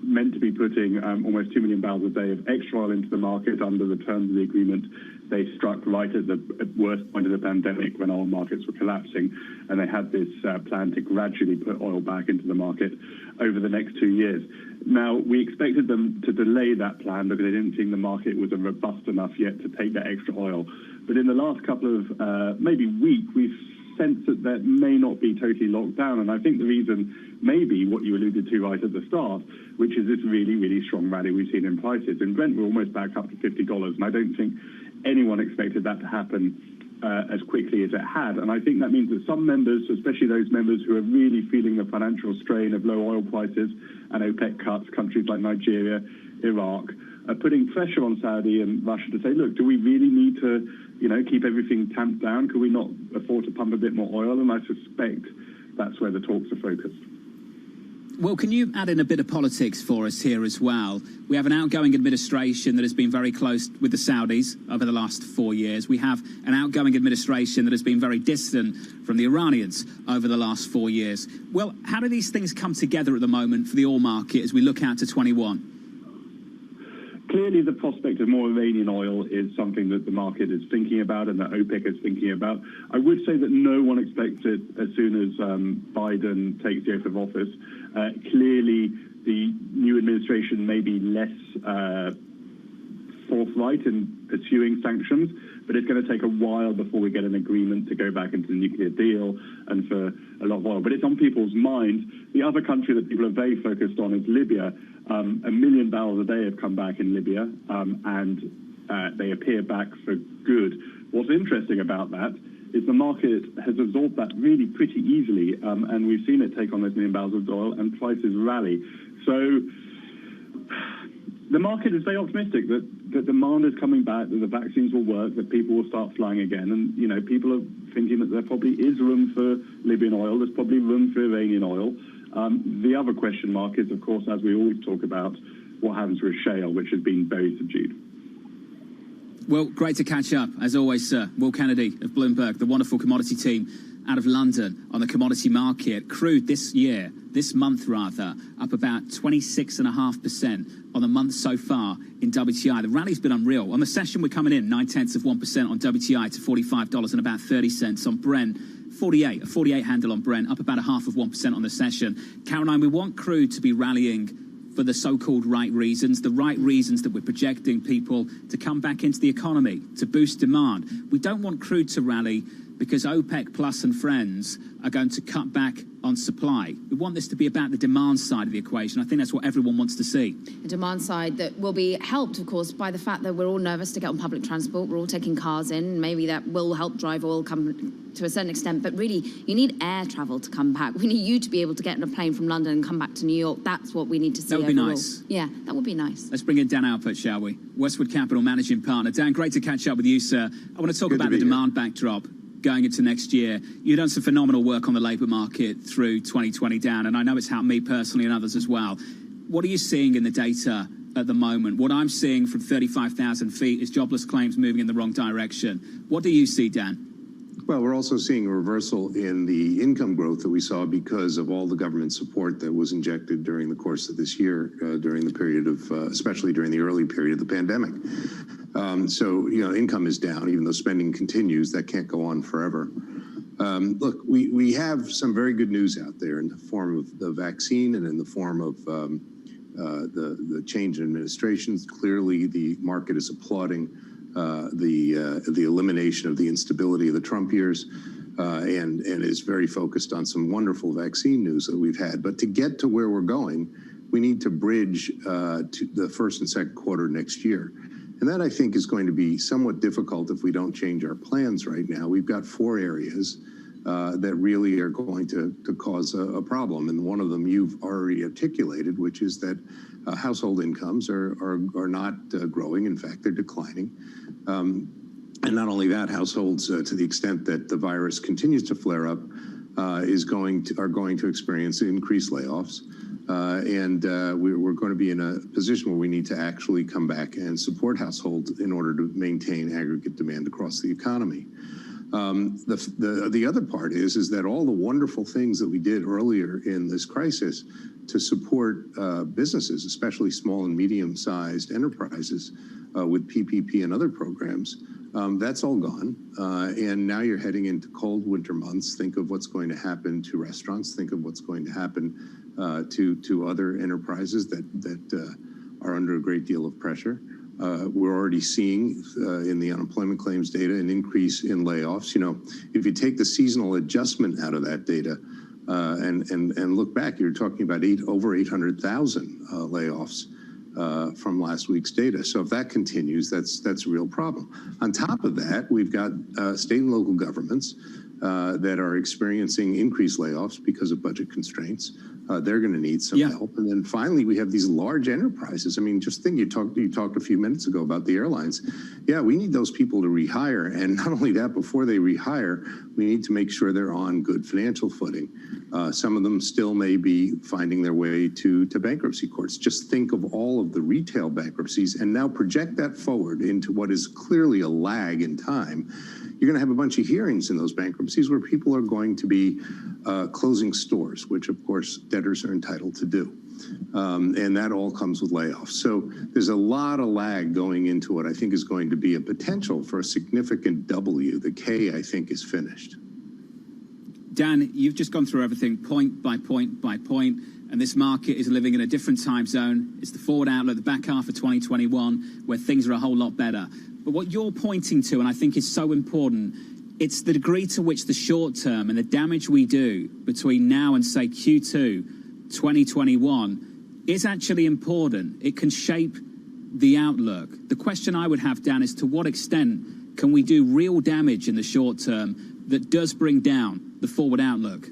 meant to be putting almost 2 million barrels a day of extra oil into the market under the terms of the agreement they struck right at the worst point of the pandemic when oil markets were collapsing. And they had this plan to gradually put oil back into the market over the next 2 years. Now, we expected them to delay that plan because they didn't think the market was robust enough yet to take that extra oil. But in the last couple of maybe week, we've sensed that that may not be totally locked down. And I think the reason may be what you alluded to right at the start, which is this really, really strong rally we've seen in prices. And Brent, we're almost back up to $50. And I don't think anyone expected that to happen as quickly as it had. And I think that means that some members, especially those members who are really feeling the financial strain of low oil prices and OPEC cuts, countries like Nigeria, Iraq, are putting pressure on Saudi and Russia to say, look, do we really need to, keep everything tamped down? Could we not afford to pump a bit more oil? And I suspect that's where the talks are focused. Well, can you add in a bit of politics for us here as well? We have an outgoing administration that has been very close with the Saudis over the last 4 years. We have an outgoing administration that has been very distant from the Iranians over the last 4 years. Well, how do these things come together at the moment for the oil market as we look out to 21? Clearly, the prospect of more Iranian oil is something that the market is thinking about and that OPEC is thinking about. I would say that no one expects it as soon as Biden takes the oath of office. Clearly, the new administration may be less forthright in pursuing sanctions, but it's going to take a while before we get an agreement to go back into the nuclear deal and for a lot of oil. But it's on people's minds. The other country that people are very focused on is Libya. 1 million barrels a day have come back in Libya, and they appear back for good. What's interesting about that is the market has absorbed that really pretty easily, and we've seen it take on those 1 million barrels of oil and prices rally. So the market is very optimistic that demand is coming back, that the vaccines will work, that people will start flying again. And, people are thinking that there probably is room for Libyan oil. There's probably room for Iranian oil. The other question mark is, of course, as we always talk about, what happens with shale, which has been very subdued. Well, great to catch up, as always, sir. Will Kennedy of Bloomberg, the wonderful commodity team out of London on the commodity market. Crude this month, up about 26.5% on the month so far in WTI. The rally's been unreal. On the session, we're coming in 0.9% on WTI to $45 and about 30 cents on Brent. a 48 handle on Brent, up about 0.5% on the session. Caroline, we want crude to be rallying for the so-called right reasons, the right reasons that we're projecting people to come back into the economy, to boost demand. We don't want crude to rally because OPEC Plus and friends are going to cut back on supply. We want this to be about the demand side of the equation. I think that's what everyone wants to see. A demand side that will be helped, of course, by the fact that we're all nervous to get on public transport. We're all taking cars in. Maybe that will help drive oil come to a certain extent. But really, you need air travel to come back. We need you to be able to get on a plane from London and come back to New York. That's what we need to see. That would be overall. nice. Yeah, that would be nice. Let's bring in Dan Alpert, shall we? Westwood Capital Managing Partner. Dan, great to catch up with you, sir. I want to talk about the demand backdrop going into next year. You've done some phenomenal work on the labour market through 2020, Dan, and I know it's helped me personally and others as well. What are you seeing in the data at the moment? What I'm seeing from 35,000 feet is jobless claims moving in the wrong direction. What do you see, Dan? Well, we're also seeing a reversal in the income growth that we saw because of all the government support that was injected during the course of this year, during the period of, especially during the early period of the pandemic. So, you know, income is down, even though spending continues. That can't go on forever. Look, we have some very good news out there in the form of the vaccine and in the form of the change in administrations. Clearly, the market is applauding the elimination of the instability of the Trump years and is very focused on some wonderful vaccine news that we've had. But to get to where we're going, we need to bridge to the first and second quarter next year. And that, I think, is going to be somewhat difficult if we don't change our plans right now. We've got 4 areas that really are going to cause a problem. And one of them you've already articulated, which is that household incomes are not growing. In fact, they're declining. And not only that, households, to the extent that the virus continues to flare up, are going to experience increased layoffs. We're going to be in a position where we need to actually come back and support households in order to maintain aggregate demand across the economy. The other part is that all the wonderful things that we did earlier in this crisis to support businesses, especially small and medium-sized enterprises with PPP and other programs, that's all gone. And now you're heading into cold winter months. Think of what's going to happen to restaurants. Think of what's going to happen to other enterprises that are under a great deal of pressure. We're already seeing in the unemployment claims data an increase in layoffs. You know, if you take the seasonal adjustment out of that data and look back, you're talking about over 800,000 layoffs from last week's data. So if that continues, that's a real problem. On top of that, we've got state and local governments that are experiencing increased layoffs because of budget constraints. They're going to need some help. And then finally, we have these large enterprises. I mean, just think, you talked a few minutes ago about the airlines. Yeah, we need those people to rehire. And not only that, before they rehire, we need to make sure they're on good financial footing. Some of them still may be finding their way to bankruptcy courts. Just think of all of the retail bankruptcies and now project that forward into what is clearly a lag in time. You're going to have a bunch of hearings in those bankruptcies where people are going to be closing stores, which, of course, debtors are entitled to do. And that all comes with layoffs. So there's a lot of lag going into what I think is going to be a potential for a significant W. The K, I think, is finished. Dan, you've just gone through everything point by point by point, and this market is living in a different time zone. It's the forward outlook, the back half of 2021, where things are a whole lot better. But what you're pointing to, and I think is so important, it's the degree to which the short term and the damage we do between now and, say, Q2 2021 is actually important. It can shape the outlook. The question I would have, Dan, is to what extent can we do real damage in the short term that does bring down the forward outlook?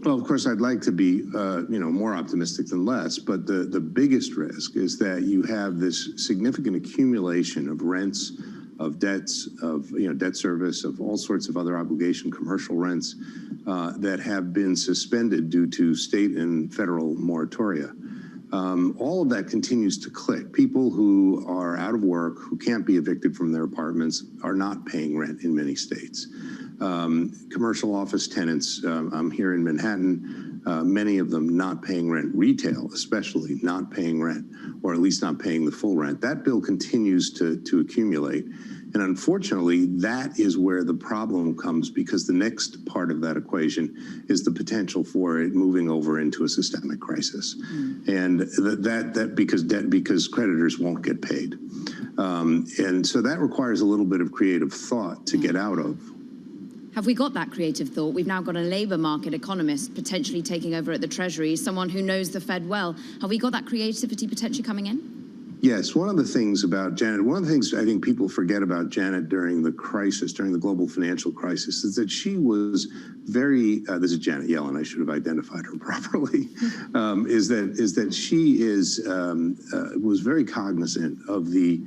Well, of course, I'd like to be, more optimistic than less. But the biggest risk is that you have this significant accumulation of rents, of debts, of debt service, of all sorts of other obligation, commercial rents that have been suspended due to state and federal moratoria. All of that continues to click. People who are out of work, who can't be evicted from their apartments, are not paying rent in many states. Commercial office tenants, I'm here in Manhattan, many of them not paying rent. Retail, especially, not paying rent, or at least not paying the full rent. That bill continues to accumulate. And unfortunately, that is where the problem comes, because the next part of that equation is the potential for it moving over into a systemic crisis. And because creditors won't get paid. And so that requires a little bit of creative thought to get out of. Have we got that creative thought? We've now got a labour market economist potentially taking over at the Treasury, someone who knows the Fed well. Have we got that creativity potentially coming in? Yes, one of the things about Janet, one of the things I think people forget about Janet during the crisis, during the global financial crisis, is that she was very, this is Janet Yellen, I should have identified her properly, is that she was very cognizant of the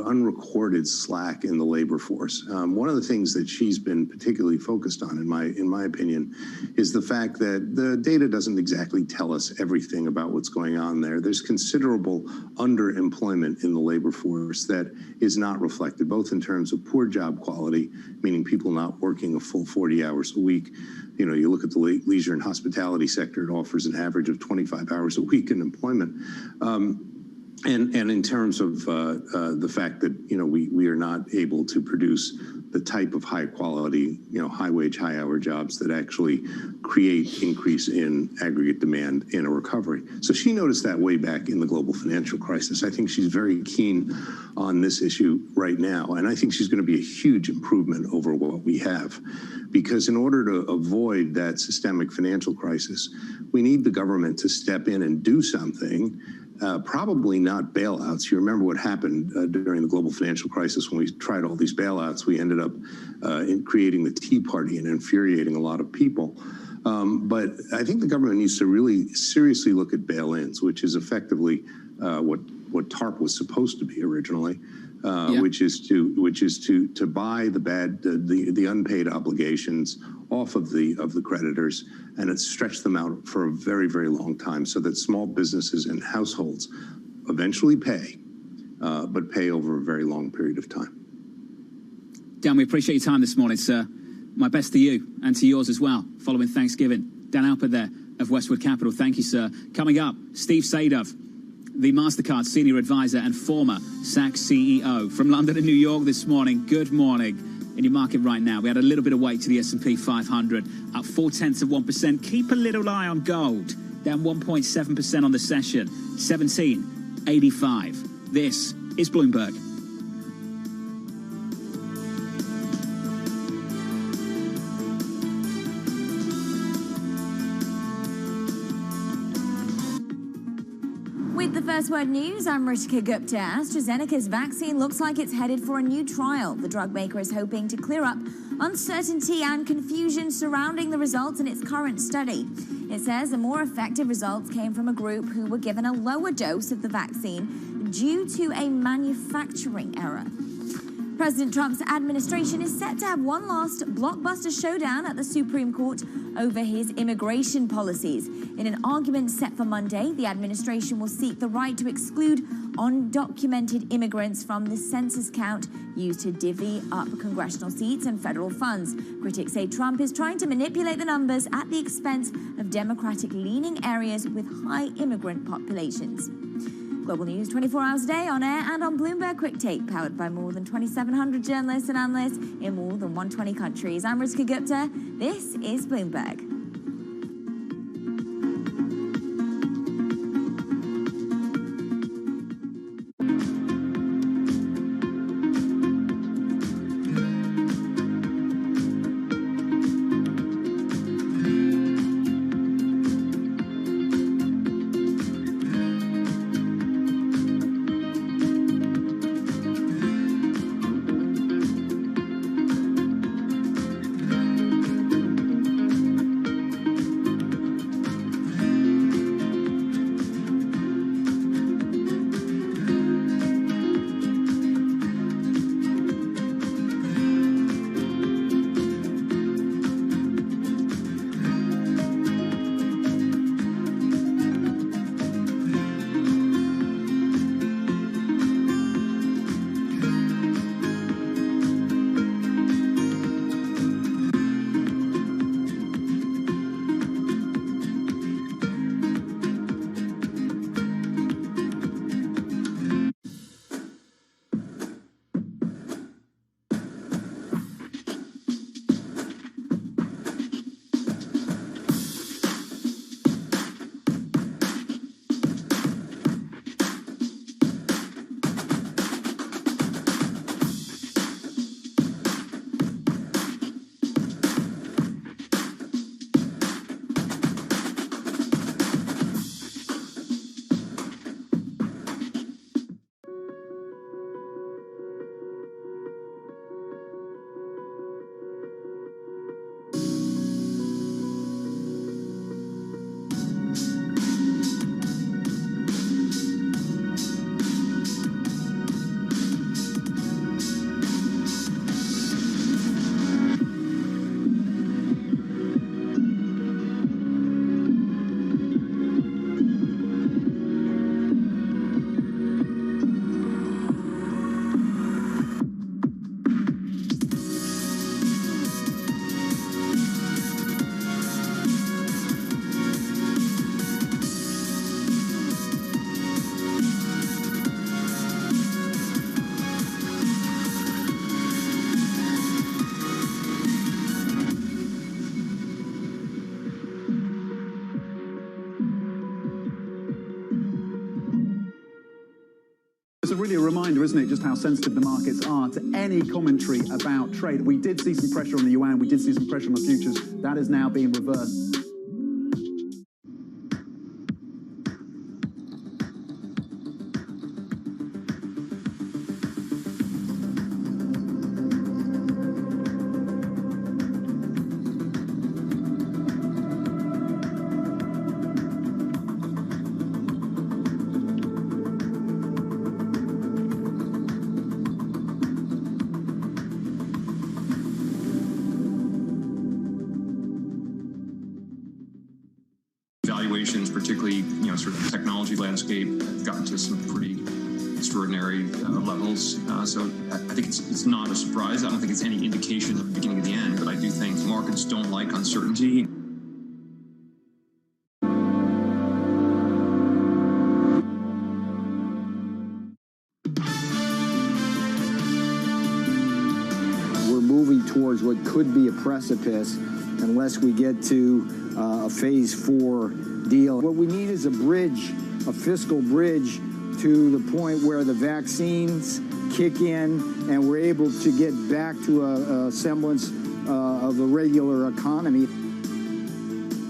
unrecorded slack in the labor force. One of the things that she's been particularly focused on, in my opinion, is the fact that the data doesn't exactly tell us everything about what's going on there. There's considerable underemployment in the labor force that is not reflected, both in terms of poor job quality, meaning people not working a full 40 hours a week. You know, you look at the leisure and hospitality sector, it offers an average of 25 hours a week in employment. And in terms of the fact that, you know, we are not able to produce the type of high quality, you know, high wage, high hour jobs that actually create increase in aggregate demand in a recovery. So she noticed that way back in the global financial crisis. I think she's very keen on this issue right now. And I think she's going to be a huge improvement over what we have. Because in order to avoid that systemic financial crisis, we need the government to step in and do something. Probably not bailouts. You remember what happened during the global financial crisis when we tried all these bailouts. We ended up in creating the Tea Party and infuriating a lot of people. But I think the government needs to really seriously look at bail-ins, which is effectively what TARP was supposed to be originally, which is to buy the unpaid obligations off of the creditors, and it stretched them out for a very, very long time, so that small businesses and households eventually pay, but pay over a very long period of time. Dan, we appreciate your time this morning, sir. My best to you and to yours as well, following Thanksgiving. Dan Alpert there of Westwood Capital. Thank you, sir. Coming up, Steve Sadov, the MasterCard Senior Advisor and former Saks CEO from London and New York this morning. Good morning. In your market right now, we had a little bit of weight to the S&P 500, up 0.4%. Keep a little eye on gold, down 1.7% on the session, 1785. This is Bloomberg. With the First Word News, I'm Ritika Gupta. AstraZeneca's vaccine looks like it's headed for a new trial. The drug maker is hoping to clear up uncertainty and confusion surrounding the results in its current study. It says the more effective results came from a group who were given a lower dose of the vaccine due to a manufacturing error. President Trump's administration is set to have one last blockbuster showdown at the Supreme Court over his immigration policies. In an argument set for Monday, the administration will seek the right to exclude undocumented immigrants from the census count used to divvy up congressional seats and federal funds. Critics say Trump is trying to manipulate the numbers at the expense of Democratic-leaning areas with high immigrant populations. Global news 24 hours a day on air and on Bloomberg Quick Take, powered by more than 2,700 journalists and analysts in more than 120 countries. I'm Ritika Gupta. This is Bloomberg. really a reminder, isn't it, just how sensitive the markets are to any commentary about trade. We did see some pressure on the yuan, we did see some pressure on the futures. That is now being reversed. Valuations, particularly, sort of the technology landscape, have gotten to some pretty extraordinary levels. So I think it's not a surprise. I don't think it's any indication of the beginning of the end, but I do think markets don't like uncertainty. We're moving towards what could be a precipice unless we get to a phase 4 deal. What we need is a bridge, a fiscal bridge to the point where the vaccines kick in and we're able to get back to a semblance of a regular economy.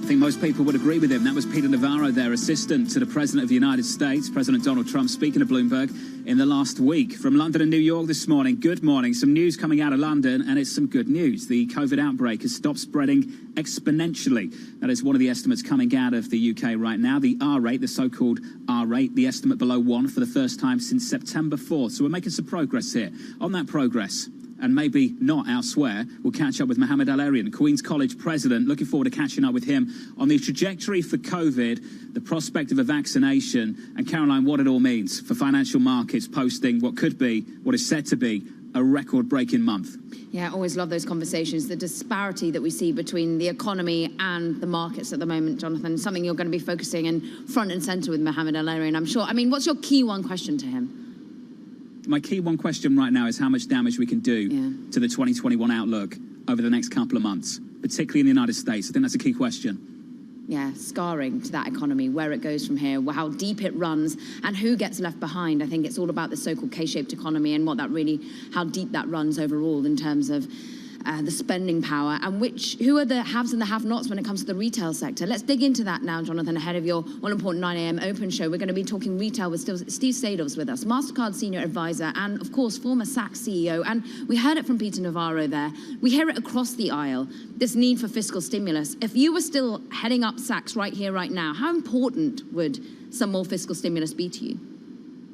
I think most people would agree with him. That was Peter Navarro, their assistant to the President of the United States, President Donald Trump, speaking to Bloomberg in the last week. From London and New York this morning, good morning. Some news coming out of London, and it's some good news. The COVID outbreak has stopped spreading exponentially. That is one of the estimates coming out of the UK right now. The R rate, the so-called R rate, the estimate below 1 for the first time since September 4th. So we're making some progress here. On that progress, and maybe not elsewhere, we'll catch up with Mohammed Al-Arian, Queen's College president. Looking forward to catching up with him on the trajectory for COVID, the prospect of a vaccination, and Caroline, what it all means for financial markets posting what could be, what is said to be, a record-breaking month. Yeah, I always love those conversations, the disparity that we see between the economy and the markets at the moment, Jonathan, something you're going to be focusing in front and centre with Mohammed Al-Arian, I'm sure. I mean, what's your key one question to him? My key one question right now is how much damage we can do to the 2021 outlook over the next couple of months, particularly in the United States. I think that's a key question. Yeah, scarring to that economy, where it goes from here, how deep it runs, and who gets left behind. I think it's all about the so-called K-shaped economy and what that really, how deep that runs overall in terms of the spending power, and who are the haves and the have-nots when it comes to the retail sector. Let's dig into that now, Jonathan, ahead of your all-important 9 a.m. open show. We're going to be talking retail with Steve Sadov's with us, MasterCard Senior Advisor and, of course, former Saks CEO. And we heard it from Peter Navarro there. We hear it across the aisle, this need for fiscal stimulus. If you were still heading up Saks right here, right now, how important would some more fiscal stimulus be to you?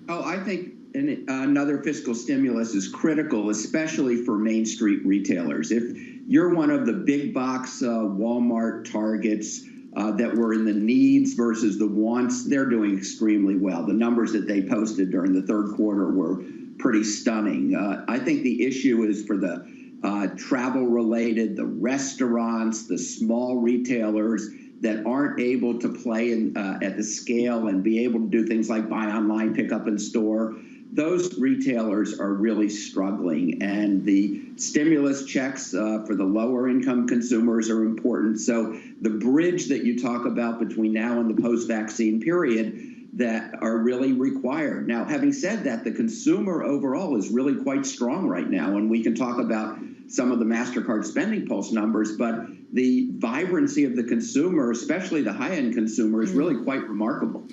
Oh, I think another fiscal stimulus is critical, especially for Main Street retailers. If you're one of the big box Walmart, Targets that were in the needs versus the wants, they're doing extremely well. The numbers that they posted during the third quarter were pretty stunning. I think the issue is for the travel-related, the restaurants, the small retailers that aren't able to play at the scale and be able to do things like buy online, pick up in store. Those retailers are really struggling, and the stimulus checks for the lower income consumers are important. So the bridge that you talk about between now and the post-vaccine period that are really required. Now, having said that, the consumer overall is really quite strong right now, and we can talk about some of the MasterCard spending pulse numbers, but the vibrancy of the consumer, especially the high-end consumer, is really quite remarkable.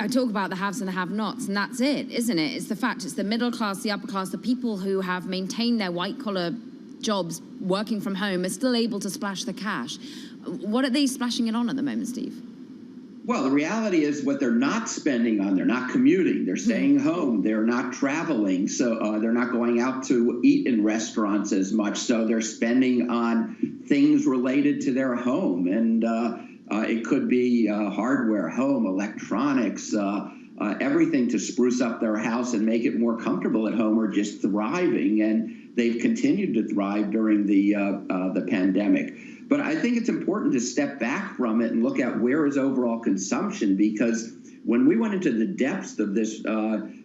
I talk about the haves and the have-nots, and that's it, isn't it? It's the fact, it's the middle class, the upper class, the people who have maintained their white-collar jobs working from home are still able to splash the cash. What are they splashing it on at the moment, Steve? Well, the reality is what they're not spending on, they're not commuting, they're staying home, they're not traveling, so they're not going out to eat in restaurants as much, so they're spending on things related to their home, and it could be hardware, home, electronics, everything to spruce up their house and make it more comfortable at home are just thriving, and they've continued to thrive during the pandemic. But I think it's important to step back from it and look at where is overall consumption, because when we went into the depths of this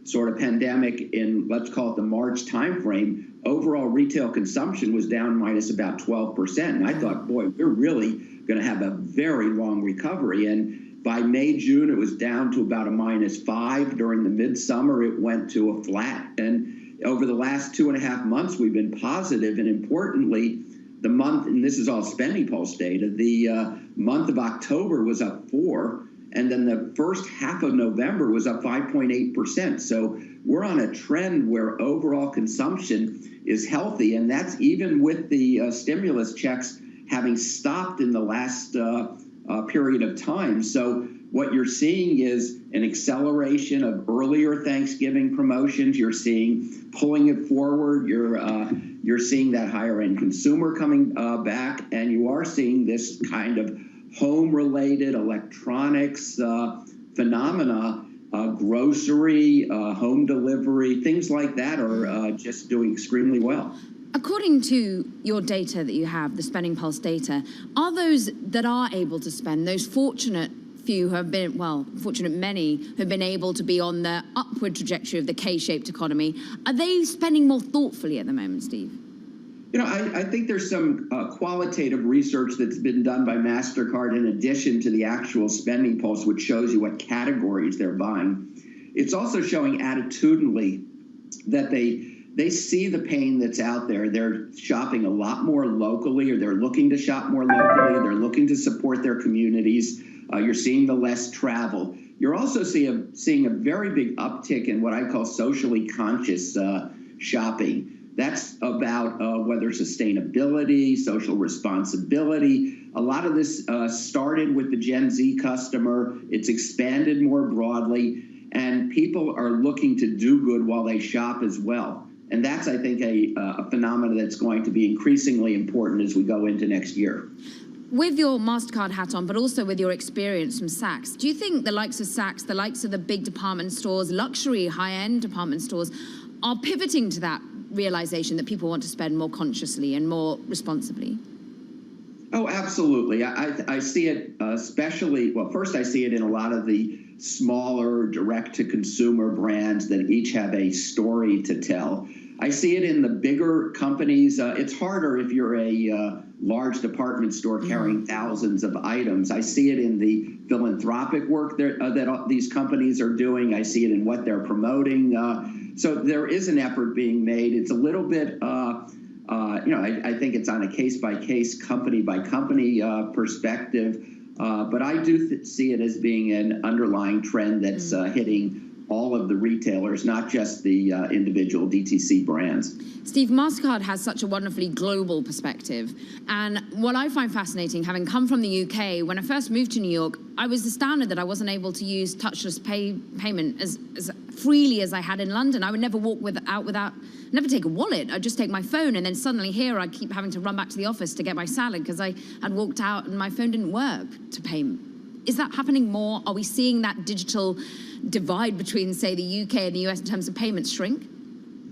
sort of pandemic in, let's call it the March timeframe, overall retail consumption was down minus about 12%. And I thought, boy, we're really going to have a very long recovery. And By May, June, it was down to about a -5. During the midsummer, it went to a flat. And over the last 2.5 months, we've been positive. And importantly, the month, and this is all spending pulse data, the month of October was up 4. And then the first half of November was up 5.8%. So we're on a trend where overall consumption is healthy. And that's even with the stimulus checks having stopped in the last period of time. So what you're seeing is an acceleration of earlier Thanksgiving promotions. You're seeing pulling it forward. You're seeing that higher end consumer coming back, and you are seeing this kind of home-related electronics phenomena, grocery, home delivery, things like that are just doing extremely well. According to your data that you have, the spending pulse data, are those that are able to spend, those fortunate few who have been, well, fortunate many who have been able to be on the upward trajectory of the K-shaped economy, are they spending more thoughtfully at the moment, Steve? You know, I think there's some qualitative research that's been done by MasterCard in addition to the actual spending pulse, which shows you what categories they're buying. It's also showing attitudinally that they see the pain that's out there. They're shopping a lot more locally, or they're looking to shop more locally. They're looking to support their communities. You're seeing the less travel. You're also seeing a very big uptick in what I call socially conscious shopping. That's about whether sustainability, social responsibility. A lot of this started with the Gen Z customer. It's expanded more broadly, and people are looking to do good while they shop as well. And that's, I think, a phenomenon that's going to be increasingly important as we go into next year. With your MasterCard hat on, but also with your experience from Saks, do you think the likes of Saks, the likes of the big department stores, luxury, high-end department stores, are pivoting to that realization that people want to spend more consciously and more responsibly? Oh, absolutely. I see it especially, well, first I see it in a lot of the smaller direct-to-consumer brands that each have a story to tell. I see it in the bigger companies. It's harder if you're a large department store carrying thousands of items. I see it in the philanthropic work that these companies are doing. I see it in what they're promoting. So there is an effort being made. It's a little bit, I think it's on a case-by-case, company-by-company perspective. But I do see it as being an underlying trend that's hitting all of the retailers, not just the individual DTC brands. Steve, MasterCard has such a wonderfully global perspective. And what I find fascinating, having come from the UK, when I first moved to New York, I was astounded that I wasn't able to use touchless payment as freely as I had in London. I would never walk never take a wallet. I'd just take my phone. And then suddenly here, I'd keep having to run back to the office to get my salad because I had walked out and my phone didn't work to pay. Is that happening more? Are we seeing that digital divide between, say, the UK and the US in terms of payments shrink?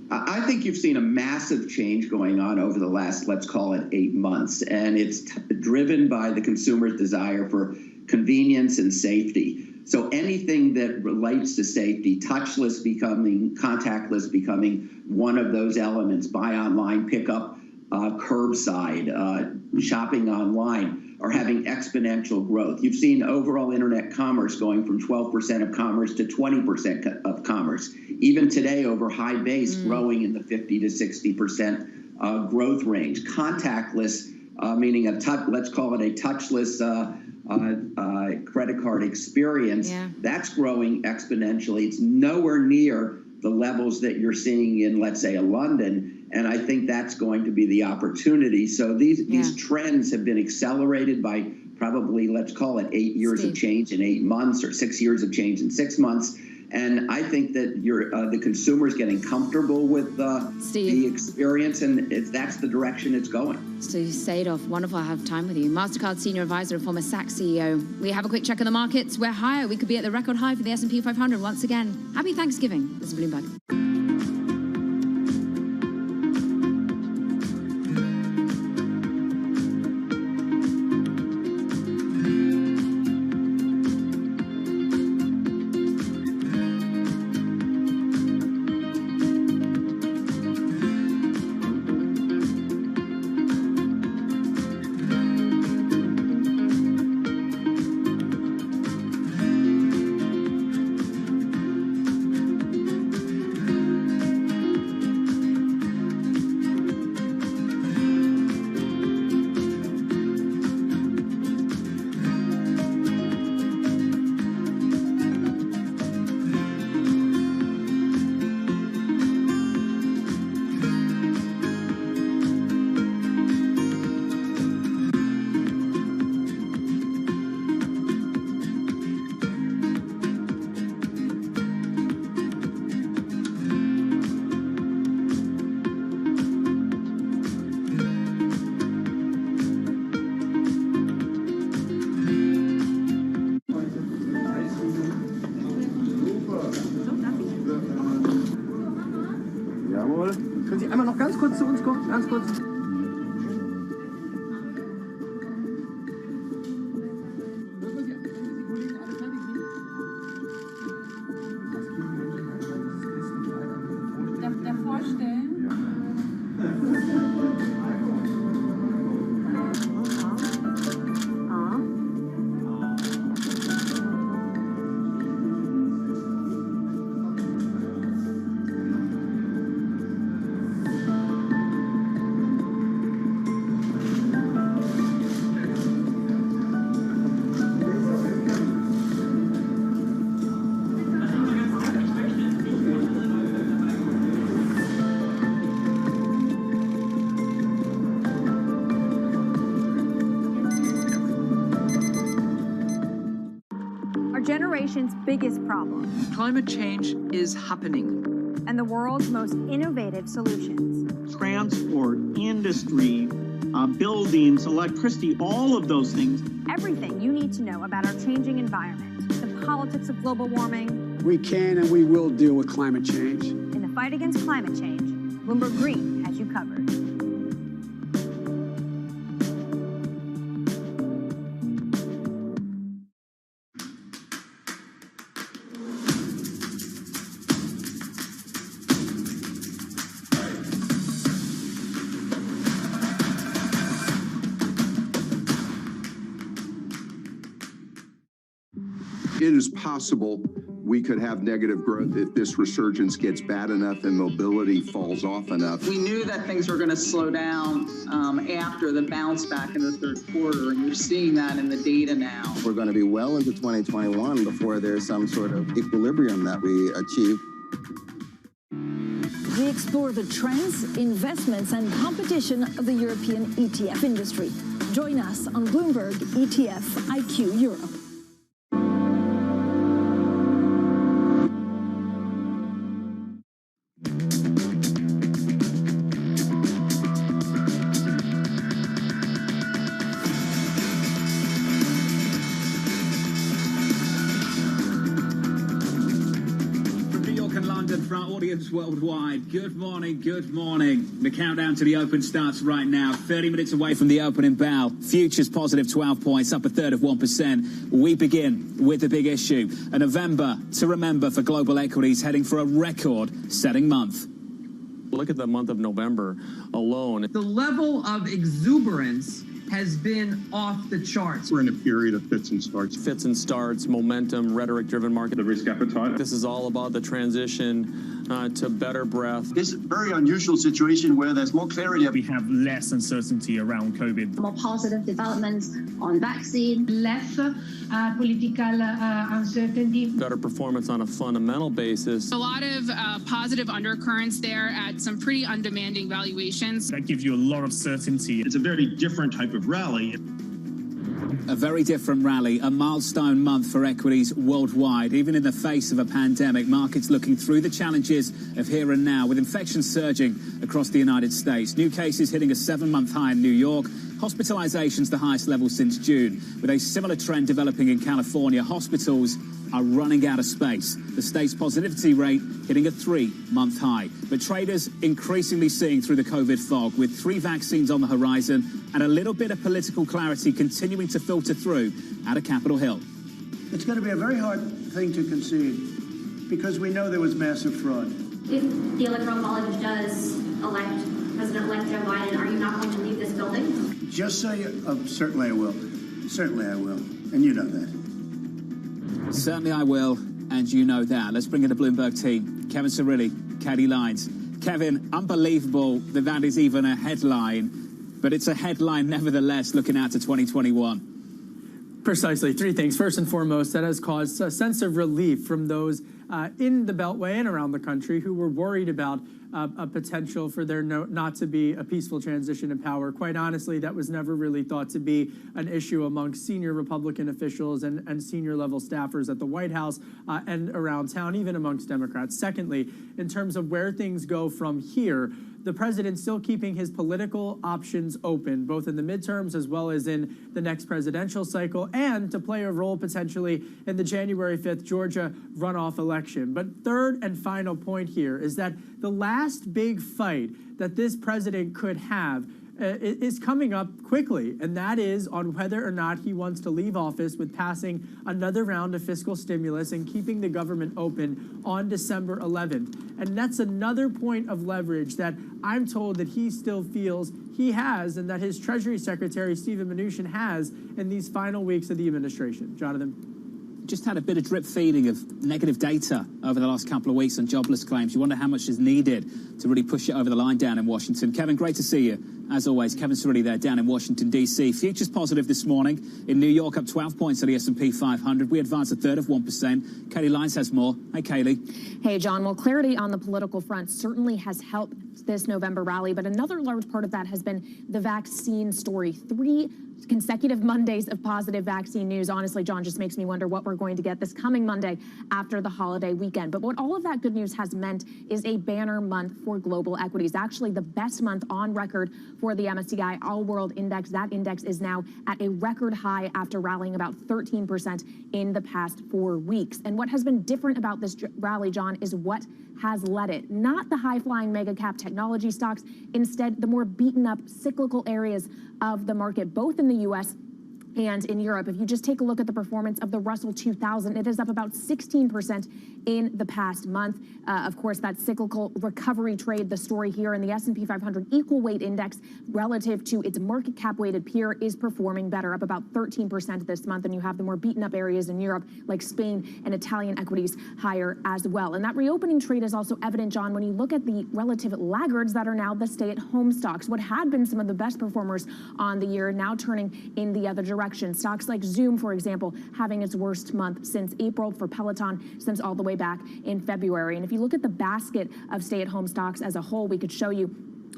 I think you've seen a massive change going on over the last, let's call it 8 months, and it's driven by the consumer's desire for convenience and safety. So anything that relates to safety, touchless becoming, contactless becoming one of those elements, buy online, pick up, curbside, shopping online, are having exponential growth. You've seen overall internet commerce going from 12% of commerce to 20% of commerce. Even today, over high base, growing in the 50 to 60% growth range. Contactless, meaning let's call it a touchless credit card experience, that's growing exponentially. It's nowhere near the levels that you're seeing in, let's say, a London. And I think that's going to be the opportunity. So these trends have been accelerated by probably, let's call it 8 years of change in 8 months, or 6 years of change in 6 months. And I think that the consumer's getting comfortable with the experience, and that's the direction it's going. Steve Sadoff, wonderful to have time with you. MasterCard Senior Advisor and former Saks CEO. We have a quick check on the markets. We're higher. We could be at the record high for the S&P 500 once again. Happy Thanksgiving. This is Bloomberg. Einmal noch ganz kurz zu uns kommen, ganz kurz. Generation's biggest problem. Climate change is happening. And the world's most innovative solutions. Transport, industry, buildings, electricity, all of those things. Everything you need to know about our changing environment, the politics of global warming. We can and we will deal with climate change. In the fight against climate change, Bloomberg Green has you covered. It is possible we could have negative growth if this resurgence gets bad enough and mobility falls off enough. We knew that things were going to slow down after the bounce back in the third quarter, and you're seeing that in the data now. We're going to be well into 2021 before there's some sort of equilibrium that we achieve. We explore the trends, investments, and competition of the European ETF industry. Join us on Bloomberg ETF IQ Europe. Worldwide. Good morning, good morning. The countdown to the open starts right now. 30 minutes away from the opening bell. Futures positive 12 points, up a third of 1%. We begin with the big issue. A November to remember for global equities, heading for a record-setting month. Look at the month of November alone. The level of exuberance has been off the charts. We're in a period of fits and starts. Fits and starts, momentum, rhetoric-driven market. The risk appetite. This is all about the transition to better breath. This very unusual situation where there's more clarity. We have less uncertainty around COVID. More positive developments on vaccine. Less political uncertainty. Better performance on a fundamental basis. A lot of positive undercurrents there at some pretty undemanding valuations. That gives you a lot of certainty. It's a very different type of rally. A very different rally, a milestone month for equities worldwide. Even in the face of a pandemic, markets looking through the challenges of here and now, with infections surging across the United States. New cases hitting a 7-month high in New York. Hospitalizations the highest level since June. With a similar trend developing in California, hospitals are running out of space. The state's positivity rate hitting a 3-month high. But traders increasingly seeing through the COVID fog, with 3 vaccines on the horizon and a little bit of political clarity continuing to filter through out of Capitol Hill. It's going to be a very hard thing to concede because we know there was massive fraud. If the Electoral College does elect President-elect Joe Biden, are you not going to leave this building? Just so you, certainly I will. Certainly I will. And you know that. Certainly I will, and you know that. Let's bring in the Bloomberg team. Kevin Cirilli, Katie Lyons. Kevin, unbelievable that that is even a headline, but it's a headline nevertheless looking out to 2021. Precisely. 3 things. First and foremost, that has caused a sense of relief from those in the Beltway and around the country who were worried about a potential for there not to be a peaceful transition of power. Quite honestly, that was never really thought to be an issue among senior Republican officials and senior level staffers at the White House and around town, even amongst Democrats. Secondly, in terms of where things go from here, the president still keeping his political options open, both in the midterms as well as in the next presidential cycle, and to play a role potentially in the January 5th Georgia runoff election. But third and final point here is that the last big fight that this president could have is coming up quickly, and that is on whether or not he wants to leave office with passing another round of fiscal stimulus and keeping the government open on December 11th. And that's another point of leverage that I'm told that he still feels he has, and that his Treasury Secretary, Steven Mnuchin, has in these final weeks of the administration. Jonathan? Just had a bit of drip feeding of negative data over the last couple of weeks on jobless claims. You wonder how much is needed to really push it over the line down in Washington. Kevin, great to see you. As always, Kevin Cerulli there down in Washington, D.C. Futures positive this morning. In New York, up 12 points on the S&P 500. We advance a third of 1%. Kaylee Lyons has more. Hey, Kaylee. Hey, John. Well, clarity on the political front certainly has helped this November rally, but another large part of that has been the vaccine story. 3 consecutive Mondays of positive vaccine news. Honestly, John, just makes me wonder what we're going to get this coming Monday after the holiday weekend. But what all of that good news has meant is a banner month for global equities. Actually, the best month on record for the MSCI All World Index. That index is now at a record high after rallying about 13% in the past 4 weeks. And what has been different about this rally, John, is what has led it. Not the high-flying mega-cap technology stocks, instead the more beaten-up cyclical areas of the market, both in the U.S. and in Europe. If you just take a look at the performance of the Russell 2000, it is up about 16% in the past month. Of course, that cyclical recovery trade, the story here, in the S&P 500 equal weight index relative to its market cap weighted peer is performing better, up about 13% this month. And you have the more beaten up areas in Europe like Spain and Italian equities higher as well. And that reopening trade is also evident, John, when you look at the relative laggards that are now the stay-at-home stocks. What had been some of the best performers on the year now turning in the other direction. Stocks like Zoom, for example, having its worst month since April, for Peloton since all the way back in February. And if you look at the basket of stay-at-home stocks as a whole, we could show you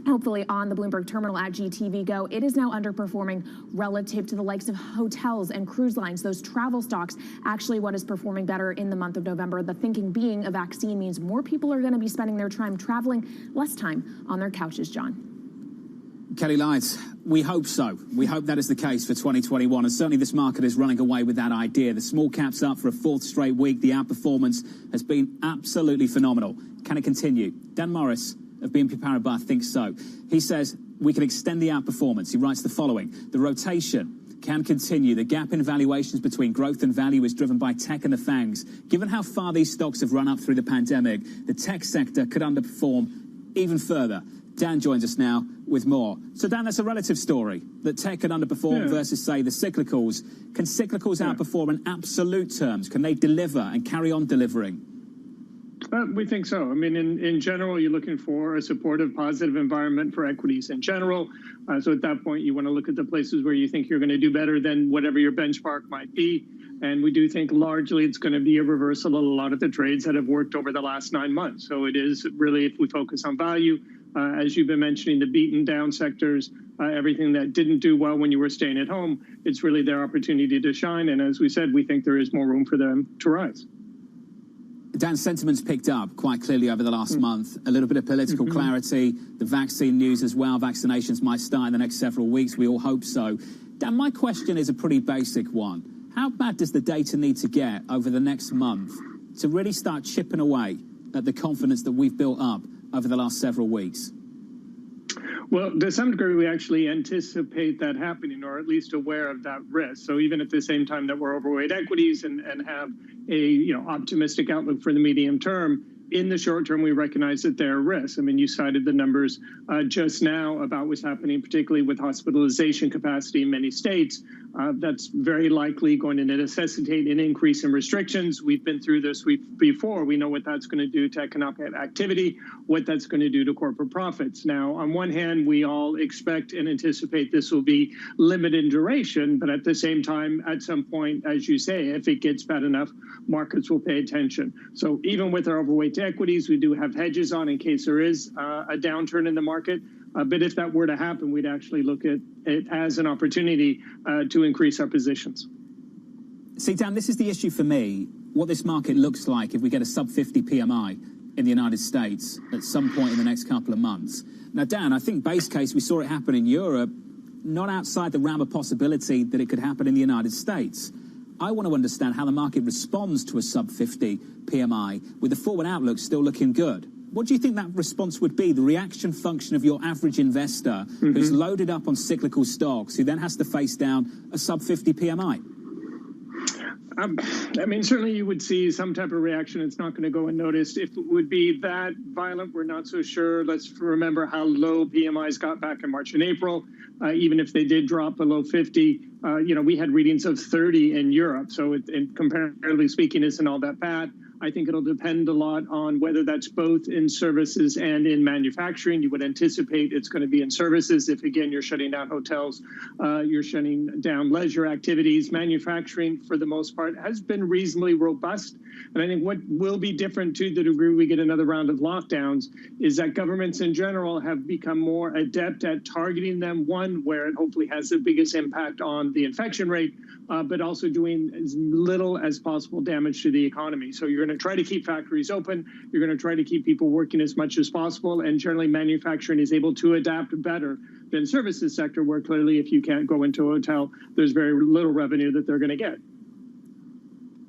hopefully on the Bloomberg terminal at GTV Go, it is now underperforming relative to the likes of hotels and cruise lines, those travel stocks. Actually, what is performing better in the month of November, the thinking being a vaccine means more people are going to be spending their time traveling, less time on their couches, John. Kelly Lyons, we hope so. We hope that is the case for 2021, and certainly this market is running away with that idea. The small caps up for a 4th straight week. The outperformance has been absolutely phenomenal. Can it continue? Dan Morris of BNP Paribas thinks so. He says we can extend the outperformance. He writes the following: the rotation can continue. The gap in valuations between growth and value is driven by tech and the FANGs. Given how far these stocks have run up through the pandemic, the tech sector could underperform even further. Dan joins us now with more. So, Dan, that's a relative story, that tech can underperform versus, say, the cyclicals. Can cyclicals outperform in absolute terms? Can they deliver and carry on delivering? We think so. I mean, in general, you're looking for a supportive, positive environment for equities in general. So at that point, you want to look at the places where you think you're going to do better than whatever your benchmark might be. And we do think largely it's going to be a reversal of a lot of the trades that have worked over the last 9 months. So it is really, if we focus on value, as you've been mentioning, the beaten down sectors, everything that didn't do well when you were staying at home, it's really their opportunity to shine. And as we said, we think there is more room for them to rise. Dan, sentiment's picked up quite clearly over the last month. A little bit of political clarity, the vaccine news as well. Vaccinations might start in the next several weeks. We all hope so. Dan, my question is a pretty basic one. How bad does the data need to get over the next month to really start chipping away at the confidence that we've built up over the last several weeks? Well, to some degree, we actually anticipate that happening, or at least aware of that risk. So even at the same time that we're overweight equities and have a optimistic outlook for the medium term, in the short term, we recognize that there are risks. I mean, you cited the numbers just now about what's happening, particularly with hospitalization capacity in many states. That's very likely going to necessitate an increase in restrictions. We've been through this before. We know what that's going to do to economic activity, what that's going to do to corporate profits. Now, on one hand, we all expect and anticipate this will be limited in duration, but at the same time, at some point, as you say, if it gets bad enough, markets will pay attention. So even with our overweight equities, we do have hedges on in case there is a downturn in the market. But if that were to happen, we'd actually look at it as an opportunity to increase our positions. See, Dan, this is the issue for me. What this market looks like if we get a sub-50 PMI. in the United States at some point in the next couple of months. Now, Dan, I think base case, we saw it happen in Europe, not outside the realm of possibility that it could happen in the United States. I want to understand how the market responds to a sub-50 PMI, with the forward outlook still looking good. What do you think that response would be, the reaction function of your average investor who's loaded up on cyclical stocks, who then has to face down a sub-50 PMI? I mean, certainly you would see some type of reaction. It's not going to go unnoticed. If it would be that violent, we're not so sure. Let's remember how low PMIs got back in March and April. Even if they did drop below 50, we had readings of 30 in Europe. So comparatively speaking, isn't all that bad. I think it'll depend a lot on whether that's both in services and in manufacturing. You would anticipate it's going to be in services if, again, you're shutting down hotels, you're shutting down leisure activities. Manufacturing, for the most part, has been reasonably robust. And I think what will be different to the degree we get another round of lockdowns is that governments in general have become more adept at targeting them, one, where it hopefully has the biggest impact on the infection rate, but also doing as little as possible damage to the economy. So you're going to try to keep factories open. You're going to try to keep people working as much as possible. And generally, manufacturing is able to adapt better than services sector, where clearly if you can't go into a hotel, there's very little revenue that they're going to get.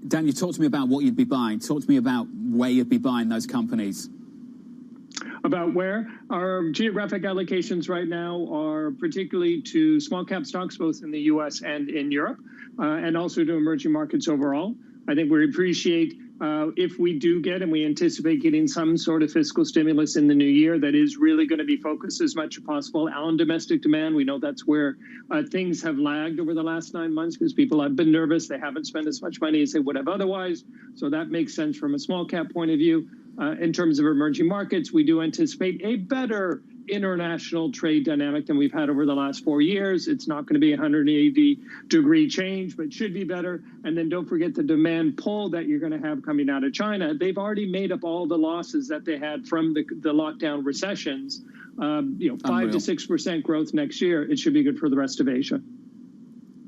Dan, you talked to me about what you'd be buying. Talk to me about where you'd be buying those companies. About where? Our geographic allocations right now are particularly to small cap stocks, both in the U.S. and in Europe, and also to emerging markets overall. I think we appreciate if we do get, and we anticipate getting some sort of fiscal stimulus in the new year that is really going to be focused as much as possible on domestic demand. We know that's where things have lagged over the last 9 months because people have been nervous. They haven't spent as much money as they would have otherwise. So that makes sense from a small cap point of view. In terms of emerging markets, we do anticipate a better international trade dynamic than we've had over the last 4 years. It's not going to be a 180-degree change, but should be better. And then don't forget the demand pull that you're going to have coming out of China. They've already made up all the losses that they had from the lockdown recessions. 5 to 6% growth next year. It should be good for the rest of Asia.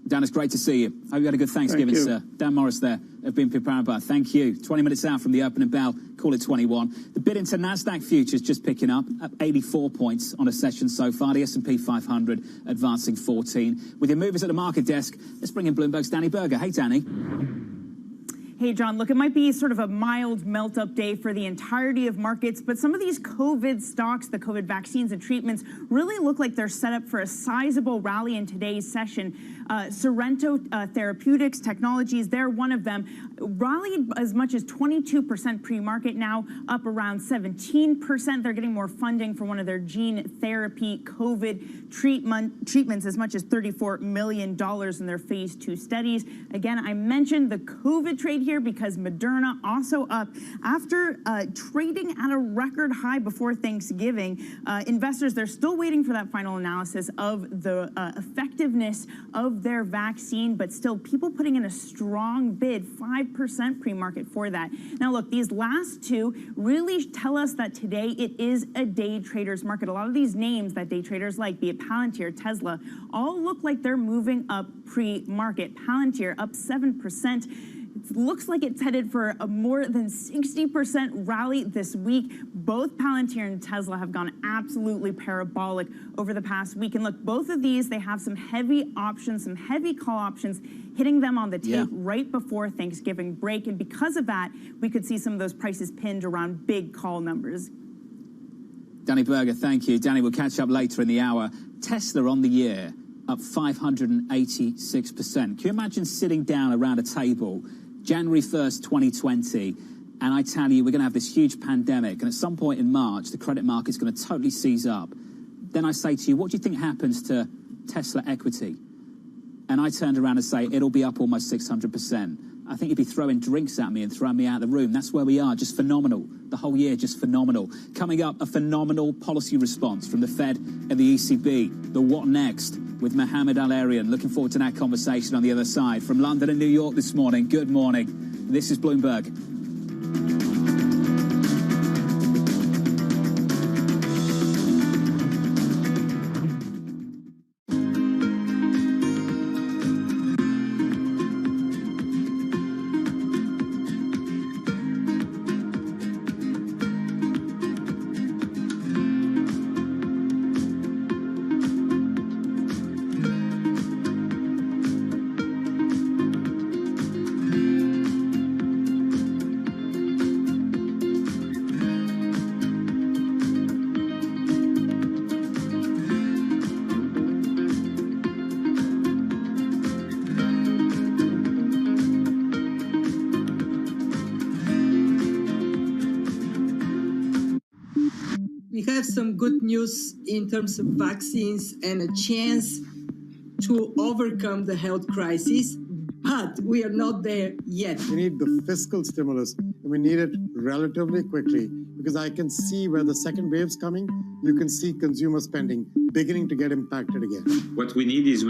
Dan, it's great to see you. Hope you had a good Thanksgiving, sir. Dan Morris there of BNP Paribas. Thank you. 20 minutes out from the opening bell, call it 21. The bid into NASDAQ futures just picking up 84 points on a session so far. The S&P 500 advancing 14. With your movers at the market desk, let's bring in Bloomberg's Danny Berger. Hey, Danny. Hey, John, look, it might be sort of a mild melt-up day for the entirety of markets, but some of these COVID stocks, the COVID vaccines and treatments, really look like they're set up for a sizable rally in today's session. Sorrento Therapeutics Technologies, they're one of them, rallied as much as 22% pre-market, now up around 17%. They're getting more funding for one of their gene therapy COVID treatments, as much as $34 million in their phase 2 studies. Again, I mentioned the COVID trade here because Moderna also up after trading at a record high before Thanksgiving. Investors, they're still waiting for that final analysis of the effectiveness of their vaccine, but still people putting in a strong bid, 5% pre-market for that. Now look, these last two really tell us that today it is a day trader's market. A lot of these names that day traders like, be it Palantir, Tesla, all look like they're moving up pre-market. Palantir up 7%. It looks like it's headed for a more than 60% rally this week. Both Palantir and Tesla have gone absolutely parabolic over the past week. And look, both of these, they have some heavy options, some heavy call options hitting them on the tape right before Thanksgiving break. And because of that, we could see some of those prices pinned around big call numbers. Danny Berger, thank you. Danny, we'll catch up later in the hour. Tesla on the year, up 586%. Can you imagine sitting down around a table January 1st, 2020, and I tell you, we're going to have this huge pandemic, and at some point in March, the credit market's going to totally seize up. Then I say to you, what do you think happens to Tesla equity? And I turned around and say, it'll be up almost 600%. I think you'd be throwing drinks at me and throwing me out of the room. That's where we are, just phenomenal. The whole year, just phenomenal. Coming up, a phenomenal policy response from the Fed and the ECB. The what next with Mohamed Al-Arian. Looking forward to that conversation on the other side. From London and New York this morning, good morning. This is Bloomberg. We have some good news in terms of vaccines and a chance to overcome the health crisis, but we are not there yet. We need the fiscal stimulus, and we need it relatively quickly, because I can see where the second wave's coming. You can see consumer spending beginning to get impacted again. What we need is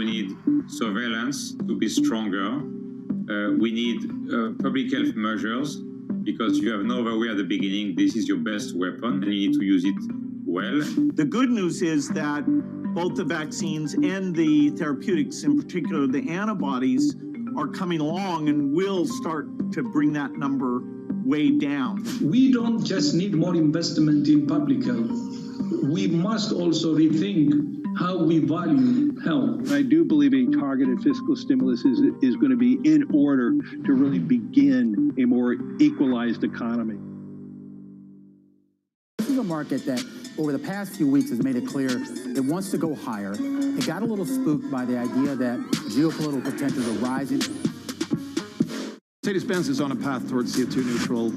surveillance to be stronger. We need public health measures, because you have no other way at the beginning. This is your best weapon, and you need to use it well. The good news is that both the vaccines and the therapeutics, in particular the antibodies, are coming along and will start to bring that number way down. We don't just need more investment in public health. We must also rethink how we value health. I do believe a targeted fiscal stimulus is going to be in order to really begin a more equalized economy. This is a market that over the past few weeks has made it clear it wants to go higher. It got a little spooked by the idea that geopolitical tensions are rising. Mercedes-Benz is on a path towards CO2 neutral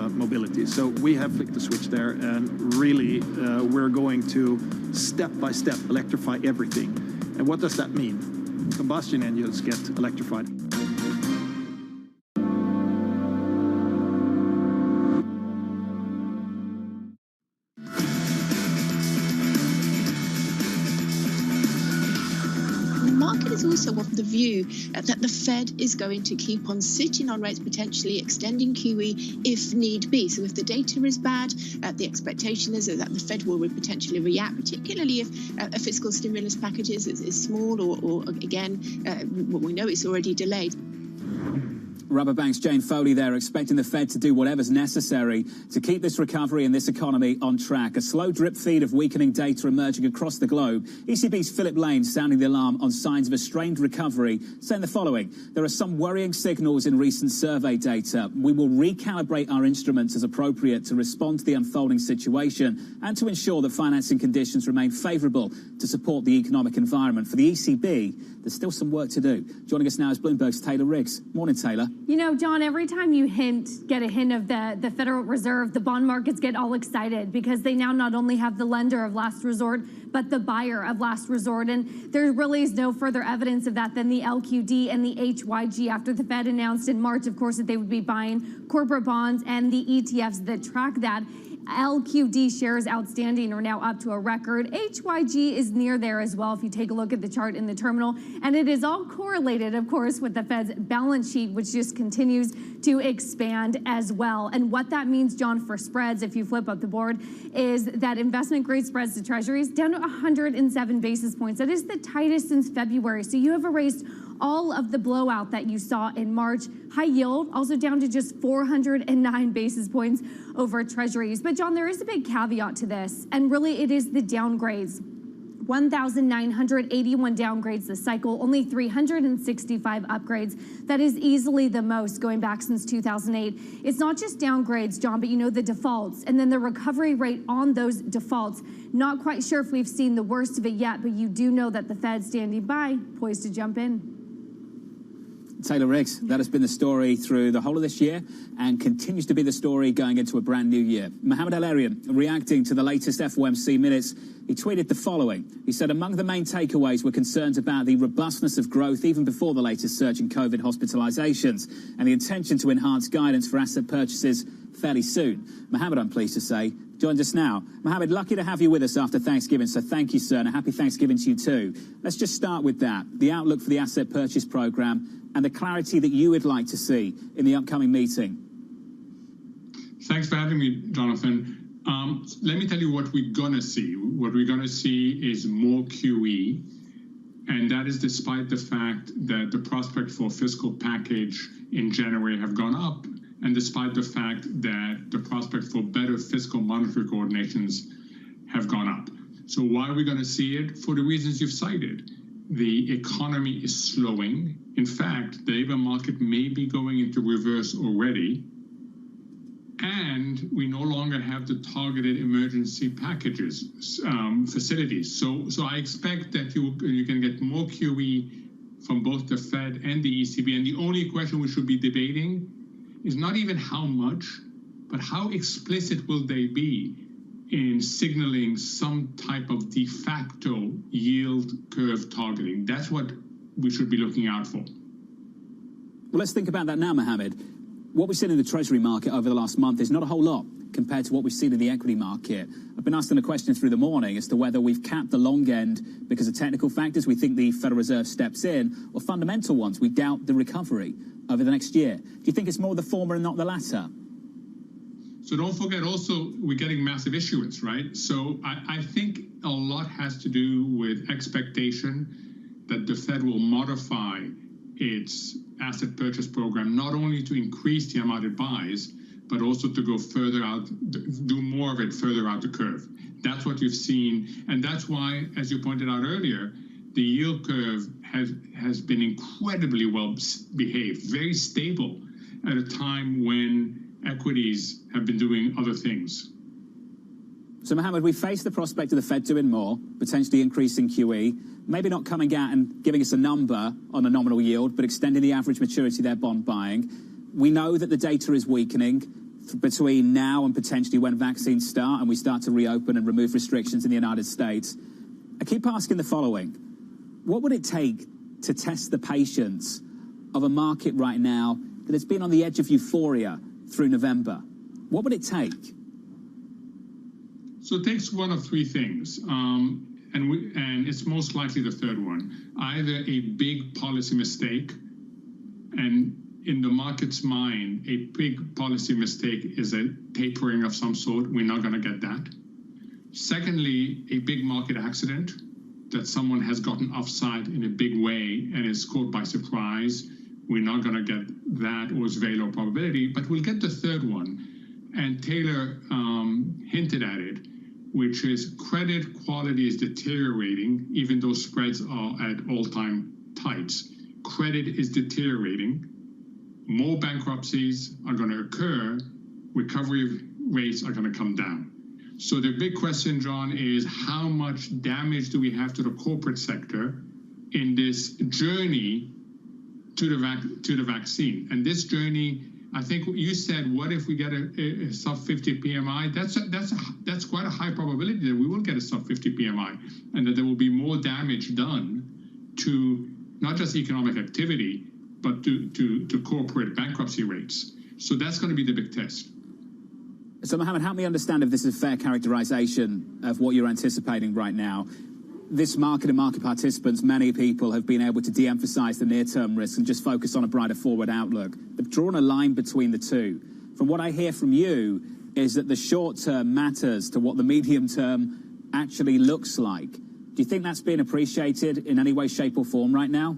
mobility. So we have flicked the switch there, and really we're going to step by step electrify everything. And what does that mean? Combustion engines get electrified. Also of the view that the Fed is going to keep on sitting on rates, potentially extending QE if need be. So if the data is bad, the expectation is that the Fed will potentially react, particularly if a fiscal stimulus package is small or again, we know it's already delayed. Rabobank's Jane Foley there, expecting the Fed to do whatever's necessary to keep this recovery and this economy on track. A slow drip feed of weakening data emerging across the globe. ECB's Philip Lane sounding the alarm on signs of a strained recovery, saying the following: there are some worrying signals in recent survey data. We will recalibrate our instruments as appropriate to respond to the unfolding situation and to ensure that financing conditions remain favourable to support the economic environment. For the ECB, there's still some work to do. Joining us now is Bloomberg's Taylor Riggs. Morning, Taylor. You know, John, every time you get a hint of the Federal Reserve, the bond markets get all excited because they now not only have the lender of last resort, but the buyer of last resort. And there really is no further evidence of that than the LQD and the HYG after the Fed announced in March, of course, that they would be buying corporate bonds and the ETFs that track that. LQD shares outstanding are now up to a record. HYG is near there as well if you take a look at the chart in the terminal. And it is all correlated, of course, with the Fed's balance sheet, which just continues to expand as well. And what that means, John, for spreads, if you flip up the board, is that investment-grade spreads to treasuries down to 107 basis points. That is the tightest since February. So you have erased all of the blowout that you saw in March. High yield also down to just 409 basis points over treasuries. But John, there is a big caveat to this, and really it is the downgrades. 1,981 downgrades this cycle, only 365 upgrades. That is easily the most going back since 2008. It's not just downgrades, John, but you know the defaults and then the recovery rate on those defaults. Not quite sure if we've seen the worst of it yet, but you do know that the Fed's standing by, poised to jump in. Taylor Riggs, that has been the story through the whole of this year and continues to be the story going into a brand new year. Mohamed El-Erian, reacting to the latest FOMC minutes, he tweeted the following. He said, among the main takeaways were concerns about the robustness of growth even before the latest surge in COVID hospitalizations and the intention to enhance guidance for asset purchases fairly soon. Mohamed, I'm pleased to say, joins us now. Mohamed, lucky to have you with us after Thanksgiving, so thank you, sir, and a happy Thanksgiving to you too. Let's just start with that, the outlook for the asset purchase program and the clarity that you would like to see in the upcoming meeting. Thanks for having me, Jonathan. Let me tell you what we're going to see. What we're going to see is more QE, and that is despite the fact that the prospect for a fiscal package in January have gone up, and despite the fact that the prospect for better fiscal monetary coordinations have gone up. So why are we going to see it? For the reasons you've cited. The economy is slowing. In fact, the labor market may be going into reverse already. And we no longer have the targeted emergency packages, facilities. So I expect that you can get more QE from both the Fed and the ECB. And the only question we should be debating is not even how much, but how explicit will they be in signaling some type of de facto yield curve targeting. That's what we should be looking out for. Well, let's think about that now, Mohammed. What we've seen in the Treasury market over the last month is not a whole lot compared to what we've seen in the equity market. I've been asking a question through the morning as to whether we've capped the long end because of technical factors, we think the Federal Reserve steps in, or fundamental ones, we doubt the recovery over the next year. Do you think it's more the former and not the latter? So don't forget also, we're getting massive issuance, right? So I think a lot has to do with expectation that the Fed will modify its asset purchase program, not only to increase the amount it buys, but also to go further out, do more of it further out the curve. That's what you've seen. And that's why, as you pointed out earlier, the yield curve has been incredibly well behaved, very stable at a time when equities have been doing other things. So, Mohammed, we face the prospect of the Fed doing more, potentially increasing QE, maybe not coming out and giving us a number on a nominal yield, but extending the average maturity of their bond buying. We know that the data is weakening between now and potentially when vaccines start and we start to reopen and remove restrictions in the United States. I keep asking the following. What would it take to test the patience of a market right now that has been on the edge of euphoria through November? What would it take? So it takes one of three things, and it's most likely the third one. Either a big policy mistake, and in the market's mind, a big policy mistake is a tapering of some sort. We're not going to get that. Secondly, a big market accident, that someone has gotten offside in a big way and is caught by surprise. We're not going to get that, or it's very low probability, but we'll get the third one. And Taylor hinted at it, which is credit quality is deteriorating, even though spreads are at all-time tights. Credit is deteriorating. More bankruptcies are going to occur. Recovery rates are going to come down. So the big question, John, is how much damage do we have to the corporate sector in this journey to the vaccine? And this journey, I think you said, what if we get a sub 50 PMI? That's quite a high probability that we will get a sub 50 PMI, and that there will be more damage done to not just economic activity, but to corporate bankruptcy rates. So that's going to be the big test. So, Mohammed, help me understand if this is a fair characterization of what you're anticipating right now. This market and market participants, many people have been able to de-emphasize the near-term risks and just focus on a brighter forward outlook. They've drawn a line between the two. From what I hear from you is that the short-term matters to what the medium-term actually looks like. Do you think that's being appreciated in any way, shape or form right now?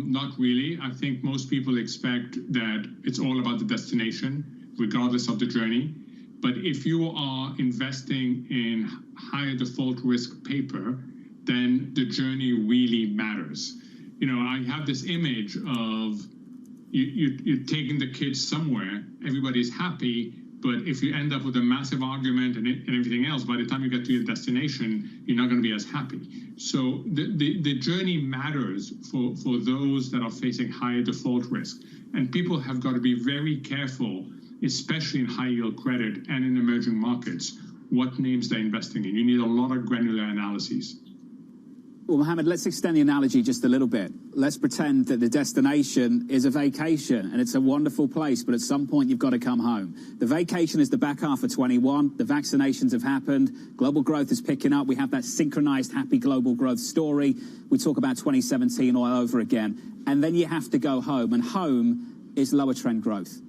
Not really. I think most people expect that it's all about the destination, regardless of the journey. But if you are investing in higher default risk paper, then the journey really matters. You know, I have this image of you're taking the kids somewhere, everybody's happy, but if you end up with a massive argument and everything else, by the time you get to your destination, you're not going to be as happy. So the journey matters for those that are facing higher default risk. And people have got to be very careful, especially in high yield credit and in emerging markets, what names they're investing in. You need a lot of granular analyses. Well, Mohammed, let's extend the analogy just a little bit. Let's pretend that the destination is a vacation and it's a wonderful place, but at some point you've got to come home. The vacation is the back half of 21. The vaccinations have happened. Global growth is picking up. We have that synchronized happy global growth story. We talk about 2017 all over again. And then you have to go home, and home is lower trend growth.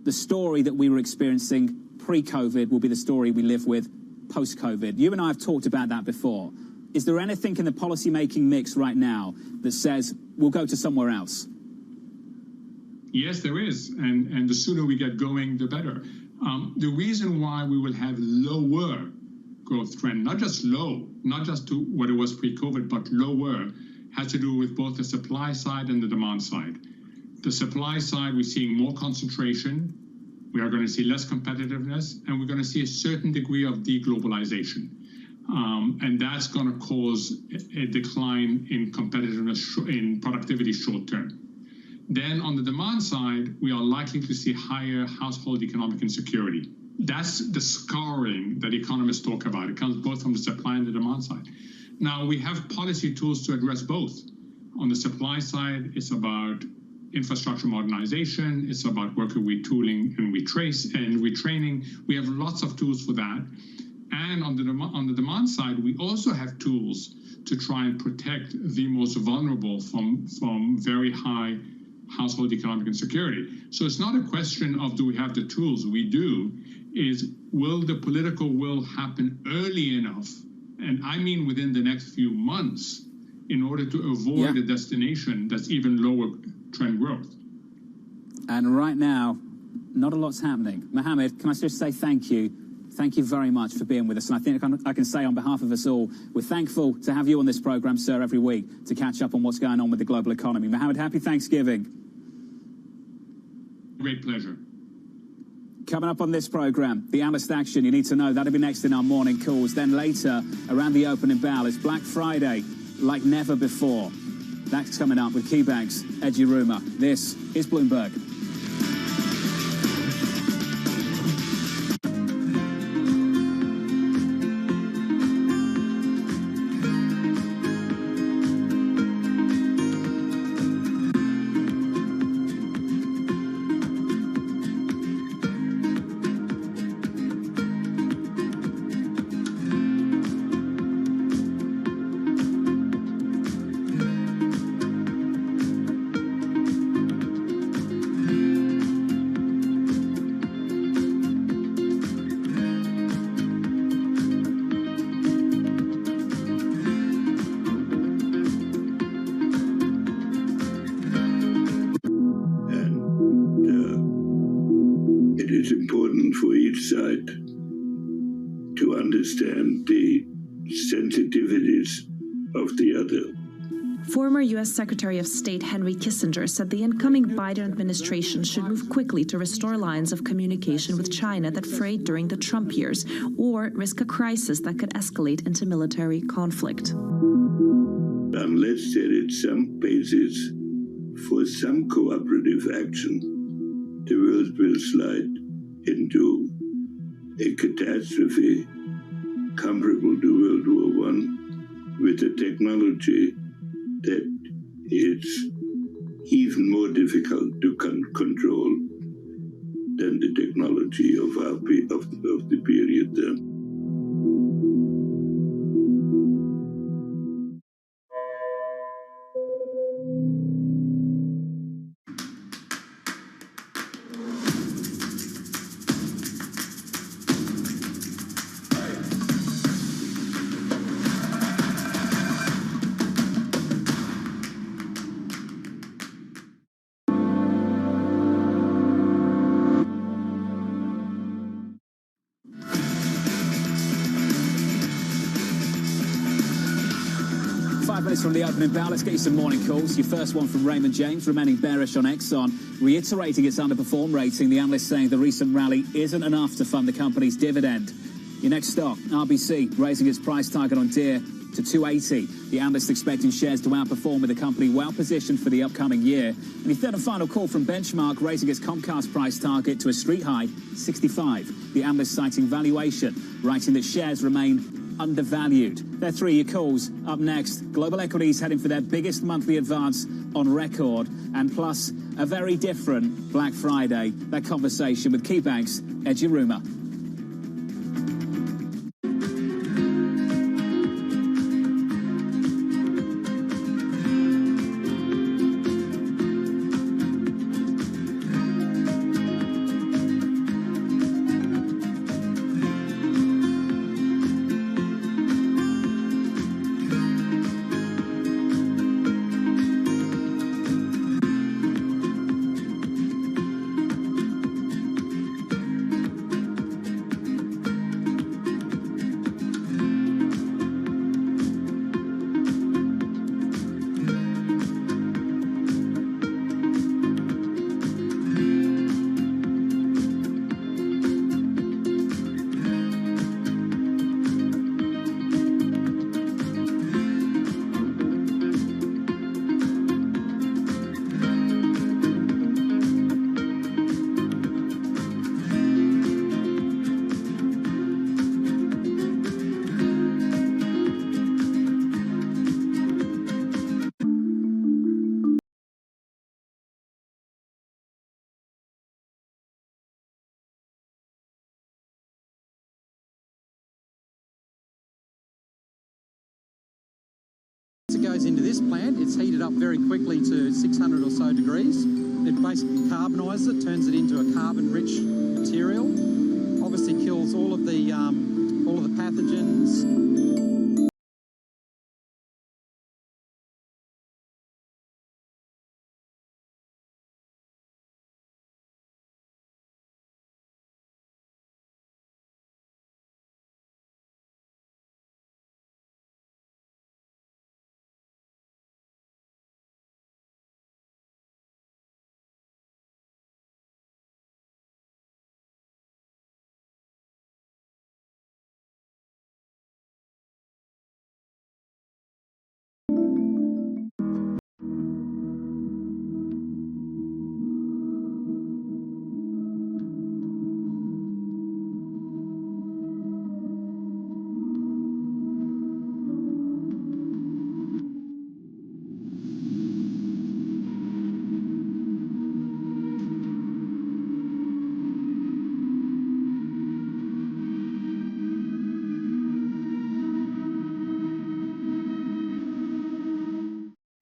The story that we were experiencing pre-COVID will be the story we live with post-COVID. You and I have talked about that before. Is there anything in the policy-making mix right now that says we'll go to somewhere else? Yes, there is. And the sooner we get going, the better. The reason why we will have lower growth trend, not just low, not just to what it was pre-COVID, but lower, has to do with both the supply side and the demand side. The supply side, we're seeing more concentration. We are going to see less competitiveness, and we're going to see a certain degree of deglobalization. And that's going to cause a decline in competitiveness, in productivity short term. Then on the demand side, we are likely to see higher household economic insecurity. That's the scarring that economists talk about. It comes both from the supply and the demand side. Now, we have policy tools to address both. On the supply side, it's about infrastructure modernization. It's about worker retooling and retraining. We have lots of tools for that. And on the demand side, we also have tools to try and protect the most vulnerable from very high household economic insecurity. So it's not a question of do we have the tools? We do. Is will the political will happen early enough, and I mean within the next few months, in order to avoid a destination that's even lower trend growth? And right now, not a lot's happening. Mohammed, can I just say thank you? Thank you very much for being with us. And I think I can say on behalf of us all, we're thankful to have you on this program, sir, every week to catch up on what's going on with the global economy. Mohammed, happy Thanksgiving. Great pleasure. Coming up on this program, the analyst action you need to know. That'll be next in our morning calls. Then later, around the opening bell, it's Black Friday like never before. That's coming up with KeyBank's Edgy Rumour. This is Bloomberg. side to understand the sensitivities of the other. Former U.S. Secretary of State Henry Kissinger said the incoming Biden administration should move quickly to restore lines of communication with China that frayed during the Trump years, or risk a crisis that could escalate into military conflict. Unless there is some basis for some cooperative action, the world will slide into a catastrophe comparable to World War I, with a technology that is even more difficult to control than the technology of the period then. From the opening bell, let's get you some morning calls. Your first one from Raymond James, remaining bearish on Exxon, reiterating its underperform rating. The analyst saying the recent rally isn't enough to fund the company's dividend. Your next stock, RBC, raising its price target on Deere to 280. The analyst expecting shares to outperform, with the company well positioned for the upcoming year. And your third and final call from Benchmark, raising its Comcast price target to a street high, 65. The analyst citing valuation, writing that shares remain undervalued. They're three your calls. Up next, global equities heading for their biggest monthly advance on record, and plus a very different Black Friday. That conversation with KeyBank's Edgy Rumour. goes into this plant, it's heated up very quickly to 600 or so degrees. It basically carbonizes it, turns it into a carbon-rich material. Obviously kills all of the pathogens.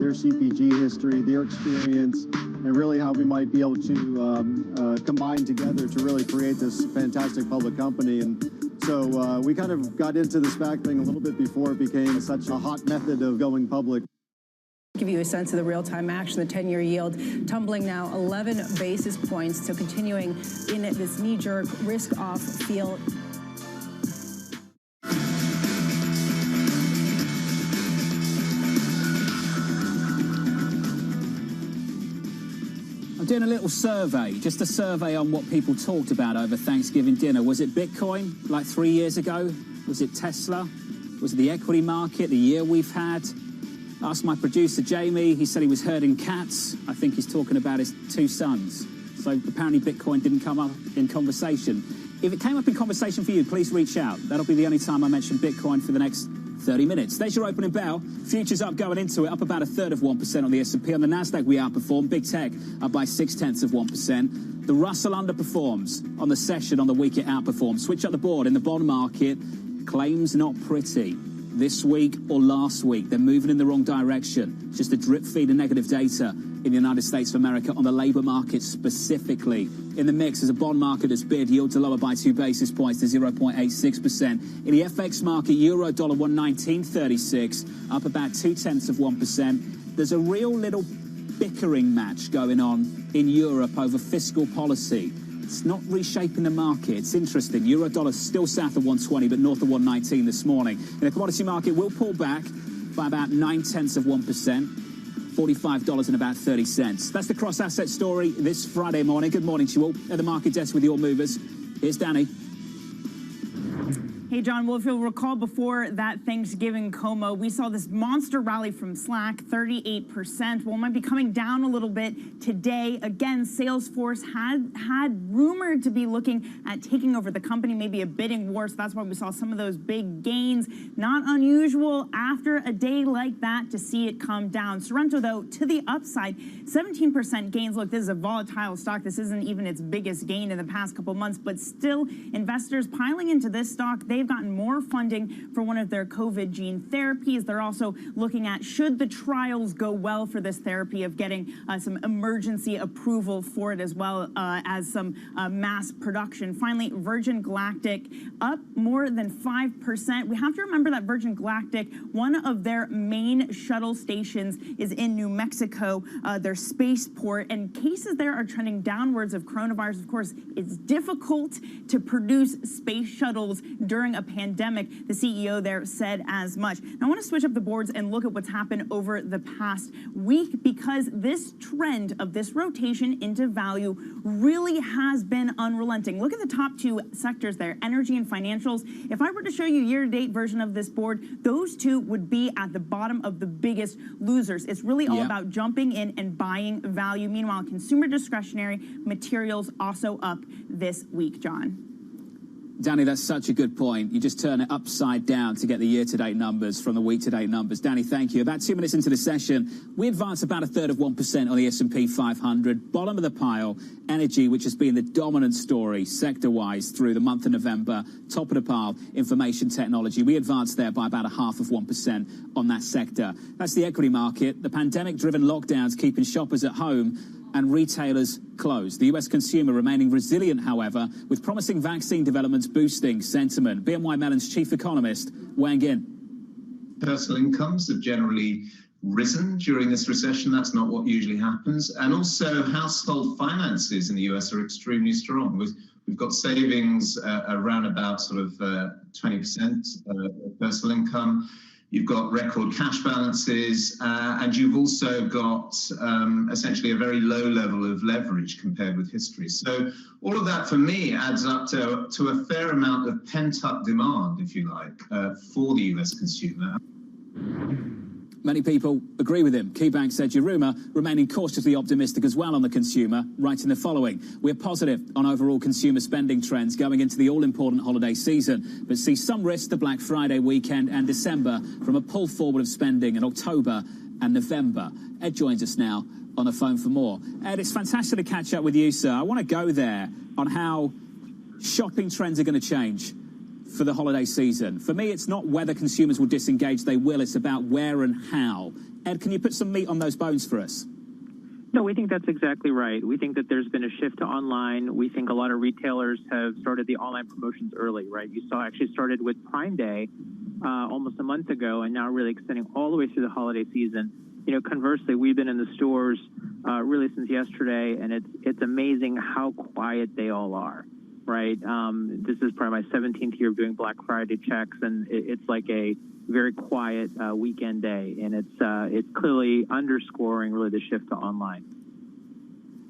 Their CPG history, their experience, and really how we might be able to combine together to really create this fantastic public company. And so we kind of got into the SPAC thing a little bit before it became such a hot method of going public. Give you a sense of the real-time action, the 10-year yield tumbling now 11 basis points, so continuing in this knee-jerk risk-off feel. Doing a little survey, just a survey on what people talked about over Thanksgiving dinner. Was it Bitcoin like 3 years ago? Was it Tesla? Was it the equity market, the year we've had? Asked my producer, Jamie. He said he was herding cats. I think he's talking about his 2 sons. So apparently Bitcoin didn't come up in conversation. If it came up in conversation for you, please reach out. That'll be the only time I mention Bitcoin for the next 30 minutes. There's your opening bell. Futures up going into it, up about 1/3 of 1% on the S&P. On the Nasdaq, we outperformed. Big Tech up by 0.6 of 1%. The Russell underperforms. On the session, on the week, it outperforms. Switch up the board in the bond market. Claims not pretty. This week or last week, they're moving in the wrong direction. Just a drip feed of negative data in the United States of America on the labor market specifically. In the mix is a bond market that's bid, yields are lower by 2 basis points to 0.86%. In the FX market, euro dollar 119.36, up about 0.2 of 1%. There's a real little bickering match going on in Europe over fiscal policy. It's not reshaping the market. It's interesting. Euro dollar still south of 120, but north of 119 this morning. In the commodity market, we'll pull back by about 0.9 of 1%. $45 and about 30 cents. That's the cross-asset story this Friday morning. Good morning to you all at the market desk with your movers. Here's Danny. Hey, John, well, if you'll recall before that Thanksgiving coma, we saw this monster rally from Slack, 38%. Well, it might be coming down a little bit today. Again, Salesforce had rumored to be looking at taking over the company, maybe a bidding war. So that's why we saw some of those big gains. Not unusual after a day like that to see it come down. Sorrento, though, to the upside, 17% gains. Look, this is a volatile stock. This isn't even its biggest gain in the past couple months, but still investors piling into this stock. They've gotten more funding for one of their COVID gene therapies. They're also looking at, should the trials go well for this therapy, of getting some emergency approval for it, as well as some mass production. Finally, Virgin Galactic up more than 5%. We have to remember that Virgin Galactic, one of their main shuttle stations is in New Mexico, their spaceport, and cases there are trending downwards of coronavirus. Of course, it's difficult to produce space shuttles during a pandemic. The CEO there said as much. Now, I want to switch up the boards and look at what's happened over the past week, because this trend of this rotation into value really has been unrelenting. Look at the top 2 sectors there, energy and financials. If I were to show you year-to-date version of this board, those 2 would be at the bottom of the biggest losers. It's really all about jumping in and buying value. Meanwhile, consumer discretionary materials also up this week, John. Danny, that's such a good point. You just turn it upside down to get the year-to-date numbers from the week-to-date numbers. Danny, thank you. About 2 minutes into the session, we advance about 1/3 of 1% on the S&P 500. Bottom of the pile, energy, which has been the dominant story sector-wise through the month of November. Top of the pile, information technology. We advanced there by about 1/2 of 1% on that sector. That's the equity market. The pandemic-driven lockdowns keeping shoppers at home and retailers closed. The US consumer remaining resilient, however, with promising vaccine developments boosting sentiment. BNY Mellon's chief economist weighing in. Personal incomes have generally risen during this recession. That's not what usually happens. And also household finances in the US are extremely strong. We've got savings around about sort of 20% of personal income. You've got record cash balances, and you've also got essentially a very low level of leverage compared with history. So all of that, for me, adds up to a fair amount of pent-up demand, if you like, for the US consumer. Many people agree with him. KeyBank said Jeruma remaining cautiously optimistic as well on the consumer, writing the following. We're positive on overall consumer spending trends going into the all-important holiday season, but see some risk to Black Friday weekend and December from a pull forward of spending in October and November. Ed joins us now on the phone for more. Ed, it's fantastic to catch up with you, sir. I want to go there on how shopping trends are going to change for the holiday season. For me, it's not whether consumers will disengage, they will. It's about where and how. Ed, can you put some meat on those bones for us? No, we think that's exactly right. We think that there's been a shift to online. We think a lot of retailers have started the online promotions early, right? You saw actually started with Prime Day almost a month ago, and now really extending all the way through the holiday season. You know, conversely, we've been in the stores really since yesterday, and it's amazing how quiet they all are. Right. This is probably my 17th year of doing Black Friday checks, and it's like a very quiet weekend day, and it's clearly underscoring really the shift to online.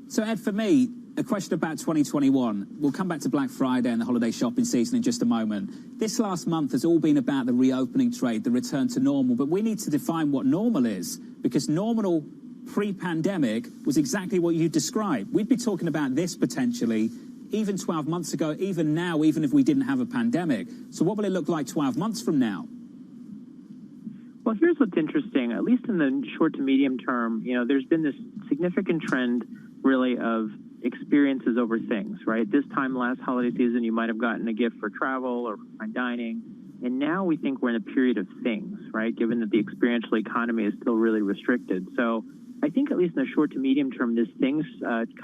So, Ed, for me, a question about 2021. We'll come back to Black Friday and the holiday shopping season in just a moment. This last month has all been about the reopening trade, the return to normal, but we need to define what normal is, because normal pre-pandemic was exactly what you described. We'd be talking about this potentially even 12 months ago, even now, even if we didn't have a pandemic. So what will it look like 12 months from now? Well, here's what's interesting. At least in the short to medium term, you know, there's been this significant trend really of experiences over things, right? This time last holiday season, you might have gotten a gift for travel or fine dining. And now we think we're in a period of things, right? Given that the experiential economy is still really restricted. So I think at least in the short to medium term, this things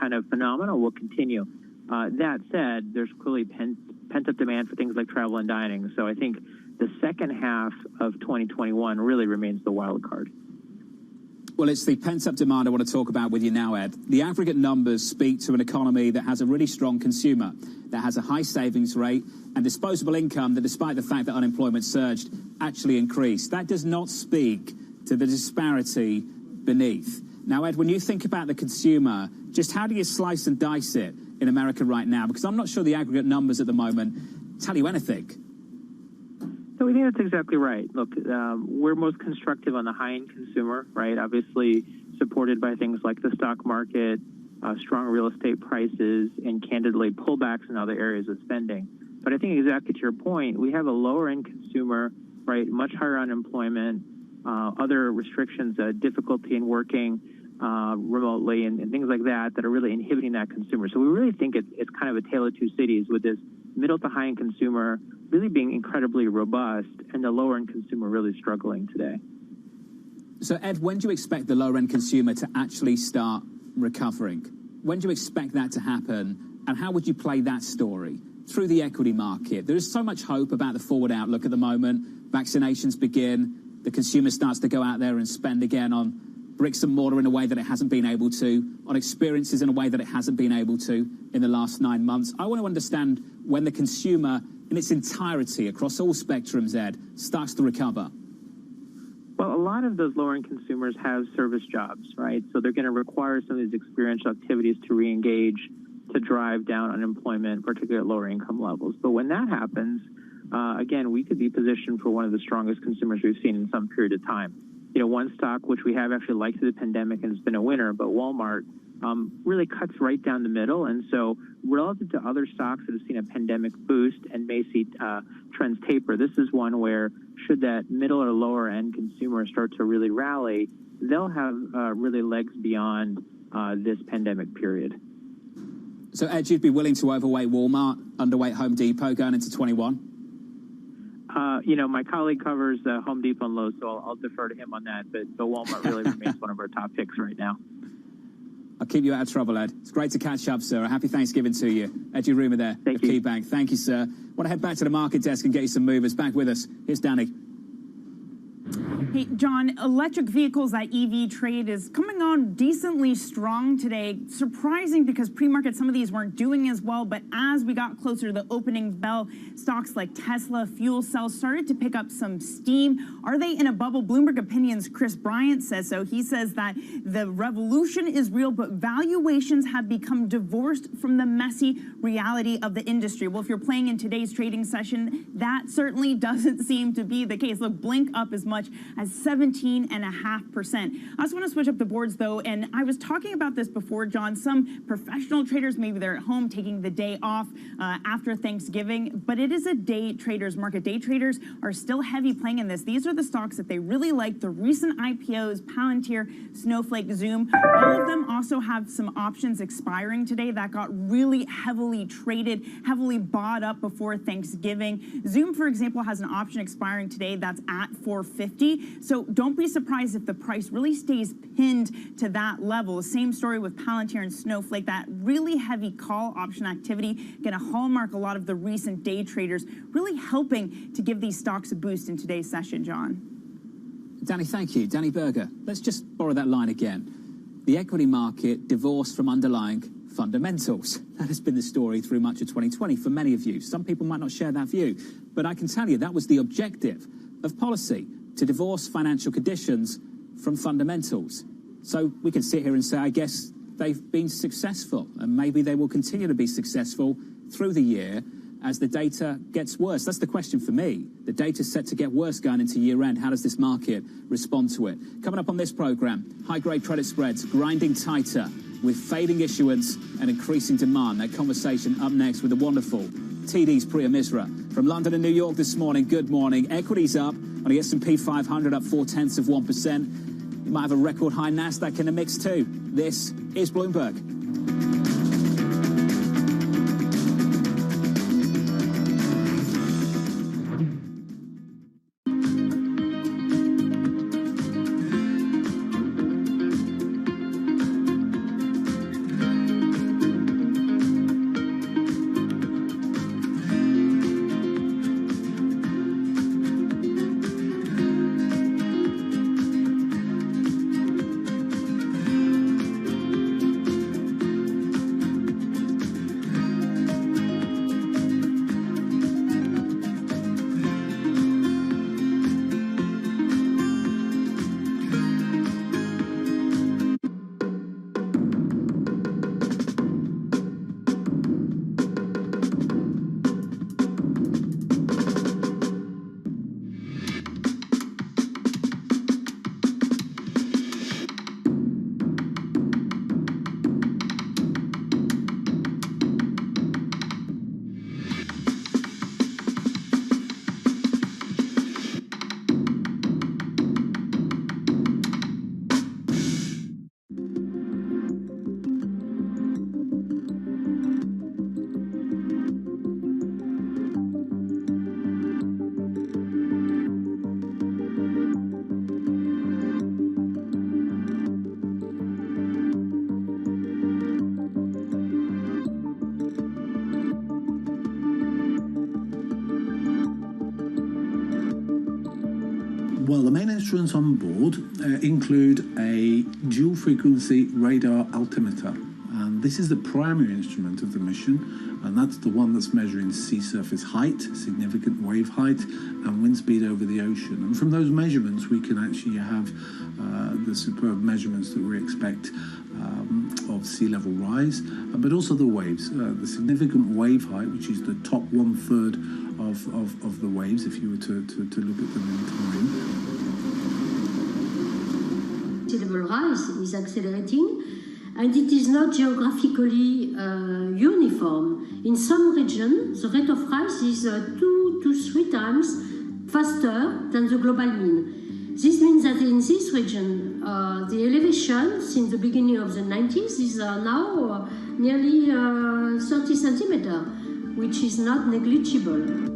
kind of phenomenon will continue. That said, there's clearly pent-up demand for things like travel and dining. So I think the second half of 2021 really remains the wild card. Well, it's the pent-up demand I want to talk about with you now, Ed. The aggregate numbers speak to an economy that has a really strong consumer, that has a high savings rate and disposable income that, despite the fact that unemployment surged, actually increased. That does not speak to the disparity beneath. Now, Ed, when you think about the consumer, just how do you slice and dice it in America right now? Because I'm not sure the aggregate numbers at the moment tell you anything. So we think that's exactly right. Look, we're most constructive on the high-end consumer, right? Obviously supported by things like the stock market, strong real estate prices, and candidly pullbacks in other areas of spending. But I think exactly to your point, we have a lower-end consumer, right? Much higher unemployment, other restrictions, difficulty in working remotely and things like that are really inhibiting that consumer. So we really think it's kind of a tale of two cities, with this middle to high-end consumer really being incredibly robust and the lower-end consumer really struggling today. So, Ed, when do you expect the lower-end consumer to actually start recovering? When do you expect that to happen? And how would you play that story? Through the equity market. There is so much hope about the forward outlook at the moment. Vaccinations begin. The consumer starts to go out there and spend again on bricks and mortar in a way that it hasn't been able to, on experiences in a way that it hasn't been able to in the last 9 months. I want to understand when the consumer in its entirety across all spectrums, Ed, starts to recover. Well, a lot of those lower-end consumers have service jobs, right? So they're going to require some of these experiential activities to re-engage, to drive down unemployment, particularly at lower income levels. But when that happens, again, we could be positioned for one of the strongest consumers we've seen in some period of time. You know, one stock which we have actually liked through the pandemic and has been a winner, but Walmart really cuts right down the middle. And so relative to other stocks that have seen a pandemic boost and may see trends taper, this is one where should that middle or lower end consumer start to really rally, they'll have really legs beyond this pandemic period. So, Ed, you'd be willing to overweight Walmart, underweight Home Depot going into 21? My colleague covers Home Depot and Lowe's, so I'll defer to him on that. But Walmart really remains one of our top picks right now. I'll keep you out of trouble, Ed. It's great to catch up, sir. A happy Thanksgiving to you. Ed Uruma there at KeyBank. Thank you, sir. Want to head back to the market desk and get you some movers. Back with us. Here's Danny. Hey, John, electric vehicles, that EV trade is coming on decently strong today. Surprising because pre-market, some of these weren't doing as well. But as we got closer to the opening bell, stocks like Tesla, fuel cells started to pick up some steam. Are they in a bubble? Bloomberg Opinion's Chris Bryant says so. He says that the revolution is real, but valuations have become divorced from the messy reality of the industry. Well, if you're playing in today's trading session, that certainly doesn't seem to be the case. Look, Blink up as much as 17.5%. I also want to switch up the boards, though, and I was talking about this before, John. Some professional traders, maybe they're at home taking the day off after Thanksgiving, but it is a day traders market. Day traders are still heavy playing in this. These are the stocks that they really like. The recent IPOs, Palantir, Snowflake, Zoom, all of them also have some options expiring today that got really heavily traded, heavily bought up before Thanksgiving. Zoom, for example, has an option expiring today that's at $450. So don't be surprised if the price really stays pinned to that level. Same story with Palantir and Snowflake. That really heavy call option activity going to hallmark a lot of the recent day traders, really helping to give these stocks a boost in today's session, John. Danny, thank you. Danny Berger, let's just borrow that line again. The equity market divorced from underlying fundamentals. That has been the story through much of 2020 for many of you. Some people might not share that view, but I can tell you that was the objective of policy, to divorce financial conditions from fundamentals. So we can sit here and say, I guess they've been successful, and maybe they will continue to be successful through the year as the data gets worse. That's the question for me. The data's set to get worse going into year-end. How does this market respond to it? Coming up on this program, high-grade credit spreads grinding tighter with fading issuance and increasing demand. That conversation up next with the wonderful TD's Priya Misra. From London and New York this morning, good morning. Equities up on the S&P 500 up 0.4%. You might have a record high NASDAQ in the mix too. This is Bloomberg. Well, the main instruments on board include a dual frequency radar altimeter. And this is the primary instrument of the mission, and that's the one that's measuring sea surface height, significant wave height, and wind speed over the ocean. And from those measurements, we can actually have the superb measurements that we expect of sea level rise, but also the waves. The significant wave height, which is the top 1/3 of the waves, if you were to look at them in time. Sea level rise is accelerating, and it is not geographically uniform. In some regions, the rate of rise is 2 to 3 times faster than the global mean. This means that in this region, the elevation since the beginning of the 90s is now nearly 30 centimeters, which is not negligible.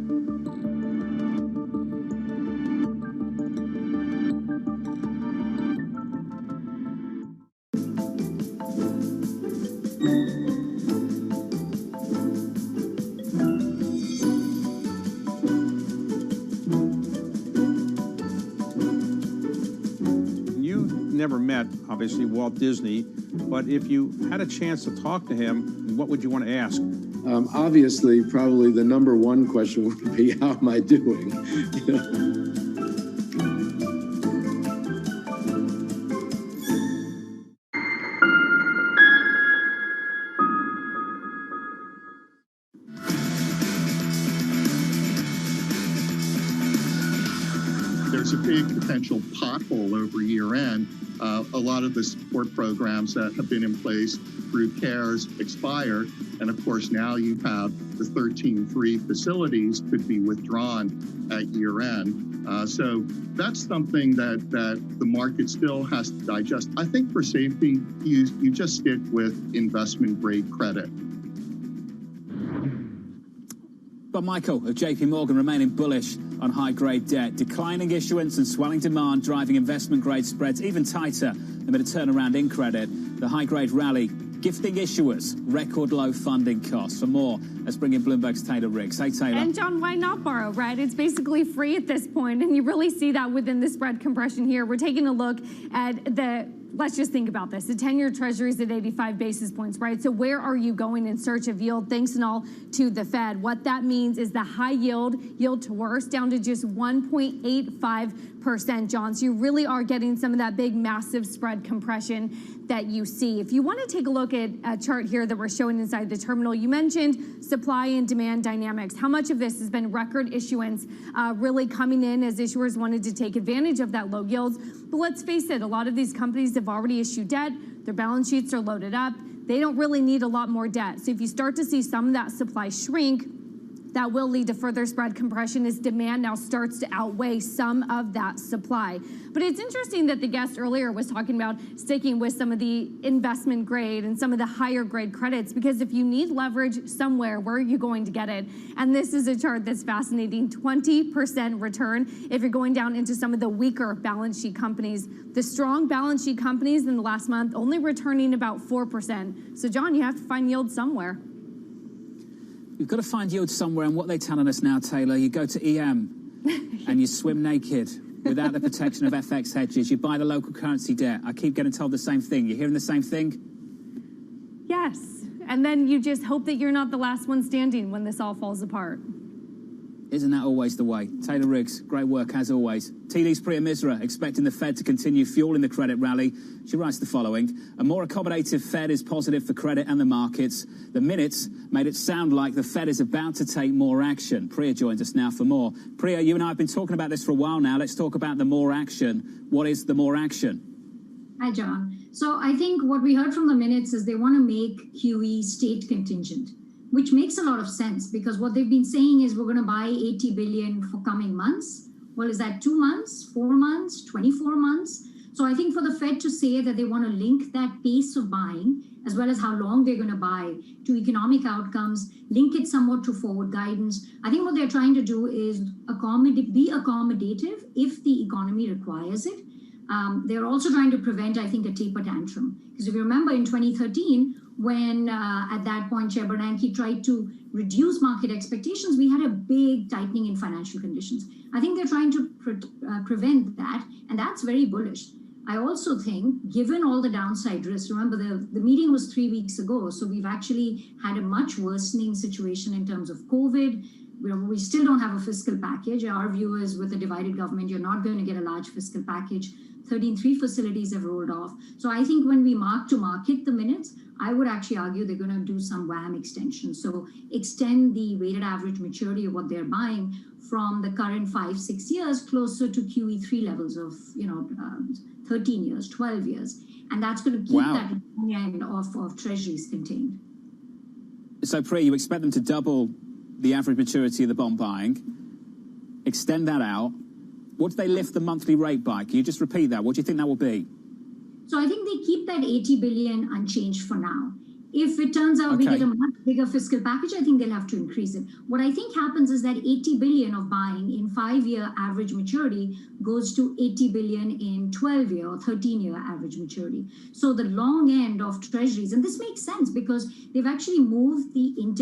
Never met, obviously, Walt Disney, but if you had a chance to talk to him, what would you want to ask? Obviously, probably the number one question would be, how am I doing? You know? There's a big potential pothole over year end. A lot of the support programs that have been in place through CARES expire. And of course, now you have the 13-3 facilities could be withdrawn at year end. So that's something that the market still has to digest. I think for safety, you just stick with investment grade credit. But Michael of JP Morgan remaining bullish on high-grade debt. Declining issuance and swelling demand driving investment-grade spreads even tighter amid a turnaround in credit. The high-grade rally gifting issuers record low funding costs. For more, let's bring in Bloomberg's Taylor Riggs. Hey, Taylor. And John, why not borrow, right? It's basically free at this point, and you really see that within the spread compression here. We're taking a look at let's just think about this. The 10-year Treasury is at 85 basis points, right? So where are you going in search of yield? Thanks and all to the Fed. What that means is the high yield to worst, down to just 1.85%, John. So you really are getting some of that big, massive spread compression that you see. If you want to take a look at a chart here that we're showing inside the terminal, you mentioned supply and demand dynamics. How much of this has been record issuance really coming in as issuers wanted to take advantage of that low yields? But let's face it, a lot of these companies have already issued debt. Their balance sheets are loaded up. They don't really need a lot more debt. So if you start to see some of that supply shrink, that will lead to further spread compression as demand now starts to outweigh some of that supply. But it's interesting that the guest earlier was talking about sticking with some of the investment grade and some of the higher grade credits, because if you need leverage somewhere, where are you going to get it? And this is a chart that's fascinating. 20% return if you're going down into some of the weaker balance sheet companies. The strong balance sheet companies in the last month only returning about 4%. So John, you have to find yield somewhere. You've got to find yield somewhere, and what they're telling us now, Taylor, you go to EM and you swim naked without the protection of FX hedges. You buy the local currency debt. I keep getting told the same thing. You hearing the same thing? Yes. And then you just hope that you're not the last one standing when this all falls apart. Isn't that always the way? Taylor Riggs, great work as always. TD's Priya Misra expecting the Fed to continue fueling the credit rally. She writes the following: a more accommodative Fed is positive for credit and the markets. The minutes made it sound like the Fed is about to take more action. Priya joins us now for more. Priya, you and I have been talking about this for a while now. Let's talk about the more action. What is the more action? Hi, John. So I think what we heard from the minutes is they want to make QE state contingent, which makes a lot of sense, because what they've been saying is we're going to buy 80 billion for coming months. Well, is that 2 months, 4 months, 24 months? So I think for the Fed to say that they want to link that pace of buying, as well as how long they're going to buy, to economic outcomes, link it somewhat to forward guidance. I think what they're trying to do is be accommodative if the economy requires it. They're also trying to prevent, I think, a taper tantrum. Because if you remember in 2013, when at that point Chair Bernanke tried to reduce market expectations, we had a big tightening in financial conditions. I think they're trying to prevent that, and that's very bullish. I also think, given all the downside risks, remember the meeting was 3 weeks ago, so we've actually had a much worsening situation in terms of COVID. We still don't have a fiscal package. Our view is with a divided government, you're not going to get a large fiscal package. 13.3 facilities have rolled off. So I think when we mark to market the minutes, I would actually argue they're going to do some WAM extension. So extend the weighted average maturity of what they're buying from the current 5-6 years closer to QE3 levels of 13 years, 12 years. And that's going to keep Wow. that long end of treasuries contained. So, Priya, you expect them to double the average maturity of the bond buying, extend that out. What do they lift the monthly rate by? Can you just repeat that? What do you think that will be? So I think they keep that 80 billion unchanged for now. If it turns out we Okay. get a much bigger fiscal package, I think they'll have to increase it. What I think happens is that 80 billion of buying in 5-year average maturity goes to 80 billion in 12-year or 13-year average maturity. So the long end of treasuries, and this makes sense because they've actually moved the